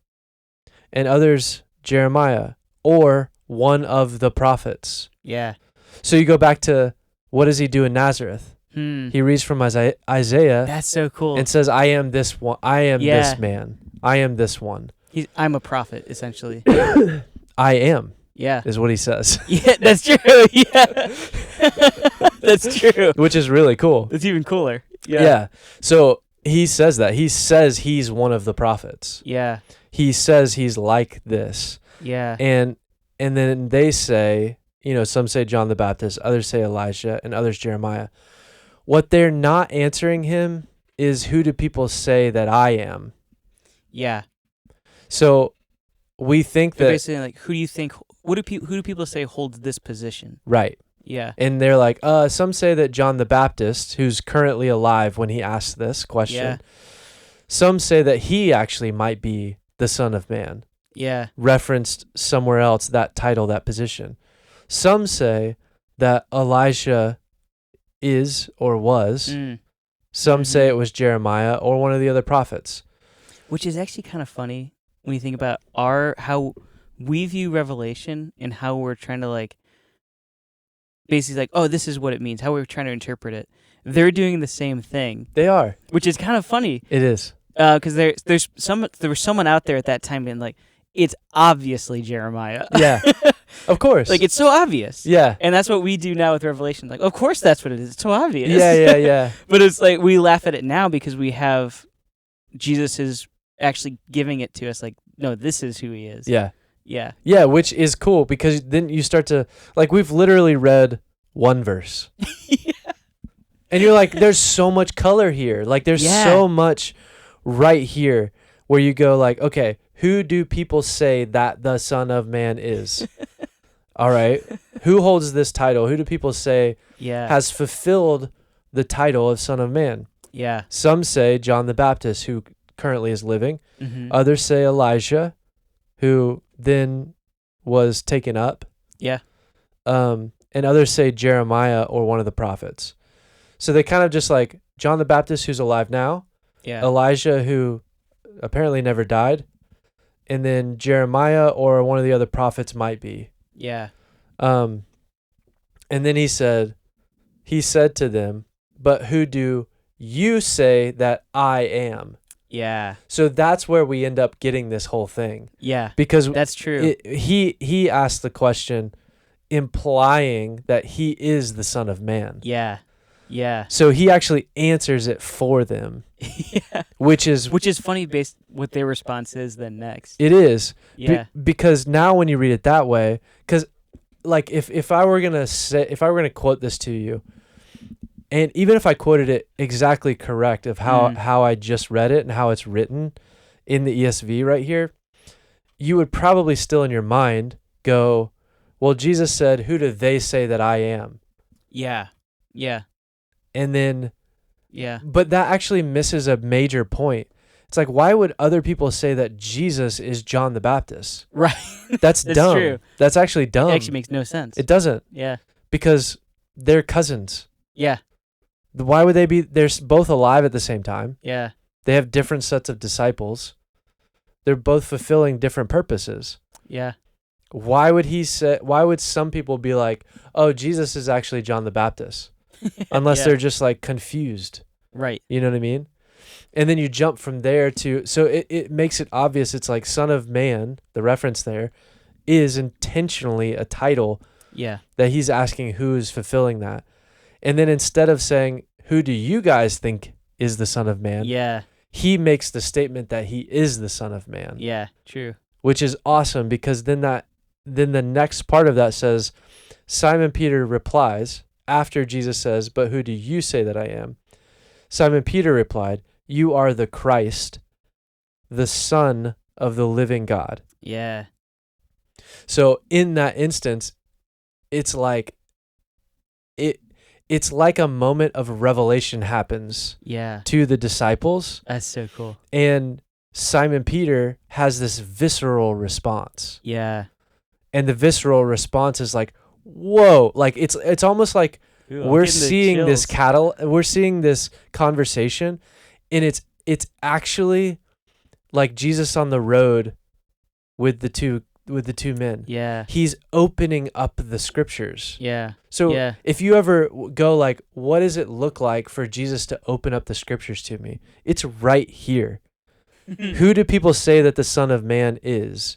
Speaker 2: And others Jeremiah or one of the prophets.
Speaker 1: Yeah.
Speaker 2: So you go back to, what does he do in Nazareth? He reads from Isaiah.
Speaker 1: That's so cool.
Speaker 2: And says, I am this one. I am this man. I am this one.
Speaker 1: I'm a prophet, essentially.
Speaker 2: I am.
Speaker 1: Yeah.
Speaker 2: Is what he says.
Speaker 1: Yeah, that's true. Yeah. That's true.
Speaker 2: Which is really cool.
Speaker 1: It's even cooler. Yeah.
Speaker 2: Yeah. So he says that. He says he's one of the prophets.
Speaker 1: Yeah.
Speaker 2: He says he's like this.
Speaker 1: Yeah.
Speaker 2: And then they say, some say John the Baptist, others say Elijah, and others Jeremiah. What they're not answering him is, who do people say that I am? Yeah. So we think that,
Speaker 1: they're basically like, who do people say holds this position?
Speaker 2: Right.
Speaker 1: Yeah.
Speaker 2: And they're like, some say that John the Baptist, who's currently alive when he asked this question, some say that he actually might be the Son of Man.
Speaker 1: Yeah.
Speaker 2: Referenced somewhere else, that title, that position. Some say that Elijah is or was. Some say it was Jeremiah or one of the other prophets.
Speaker 1: Which is actually kind of funny when you think about how we view Revelation and how we're trying to basically oh, this is what it means, how we're trying to interpret it. They're doing the same thing.
Speaker 2: They are.
Speaker 1: Which is kind of funny.
Speaker 2: It is.
Speaker 1: Because there was someone out there at that time being like, it's obviously Jeremiah.
Speaker 2: Yeah. Of course.
Speaker 1: It's so obvious.
Speaker 2: Yeah.
Speaker 1: And that's what we do now with Revelation. Of course that's what it is. It's so obvious.
Speaker 2: Yeah.
Speaker 1: But it's we laugh at it now because we have Jesus is actually giving it to us no, this is who he is.
Speaker 2: Yeah.
Speaker 1: Yeah.
Speaker 2: Yeah, which is cool because then you start to, we've literally read one verse. Yeah. And you're like, there's so much color here. There's so much right here where you go okay, who do people say that the Son of Man is? All right. Who holds this title? Who do people say has fulfilled the title of Son of Man?
Speaker 1: Yeah.
Speaker 2: Some say John the Baptist, who currently is living.
Speaker 1: Mm-hmm.
Speaker 2: Others say Elijah, who then was taken up.
Speaker 1: Yeah.
Speaker 2: And others say Jeremiah or one of the prophets. So they kind of just John the Baptist, who's alive now.
Speaker 1: Yeah.
Speaker 2: Elijah, who apparently never died. And then Jeremiah or one of the other prophets might be.
Speaker 1: Yeah.
Speaker 2: And then he said to them, but who do you say that I am?
Speaker 1: Yeah.
Speaker 2: So that's where we end up getting this whole thing.
Speaker 1: Yeah.
Speaker 2: Because
Speaker 1: That's true.
Speaker 2: he asked the question implying that he is the Son of Man.
Speaker 1: Yeah. Yeah.
Speaker 2: So he actually answers it for them,
Speaker 1: Yeah.
Speaker 2: which is
Speaker 1: funny based what their response is then next.
Speaker 2: it is.
Speaker 1: Yeah.
Speaker 2: Because now when you read it that way, because like if I were gonna quote this to you, and even if I quoted it exactly correct of how I just read it and how it's written in the ESV right here, you would probably still in your mind go, well, Jesus said, who do they say that I am?
Speaker 1: Yeah. Yeah.
Speaker 2: And then,
Speaker 1: Yeah.
Speaker 2: but that actually misses a major point. It's like, why would other people say that Jesus is John the Baptist?
Speaker 1: Right.
Speaker 2: That's dumb.
Speaker 1: True.
Speaker 2: That's actually dumb.
Speaker 1: It actually makes no sense.
Speaker 2: It doesn't,
Speaker 1: Yeah.
Speaker 2: because they're cousins.
Speaker 1: Yeah.
Speaker 2: Why would they be? They're both alive at the same time.
Speaker 1: Yeah.
Speaker 2: They have different sets of disciples. They're both fulfilling different purposes.
Speaker 1: Yeah.
Speaker 2: Why would some people be like, oh, Jesus is actually John the Baptist? Unless
Speaker 1: Yeah.
Speaker 2: they're just like confused.
Speaker 1: Right.
Speaker 2: You know what I mean? And then you jump from there to, so it makes it obvious. It's like Son of Man, the reference there, is intentionally a title
Speaker 1: Yeah.
Speaker 2: that he's asking who is fulfilling that. And then instead of saying, who do you guys think is the Son of Man?
Speaker 1: Yeah.
Speaker 2: He makes the statement that he is the Son of Man.
Speaker 1: Yeah. True.
Speaker 2: Which is awesome, because then the next part of that says, Simon Peter replies after Jesus says, but who do you say that I am? Simon Peter replied, you are the Christ, the Son of the living God.
Speaker 1: Yeah.
Speaker 2: So in that instance, it's like it's like a moment of revelation happens
Speaker 1: Yeah.
Speaker 2: to the disciples,
Speaker 1: That's so cool.
Speaker 2: and Simon Peter has this visceral response.
Speaker 1: Yeah.
Speaker 2: And the visceral response is like, whoa, like it's almost like
Speaker 1: Ooh, I'm
Speaker 2: we're
Speaker 1: getting the
Speaker 2: seeing this
Speaker 1: chills.
Speaker 2: we're seeing this conversation, and it's actually like Jesus on the road with the two men.
Speaker 1: Yeah.
Speaker 2: He's opening up the scriptures.
Speaker 1: Yeah.
Speaker 2: So
Speaker 1: Yeah.
Speaker 2: if you ever go like, what does it look like for Jesus to open up the scriptures to me? It's right here. Who do people say that the Son of Man is?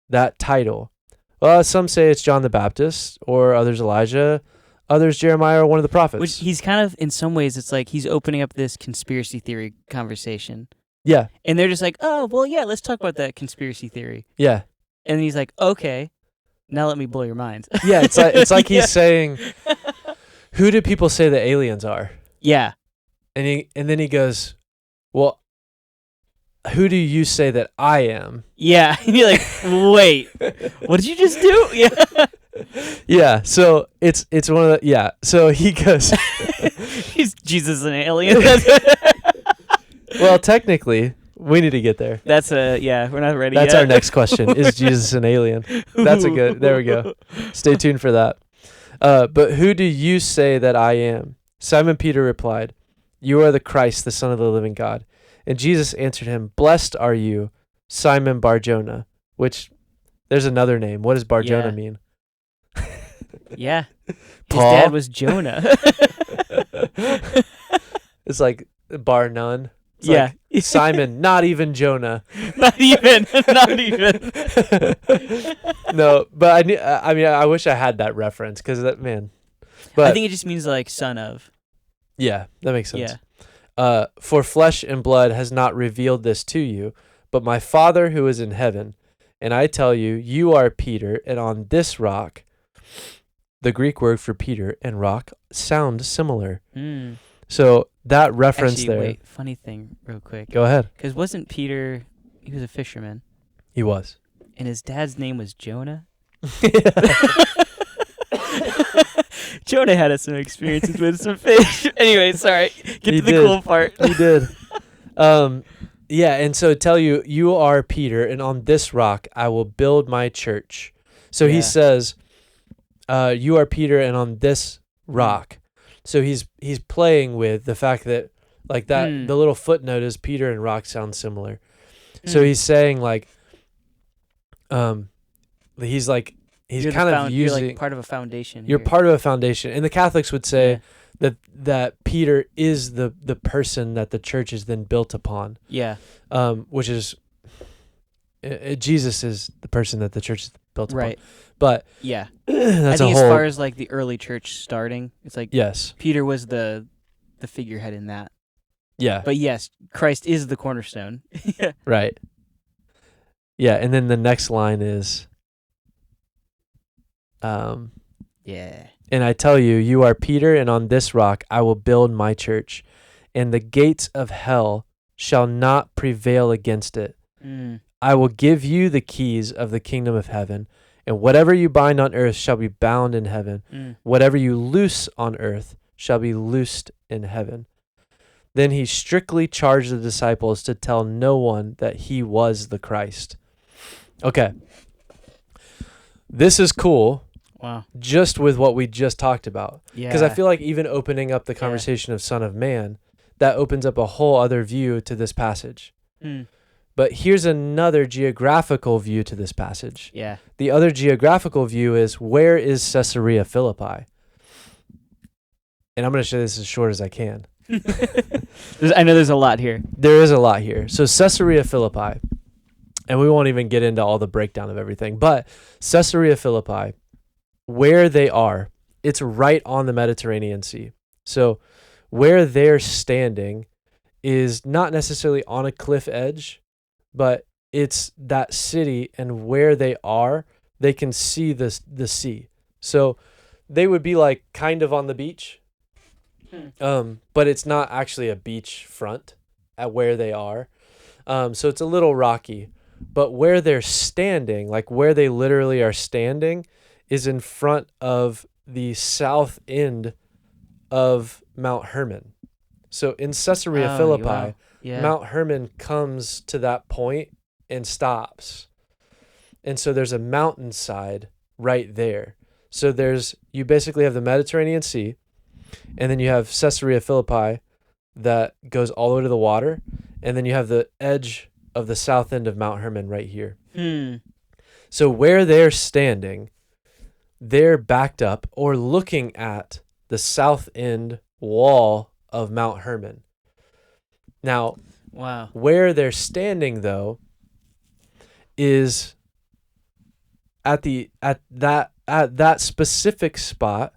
Speaker 2: That title. Well, some say it's John the Baptist, or others Elijah, others Jeremiah, or one of the prophets.
Speaker 1: Which he's kind of, in some ways, it's like he's opening up this conspiracy theory conversation.
Speaker 2: Yeah.
Speaker 1: And they're just like, oh, well, yeah, let's talk about that conspiracy theory.
Speaker 2: Yeah.
Speaker 1: And he's like, okay, now let me blow your minds.
Speaker 2: Yeah, it's like
Speaker 1: Yeah.
Speaker 2: he's saying, who do people say the aliens are?
Speaker 1: Yeah.
Speaker 2: And then he goes, well, who do you say that I am?
Speaker 1: Yeah. And you're like, wait, what did you just do? Yeah.
Speaker 2: Yeah, so it's one of the, yeah. So he goes,
Speaker 1: He's Jesus an alien.
Speaker 2: well, technically, we need to get there.
Speaker 1: That's yeah, we're not ready
Speaker 2: That's
Speaker 1: yet.
Speaker 2: our next question. Is Jesus an alien? That's a good, there we go. Stay tuned for that. But who do you say that I am? Simon Peter replied, you are the Christ, the Son of the living God. And Jesus answered him, blessed are you, Simon Bar-Jonah, which there's another name. What does Bar-Jonah
Speaker 1: Yeah.
Speaker 2: mean?
Speaker 1: Yeah. His
Speaker 2: Paul?
Speaker 1: dad was Jonah.
Speaker 2: It's like bar none. It's
Speaker 1: Yeah.
Speaker 2: like Simon, not even Jonah.
Speaker 1: Not even. Not even.
Speaker 2: No, but I mean, I wish I had that reference, because that, man. But
Speaker 1: I think it just means like son of.
Speaker 2: yeah, that makes sense.
Speaker 1: Yeah.
Speaker 2: For flesh and blood has not revealed this to you, but my Father who is in heaven. And I tell you, you are Peter, and on this rock, the Greek word for Peter and rock sound similar.
Speaker 1: Mm.
Speaker 2: So that reference
Speaker 1: Actually,
Speaker 2: there.
Speaker 1: wait, funny thing real quick.
Speaker 2: Go ahead.
Speaker 1: Because wasn't Peter, he was a fisherman,
Speaker 2: He was.
Speaker 1: and his dad's name was Jonah? Jonah had some experiences with some fish. Anyway, sorry. Get
Speaker 2: He
Speaker 1: to the
Speaker 2: did.
Speaker 1: cool part.
Speaker 2: He did. Yeah, and so tell you, you are Peter, and on this rock I will build my church. So
Speaker 1: Yeah.
Speaker 2: he says, you are Peter, and on this rock. So he's playing with the fact that, like, that the little footnote is Peter and rock sound similar. So he's saying, like, he's
Speaker 1: you're
Speaker 2: kind of
Speaker 1: you're
Speaker 2: using
Speaker 1: like part of a foundation.
Speaker 2: you're
Speaker 1: here.
Speaker 2: part of a foundation, and the Catholics would say
Speaker 1: Yeah.
Speaker 2: that Peter is the person that the church is then built upon.
Speaker 1: Yeah.
Speaker 2: Which is Jesus is the person that the church is built
Speaker 1: Right.
Speaker 2: upon. But
Speaker 1: Yeah.
Speaker 2: that's
Speaker 1: I think
Speaker 2: a
Speaker 1: as
Speaker 2: whole.
Speaker 1: far as like the early church starting, it's like
Speaker 2: Yes.
Speaker 1: Peter was the figurehead in that.
Speaker 2: Yeah.
Speaker 1: But yes, Christ is the cornerstone.
Speaker 2: Right. Yeah, and then the next line is,
Speaker 1: Yeah.
Speaker 2: and I tell you, you are Peter, and on this rock I will build my church, and the gates of hell shall not prevail against it.
Speaker 1: Mm.
Speaker 2: I will give you the keys of the kingdom of heaven, and whatever you bind on earth shall be bound in heaven.
Speaker 1: Mm.
Speaker 2: Whatever you loose on earth shall be loosed in heaven. Then he strictly charged the disciples to tell no one that he was the Christ. Okay. This is cool.
Speaker 1: Wow.
Speaker 2: Just with what we just talked about.
Speaker 1: Yeah.
Speaker 2: Because I feel like even opening up the conversation of Son of Man, that opens up a whole other view to this passage.
Speaker 1: Mm.
Speaker 2: But here's another geographical view to this passage.
Speaker 1: Yeah.
Speaker 2: The other geographical view is, where is Caesarea Philippi? And I'm going to show this as short as I can.
Speaker 1: I know there's a lot here.
Speaker 2: There is a lot here. So Caesarea Philippi, and we won't even get into all the breakdown of everything, but Caesarea Philippi, where they are, it's right on the Mediterranean Sea. So where they're standing is not necessarily on a cliff edge, but it's that city, and where they are, they can see the sea. So they would be like kind of on the beach, but it's not actually a beach front at where they are. So it's a little rocky. But where they're standing, like where they literally are standing, is in front of the south end of Mount Hermon. So in Caesarea Philippi,
Speaker 1: wow. Yeah.
Speaker 2: Mount Hermon comes to that point and stops. And so there's a mountainside right there. So you basically have the Mediterranean Sea, and then you have Caesarea Philippi that goes all the way to the water, and then you have the edge of the south end of Mount Hermon right here. So where they're standing, they're backed up or looking at the south end wall of Mount Hermon. Now,
Speaker 1: wow.
Speaker 2: Where they're standing though is at that specific spot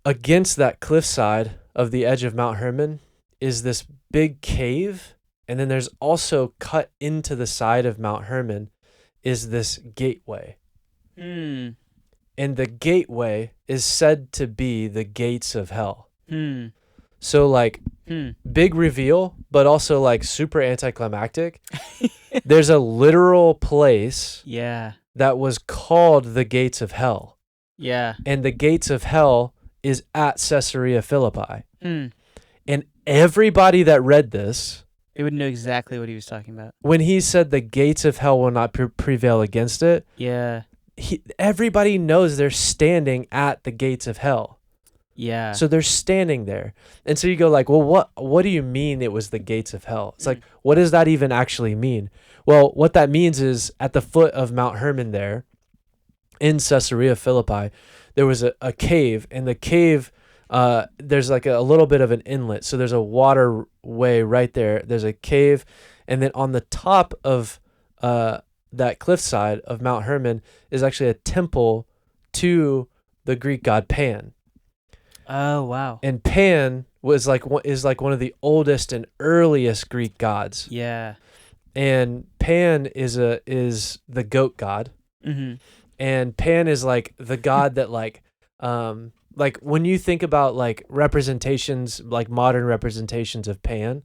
Speaker 2: against that cliffside of the edge of Mount Hermon is this big cave, and then there's also cut into the side of Mount Hermon is this gateway. And the gateway is said to be the gates of hell. So like big reveal, but also like super anticlimactic. There's a literal place that was called the gates of hell.
Speaker 1: Yeah.
Speaker 2: And the gates of hell is at Caesarea Philippi. And everybody that read this,
Speaker 1: they would know exactly what he was talking about.
Speaker 2: when he said the gates of hell will not prevail against it,
Speaker 1: Yeah.
Speaker 2: everybody knows they're standing at the gates of hell.
Speaker 1: Yeah.
Speaker 2: So they're standing there. And so you go like, well, what do you mean it was the gates of hell? It's like, what does that even actually mean? Well, what that means is at the foot of Mount Hermon there, in Caesarea Philippi, there was a cave, and the cave, there's like a little bit of an inlet. So there's a waterway right there. There's a cave. And then on the top of that cliffside of Mount Hermon is actually a temple to the Greek god Pan.
Speaker 1: Oh, wow.
Speaker 2: And Pan is like one of the oldest and earliest Greek gods.
Speaker 1: Yeah.
Speaker 2: And Pan is the goat god. And Pan is like the god that like when you think about like representations, like modern representations of Pan,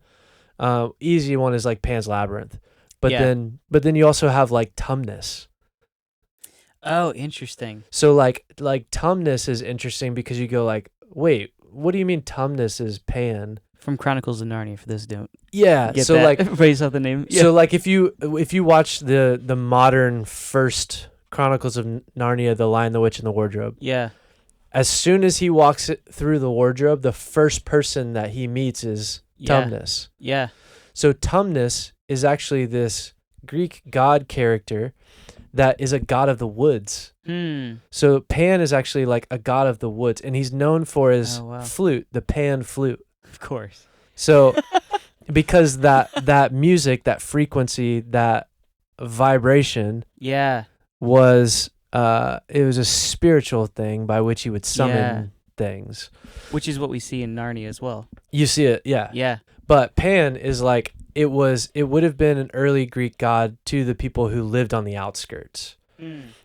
Speaker 2: easy one is like Pan's Labyrinth. But then you also have like Tumnus.
Speaker 1: Oh, interesting.
Speaker 2: So like Tumnus is interesting because you go like, wait, what do you mean Tumnus is Pan?
Speaker 1: From Chronicles of Narnia, for those who don't.
Speaker 2: Yeah.
Speaker 1: Get
Speaker 2: So
Speaker 1: that.
Speaker 2: like
Speaker 1: Everybody saw the name. Yeah.
Speaker 2: So like if you watch the modern first Chronicles of Narnia, The Lion, the Witch, and the Wardrobe.
Speaker 1: Yeah.
Speaker 2: As soon as he walks through the wardrobe, the first person that he meets is Tumnus.
Speaker 1: Yeah.
Speaker 2: So Tumnus is actually this Greek god character that is a god of the woods. So Pan is actually like a god of the woods, and he's known for his flute, the Pan flute.
Speaker 1: Of course.
Speaker 2: So because that music, that frequency, that vibration was it was a spiritual thing by which he would summon things.
Speaker 1: Which is what we see in Narnia as well.
Speaker 2: You see it, yeah.
Speaker 1: Yeah.
Speaker 2: But Pan is like it would have been an early Greek god to the people who lived on the outskirts.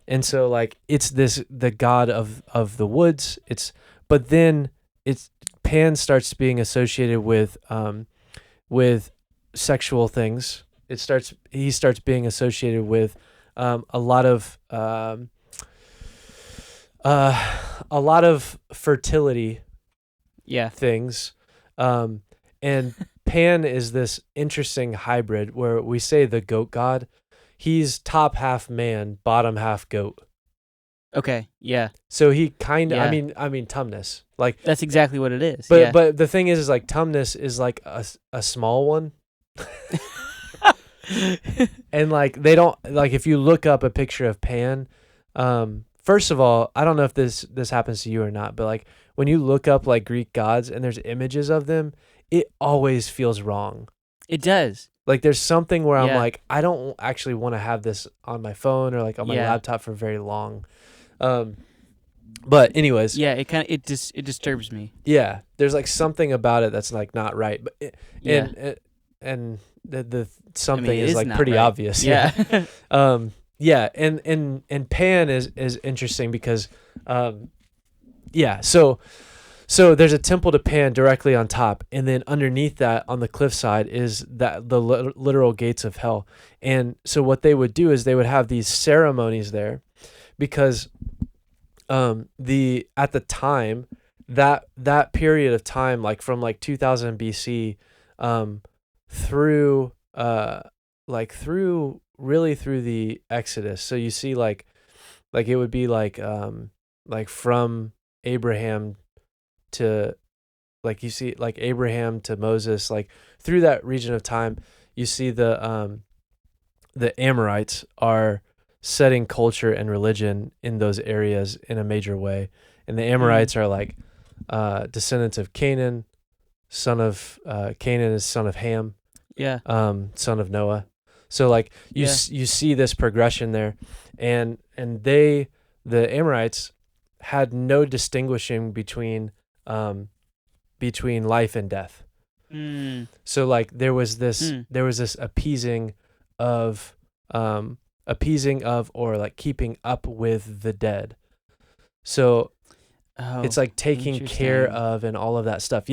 Speaker 2: And so like it's the god of the woods. But then Pan starts being associated with sexual things. He starts being associated with a lot of fertility things. And Pan is this interesting hybrid where we say the goat god. He's top half man, bottom half goat.
Speaker 1: Okay, yeah.
Speaker 2: So he kind of, I mean, Tumnus. Like
Speaker 1: that's exactly what it is.
Speaker 2: But the thing is like Tumnus is like a small one. And like they don't like if you look up a picture of Pan, first of all, I don't know if this happens to you or not, but like when you look up like Greek gods and there's images of them, it always feels wrong.
Speaker 1: It does.
Speaker 2: Like there's something where I'm like, I don't actually want to have this on my phone or like on my laptop for very long. But anyways,
Speaker 1: it disturbs me.
Speaker 2: Yeah, there's like something about it that's like not right. But and the something is like pretty obvious.
Speaker 1: Yeah.
Speaker 2: And Pan is interesting because so there's a temple to Pan directly on top, and then underneath that on the cliffside is the literal gates of hell. And so what they would do is they would have these ceremonies there because at the time that period of time, like from like 2000 BC through really through the Exodus. So you see like it would be like from Abraham to like you see like Abraham to Moses, like through that region of time, you see the Amorites are setting culture and religion in those areas in a major way. And the Amorites are like descendants of Canaan, Canaan is son of Ham, son of Noah. So like you see this progression there, and the Amorites had no distinguishing between life and death. So like there was this appeasing of or like keeping up with the dead. So it's like taking care of and all of that stuff.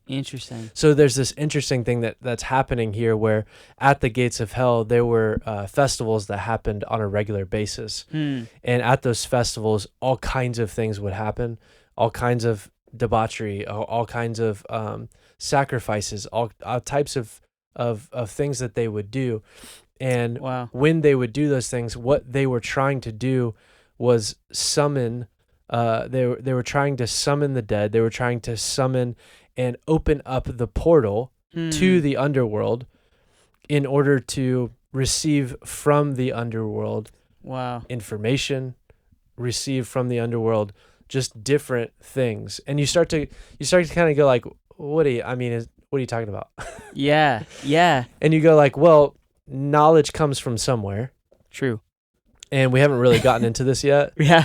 Speaker 1: Interesting.
Speaker 2: So there's this interesting thing that's happening here where at the gates of hell, there were festivals that happened on a regular basis. And at those festivals, all kinds of things would happen, all kinds of debauchery, all kinds of sacrifices, all types of things that they would do. And when they would do those things, what they were trying to do was summon, they were trying to summon the dead. They were trying to summon and open up the portal to the underworld in order to receive from the underworld information, receive from the underworld just different things. And you start to kind of go like, what are you talking about?
Speaker 1: Yeah.
Speaker 2: And you go like, well, knowledge comes from somewhere.
Speaker 1: True.
Speaker 2: And we haven't really gotten into this yet.
Speaker 1: Yeah.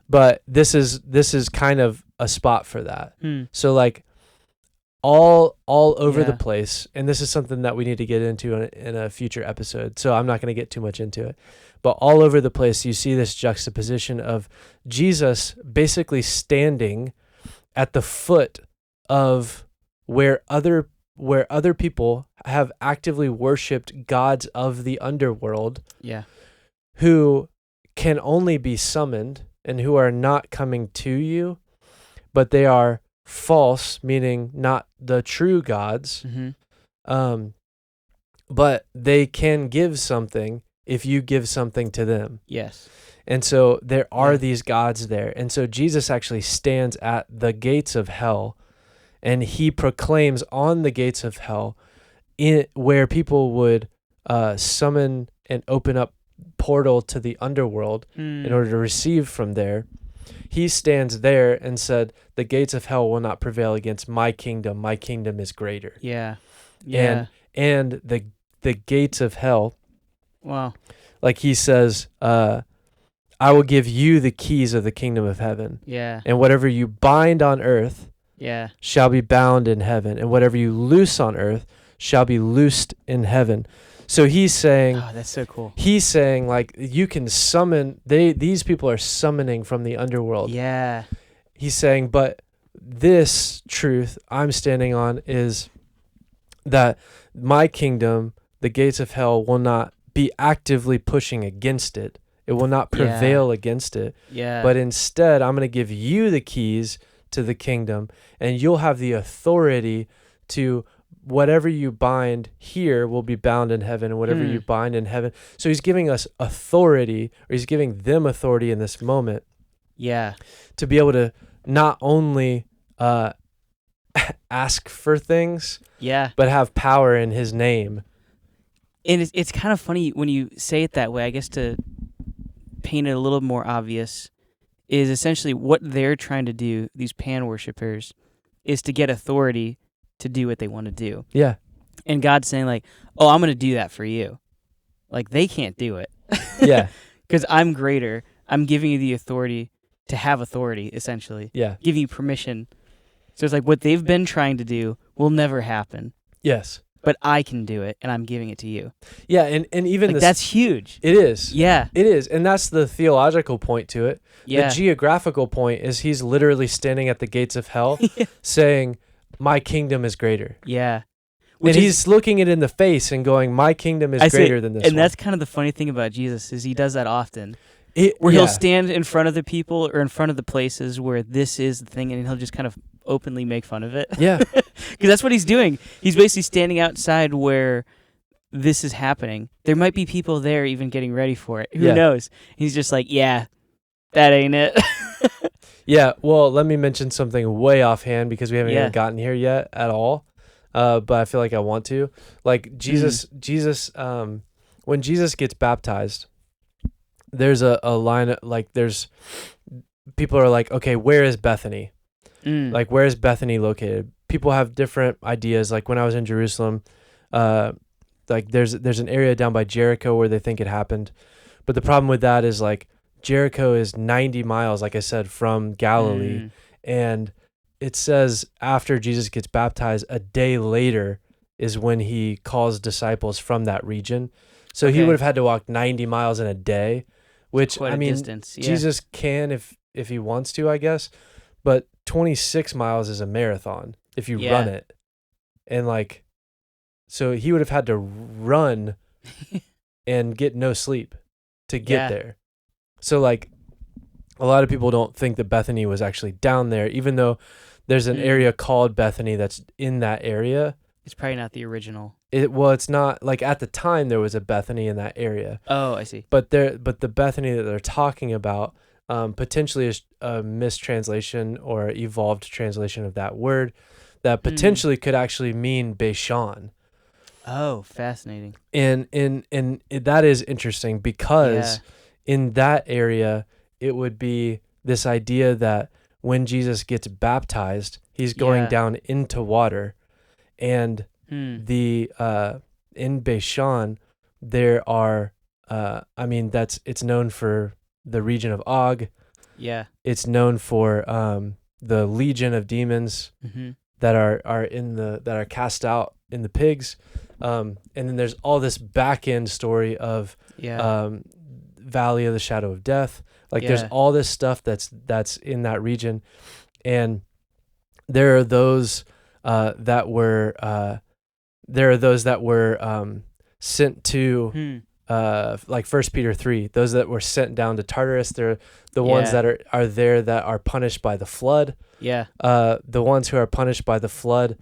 Speaker 2: But this is kind of a spot for that. So like all over the place, and this is something that we need to get into in a future episode. So I'm not going to get too much into it. But all over the place, you see this juxtaposition of Jesus basically standing at the foot of where other people have actively worshipped gods of the underworld, who can only be summoned and who are not coming to you, but they are false, meaning not the true gods. But they can give something if you give something to them.
Speaker 1: Yes.
Speaker 2: And so there are these gods there. And so Jesus actually stands at the gates of hell, and he proclaims on the gates of hell where people would summon and open up portal to the underworld in order to receive from there. He stands there and said, the gates of hell will not prevail against my kingdom. My kingdom is greater.
Speaker 1: Yeah. Yeah.
Speaker 2: And the gates of hell,
Speaker 1: Wow.
Speaker 2: like he says, I will give you the keys of the kingdom of heaven.
Speaker 1: Yeah.
Speaker 2: And whatever you bind on earth shall be bound in heaven. And whatever you loose on earth shall be loosed in heaven. So he's saying,
Speaker 1: oh, that's so cool.
Speaker 2: He's saying, like, you can summon, these people are summoning from the underworld.
Speaker 1: Yeah.
Speaker 2: He's saying, but this truth I'm standing on is that my kingdom, the gates of hell, will not be actively pushing against it. It will not prevail against it.
Speaker 1: Yeah.
Speaker 2: But instead, I'm going to give you the keys to the kingdom, and you'll have the authority to whatever you bind here will be bound in heaven, and whatever you bind in heaven. So he's giving us authority, or he's giving them authority in this moment.
Speaker 1: Yeah.
Speaker 2: To be able to not only ask for things, but have power in his name.
Speaker 1: And it's kind of funny when you say it that way. I guess to paint it a little more obvious is essentially what they're trying to do, these pan worshippers, is to get authority to do what they want to do.
Speaker 2: Yeah.
Speaker 1: And God's saying, like, oh, I'm going to do that for you. Like, they can't do it.
Speaker 2: Yeah.
Speaker 1: Because I'm greater. I'm giving you the authority to have authority, essentially.
Speaker 2: Yeah.
Speaker 1: Giving you permission. So it's like what they've been trying to do will never happen.
Speaker 2: Yes.
Speaker 1: But I can do it, and I'm giving it to you.
Speaker 2: Yeah, and even
Speaker 1: like,
Speaker 2: this...
Speaker 1: that's huge.
Speaker 2: It is.
Speaker 1: Yeah.
Speaker 2: It is, and that's the theological point to it.
Speaker 1: Yeah.
Speaker 2: The geographical point is he's literally standing at the gates of hell saying, my kingdom is greater.
Speaker 1: Yeah.
Speaker 2: And he's looking it in the face and going, my kingdom is greater than this
Speaker 1: and
Speaker 2: one.
Speaker 1: that's kind of the funny thing about Jesus is he does that often.
Speaker 2: Where
Speaker 1: he'll stand in front of the people or in front of the places where this is the thing, and he'll just kind of openly make fun of it.
Speaker 2: Yeah.
Speaker 1: Because that's what he's doing. He's basically standing outside where this is happening. There might be people there even getting ready for it. Who knows? He's just like, yeah, that ain't it.
Speaker 2: Yeah, well, let me mention something way offhand because we haven't even gotten here yet at all. But I feel like I want to. Like Jesus, when Jesus gets baptized, there's a line, like there's, people are like, okay, where is Bethany? Like, where is Bethany located? People have different ideas. Like when I was in Jerusalem, like there's an area down by Jericho where they think it happened. But the problem with that is like Jericho is 90 miles, like I said, from Galilee. And it says after Jesus gets baptized, a day later is when he calls disciples from that region. So he would have had to walk 90 miles in a day, which,
Speaker 1: quite
Speaker 2: I mean,
Speaker 1: distance. Yeah.
Speaker 2: Jesus can if he wants to, I guess. But 26 miles is a marathon if you run it. And like, so he would have had to run and get no sleep to get there. So like, a lot of people don't think that Bethany was actually down there, even though there's an area called Bethany that's in that area.
Speaker 1: It's probably not the original.
Speaker 2: It's not, like at the time there was a Bethany in that area.
Speaker 1: Oh, I see.
Speaker 2: But the Bethany that they're talking about potentially is a mistranslation or evolved translation of that word that potentially could actually mean Bashan.
Speaker 1: Oh, fascinating.
Speaker 2: And that is interesting because in that area it would be this idea that when Jesus gets baptized, he's going down into water. And in Bashan, there are, it's known for the region of Og. Yeah. It's known for the legion of demons that are cast out in the pigs. And then there's all this back end story of Valley of the Shadow of Death. Like there's all this stuff that's in that region. And there are those that were sent to like 1 Peter 3, those that were sent down to Tartarus. They're the ones that are there that are punished by the flood. Yeah. The ones who are punished by the flood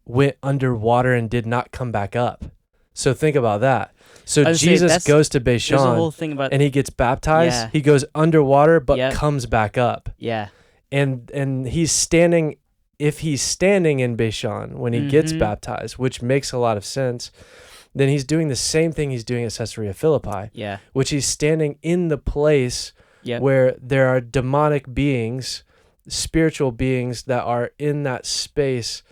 Speaker 2: went underwater and did not come back up. So think about that. So Jesus goes to Bashan and he gets baptized. Yeah. He goes underwater but comes back up. Yeah. And he's standing, if he's standing in Bashan when he gets baptized, which makes a lot of sense, then he's doing the same thing he's doing at Caesarea Philippi,
Speaker 1: Yeah.
Speaker 2: which he's standing in the place
Speaker 1: Yep.
Speaker 2: where there are demonic beings, spiritual beings that are in that space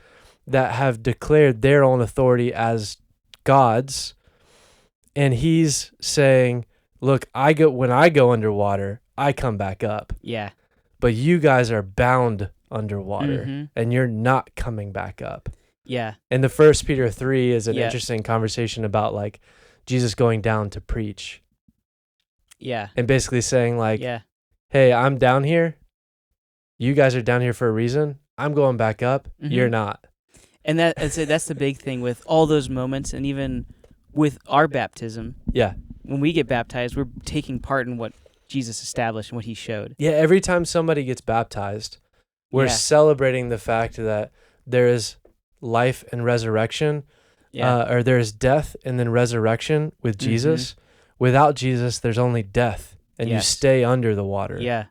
Speaker 2: that have declared their own authority as gods. And he's saying, look, when I go underwater, I come back up.
Speaker 1: Yeah.
Speaker 2: But you guys are bound underwater
Speaker 1: Mhm.
Speaker 2: and you're not coming back up.
Speaker 1: Yeah.
Speaker 2: And the 1 Peter 3 is an
Speaker 1: Yeah.
Speaker 2: interesting conversation about like Jesus going down to preach
Speaker 1: Yeah.
Speaker 2: and basically saying like,
Speaker 1: Yeah.
Speaker 2: hey, I'm down here. You guys are down here for a reason. I'm going back up. You're
Speaker 1: Mhm.
Speaker 2: not.
Speaker 1: And that's the big thing with all those moments, and even with our baptism.
Speaker 2: Yeah.
Speaker 1: When we get baptized, we're taking part in what Jesus established and what he showed.
Speaker 2: Yeah. Every time somebody gets baptized, we're
Speaker 1: Yeah.
Speaker 2: celebrating the fact that there is life and resurrection,
Speaker 1: Yeah.
Speaker 2: or there is death and then resurrection with Jesus. Without Jesus, there's only death, and you
Speaker 1: Yes.
Speaker 2: stay under the water.
Speaker 1: Yeah.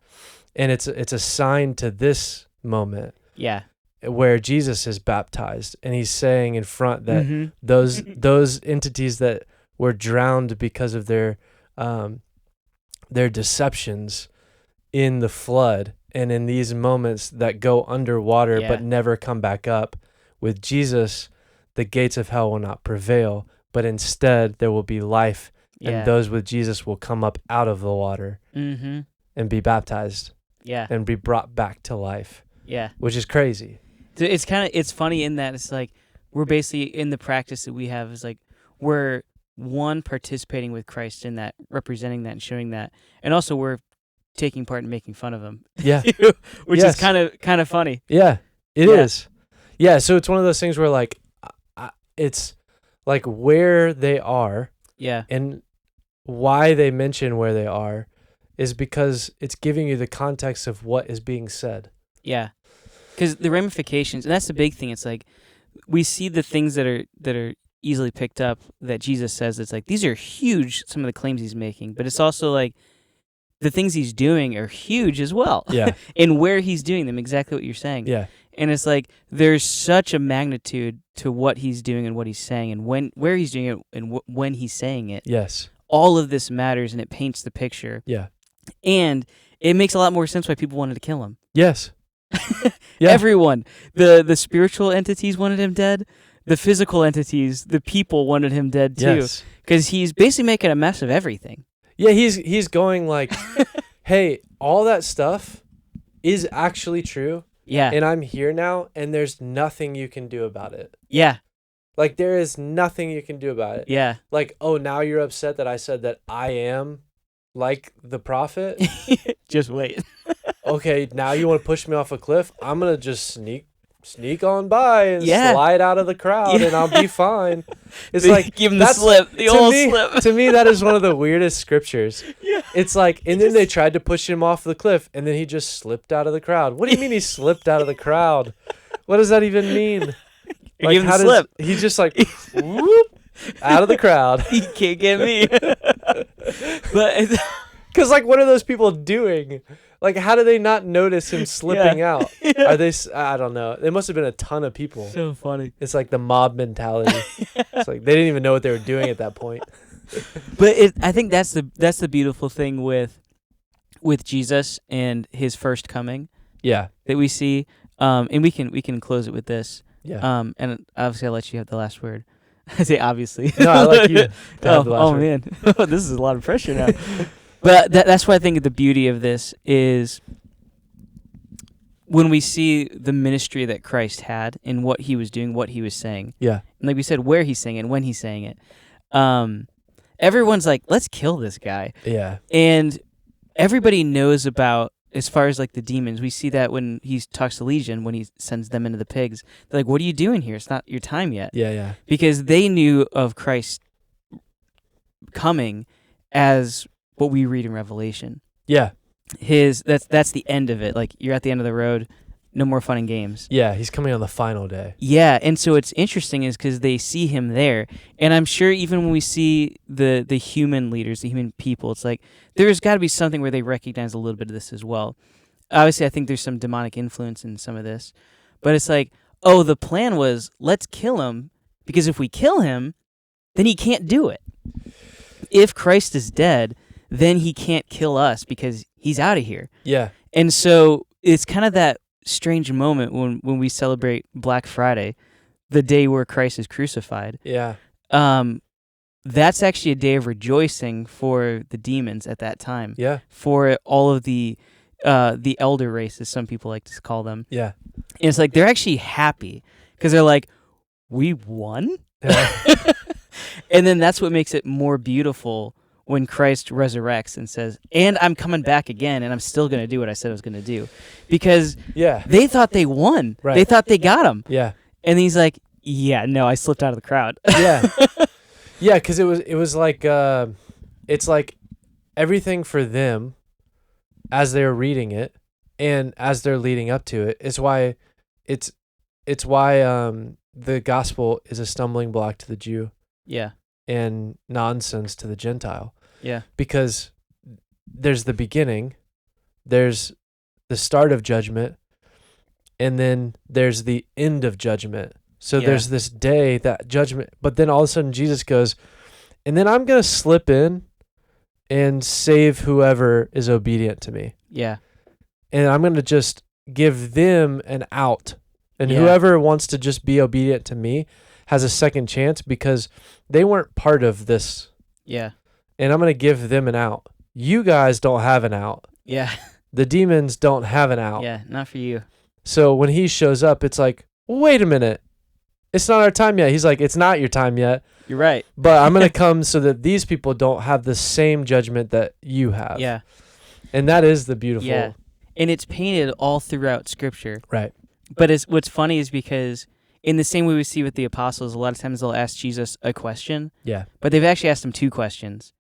Speaker 2: And it's a sign to this moment
Speaker 1: Yeah.
Speaker 2: where Jesus is baptized, and he's saying in front that
Speaker 1: Mhm.
Speaker 2: those entities that were drowned because of their deceptions in the flood, and in these moments that go underwater
Speaker 1: Yeah.
Speaker 2: but never come back up, with Jesus, the gates of hell will not prevail, but instead there will be life,
Speaker 1: Yeah.
Speaker 2: and those with Jesus will come up out of the water
Speaker 1: Mhm.
Speaker 2: and be baptized
Speaker 1: Yeah.
Speaker 2: and be brought back to life,
Speaker 1: Yeah.
Speaker 2: which is crazy.
Speaker 1: So it's funny in that it's like we're basically in the practice that we have is like we're one participating with Christ in that, representing that and showing that, and also we're taking part in making fun of him.
Speaker 2: Yeah.
Speaker 1: Which
Speaker 2: Yes.
Speaker 1: is kind of funny.
Speaker 2: Yeah, it
Speaker 1: Yeah.
Speaker 2: is. Yeah, so it's one of those things where like it's like where they are
Speaker 1: Yeah.
Speaker 2: and why they mention where they are is because it's giving you the context of what is being said.
Speaker 1: Yeah. Because the ramifications, and that's the big thing. It's like we see the things that are easily picked up that Jesus says. It's like these are huge. Some of the claims he's making, but it's also like the things he's doing are huge as well.
Speaker 2: Yeah.
Speaker 1: And where he's doing them, exactly what you're saying.
Speaker 2: Yeah.
Speaker 1: And it's like there's such a magnitude to what he's doing and what he's saying, and where he's doing it, and when he's saying it.
Speaker 2: Yes.
Speaker 1: All of this matters, and it paints the picture.
Speaker 2: Yeah.
Speaker 1: And it makes a lot more sense why people wanted to kill him.
Speaker 2: Yes. Yeah.
Speaker 1: Everyone, the spiritual entities wanted him dead. The physical entities, the people wanted him dead too,
Speaker 2: Yes.
Speaker 1: because he's basically making a mess of everything.
Speaker 2: Yeah, he's going like, hey, all that stuff is actually true,
Speaker 1: Yeah,
Speaker 2: and I'm here now, and there's nothing you can do about it.
Speaker 1: yeah,
Speaker 2: Like, there is nothing you can do about it.
Speaker 1: yeah.
Speaker 2: Like, oh, now you're upset that I said that I am like the prophet?
Speaker 1: Just wait.
Speaker 2: Okay, now you want to push me off a cliff? I'm going to just sneak on by and
Speaker 1: Yeah.
Speaker 2: slide out of the crowd,
Speaker 1: Yeah.
Speaker 2: and I'll be fine. It's
Speaker 1: They
Speaker 2: like,
Speaker 1: give him the
Speaker 2: that's-
Speaker 1: slip, the
Speaker 2: to
Speaker 1: old
Speaker 2: me,
Speaker 1: slip.
Speaker 2: to me, that is one of the weirdest scriptures.
Speaker 1: Yeah.
Speaker 2: It's like, and then they tried to push him off the cliff, and then he just slipped out of the crowd. What do you mean he slipped out of the crowd? What does that even mean?
Speaker 1: Give him the slip.
Speaker 2: He's just like, whoop, out of the crowd.
Speaker 1: He can't get me. But
Speaker 2: Because, like, what are those people doing? Like, how do they not notice him slipping out? Are they, I don't know. There must have been a ton of people.
Speaker 1: so funny.
Speaker 2: It's like the mob mentality. It's like, they didn't even know what they were doing at that point.
Speaker 1: But I think that's the beautiful thing with Jesus and his first coming
Speaker 2: Yeah.
Speaker 1: that we see. And we can close it with this.
Speaker 2: Yeah.
Speaker 1: And obviously I'll let you have the last word. I say obviously.
Speaker 2: No, I like you to have the last word.
Speaker 1: Man, this is a lot of pressure now. But that's why I think the beauty of this is when we see the ministry that Christ had and what he was doing, what he was saying.
Speaker 2: Yeah.
Speaker 1: And like we said, where he's saying it and when he's saying it. Everyone's like, let's kill this guy.
Speaker 2: Yeah.
Speaker 1: And everybody knows about, as far as like the demons, we see that when he talks to Legion, when he sends them into the pigs, they're like, what are you doing here? It's not your time yet.
Speaker 2: Yeah. Yeah.
Speaker 1: Because they knew of Christ coming as what we read in Revelation.
Speaker 2: Yeah.
Speaker 1: That's the end of it. Like, you're at the end of the road, no more fun and games.
Speaker 2: Yeah. He's coming on the final day.
Speaker 1: Yeah, and so it's interesting is because they see him there, and I'm sure even when we see the human leaders, the human people, it's like there's got to be something where they recognize a little bit of this as well. Obviously, I think there's some demonic influence in some of this, but it's like, oh, the plan was let's kill him, because if we kill him, then he can't do it. If Christ is dead, then he can't kill us because he's out of here.
Speaker 2: Yeah.
Speaker 1: And so it's kind of that strange moment when we celebrate Black Friday, the day where Christ is crucified.
Speaker 2: Yeah.
Speaker 1: That's actually a day of rejoicing for the demons at that time.
Speaker 2: Yeah.
Speaker 1: For all of the elder race, as some people like to call them.
Speaker 2: Yeah.
Speaker 1: And it's like they're actually happy because they're like, we won? And then that's what makes it more beautiful when Christ resurrects and says, and I'm coming back again, and I'm still going to do what I said I was going to do. Because they thought they won.
Speaker 2: Right.
Speaker 1: They thought they got him.
Speaker 2: Yeah.
Speaker 1: And he's like, yeah, no, I slipped out of the crowd.
Speaker 2: Yeah. Yeah, because it was like, it's like everything for them as they're reading it and as they're leading up to it is why it's why the gospel is a stumbling block to the Jew.
Speaker 1: Yeah.
Speaker 2: And nonsense to the Gentile.
Speaker 1: Yeah.
Speaker 2: Because there's the beginning, there's the start of judgment, and then there's the end of judgment. So there's this day, that judgment, but then all of a sudden Jesus goes, and then I'm going to slip in and save whoever is obedient to me.
Speaker 1: Yeah.
Speaker 2: And I'm going to just give them an out. And whoever wants to just be obedient to me has a second chance because they weren't part of this.
Speaker 1: Yeah.
Speaker 2: And I'm going to give them an out. You guys don't have an out.
Speaker 1: Yeah.
Speaker 2: The demons don't have an out.
Speaker 1: Yeah, not for you.
Speaker 2: So when he shows up, it's like, wait a minute. It's not our time yet. He's like, it's not your time yet.
Speaker 1: You're right.
Speaker 2: But I'm going to come so that these people don't have the same judgment that you have.
Speaker 1: Yeah.
Speaker 2: And that is the beautiful.
Speaker 1: Yeah. And it's painted all throughout Scripture.
Speaker 2: Right.
Speaker 1: But what's funny is because in the same way we see with the apostles, a lot of times they'll ask Jesus a question.
Speaker 2: Yeah.
Speaker 1: But they've actually asked him two questions.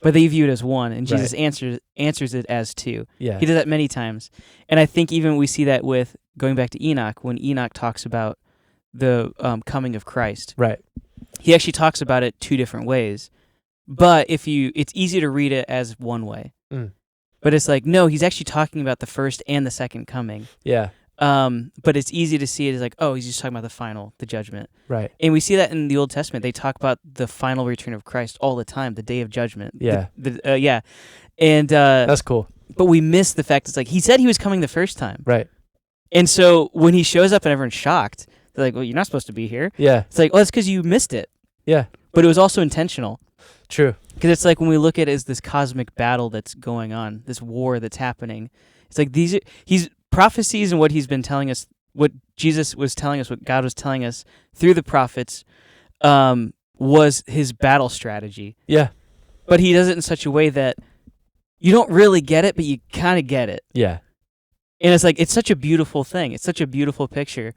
Speaker 1: But they view it as one, and Jesus answers it as two.
Speaker 2: Yeah.
Speaker 1: He does that many times. And I think even we see that with going back to Enoch, when Enoch talks about the coming of Christ.
Speaker 2: Right.
Speaker 1: He actually talks about it two different ways. But it's easy to read it as one way.
Speaker 2: Mm.
Speaker 1: But it's like, no, he's actually talking about the first and the second coming.
Speaker 2: Yeah.
Speaker 1: But it's easy to see it as like, oh, he's just talking about the judgment.
Speaker 2: Right.
Speaker 1: And we see that in the Old Testament. They talk about the final return of Christ all the time, the day of judgment.
Speaker 2: Yeah.
Speaker 1: Yeah. And
Speaker 2: that's cool.
Speaker 1: But we miss the fact it's like, he said he was coming the first time.
Speaker 2: Right.
Speaker 1: And so when he shows up and everyone's shocked, they're like, well, you're not supposed to be here.
Speaker 2: Yeah.
Speaker 1: It's like, well, that's because you missed it.
Speaker 2: Yeah.
Speaker 1: But it was also intentional.
Speaker 2: True.
Speaker 1: Because it's like when we look at it as this cosmic battle that's going on, this war that's happening, it's like he's prophecies and what he's been telling us, what Jesus was telling us, what God was telling us through the prophets, was his battle strategy.
Speaker 2: Yeah.
Speaker 1: But he does it in such a way that you don't really get it, but you kind of get it.
Speaker 2: Yeah.
Speaker 1: And it's like, it's such a beautiful thing. It's such a beautiful picture.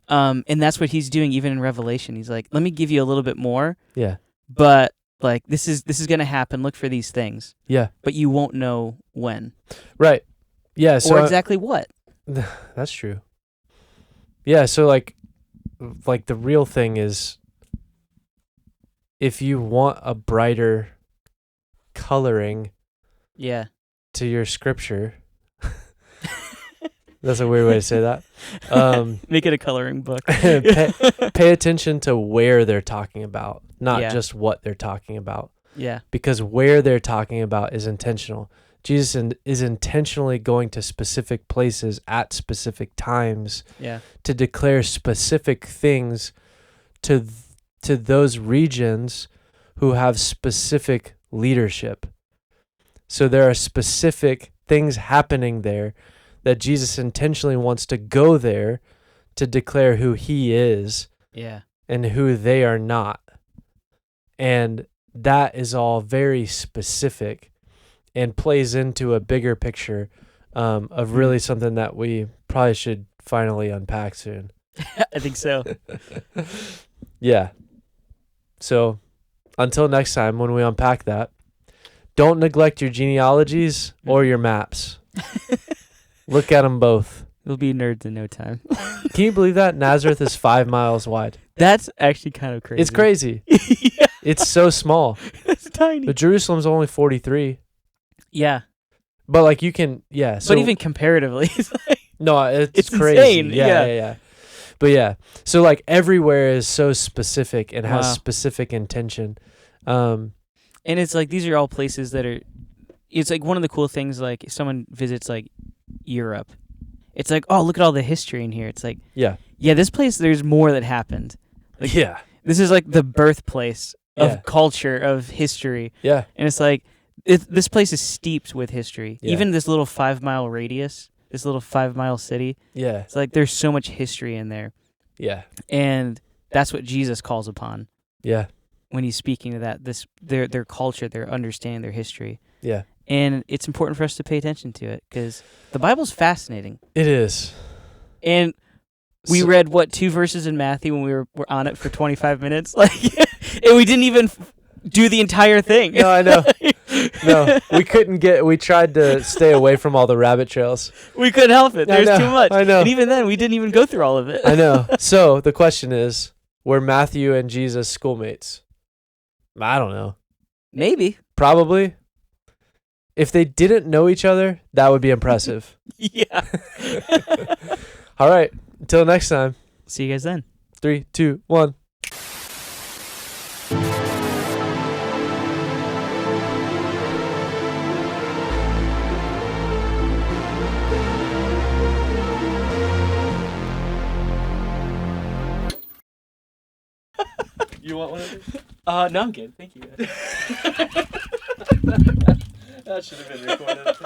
Speaker 1: And that's what he's doing even in Revelation. He's like, let me give you a little bit more.
Speaker 2: Yeah.
Speaker 1: But like, this is going to happen. Look for these things.
Speaker 2: Yeah.
Speaker 1: But you won't know when.
Speaker 2: Right. Yeah. So
Speaker 1: or exactly what.
Speaker 2: That's true. Yeah. So like the real thing is, if you want a brighter coloring to your scripture, that's a weird way to say that.
Speaker 1: Make it a coloring book.
Speaker 2: pay attention to where they're talking about, not just what they're talking about.
Speaker 1: Yeah. Because
Speaker 2: where they're talking about is intentional. Jesus is intentionally going to specific places at specific times to declare specific things to those regions who have specific leadership. So there are specific things happening there that Jesus intentionally wants to go there to declare who he is and who they are not. And that is all very specific and plays into a bigger picture of really something that we probably should finally unpack soon.
Speaker 1: I think so.
Speaker 2: Yeah. So until next time when we unpack that, don't neglect your genealogies or your maps. Look at them both.
Speaker 1: We'll be nerds in no time.
Speaker 2: Can you believe that? Nazareth is 5 miles wide.
Speaker 1: That's actually kind of crazy.
Speaker 2: It's crazy.
Speaker 1: Yeah.
Speaker 2: It's so small.
Speaker 1: It's tiny.
Speaker 2: But Jerusalem's only 43.
Speaker 1: Yeah.
Speaker 2: But like you can, So,
Speaker 1: but even comparatively, it's like,
Speaker 2: no, it's crazy.
Speaker 1: insane.
Speaker 2: Yeah. But yeah, so like everywhere is so specific and has
Speaker 1: Wow.
Speaker 2: specific intention.
Speaker 1: And it's like these are all places that are. It's like one of the cool things. Like if someone visits like Europe, it's like, oh, look at all the history in here. It's like,
Speaker 2: Yeah.
Speaker 1: yeah, this place there's more that happened. Like,
Speaker 2: Yeah.
Speaker 1: this is like the birthplace of
Speaker 2: Yeah.
Speaker 1: culture, of history,
Speaker 2: Yeah.
Speaker 1: and it's like this place is steeped with history.
Speaker 2: Yeah.
Speaker 1: Even this little 5-mile radius, this little 5-mile city.
Speaker 2: Yeah.
Speaker 1: It's like there's so much history in there,
Speaker 2: Yeah.
Speaker 1: and that's what Jesus calls upon
Speaker 2: Yeah.
Speaker 1: when he's speaking to that. Their culture, their understanding, their history.
Speaker 2: Yeah.
Speaker 1: And it's important for us to pay attention to it because the Bible's fascinating.
Speaker 2: It is.
Speaker 1: And we
Speaker 2: So-
Speaker 1: read, 2 verses in Matthew when we were on it for 25 minutes? Like, and we didn't even do the entire thing.
Speaker 2: No, I know. No, we tried to stay away from all the rabbit trails.
Speaker 1: We couldn't help it.
Speaker 2: I
Speaker 1: There's
Speaker 2: know,
Speaker 1: too much.
Speaker 2: I know.
Speaker 1: And even then, we didn't even go through all of it.
Speaker 2: I know. So the question is, were Matthew and Jesus schoolmates? I don't know.
Speaker 1: Maybe.
Speaker 2: Probably. If they didn't know each other, that would be impressive.
Speaker 1: Yeah.
Speaker 2: All right. Until next time.
Speaker 1: See you guys then.
Speaker 2: 3, 2, 1. You want one of these?
Speaker 1: No, I'm good. Thank you.
Speaker 2: That should have been recorded.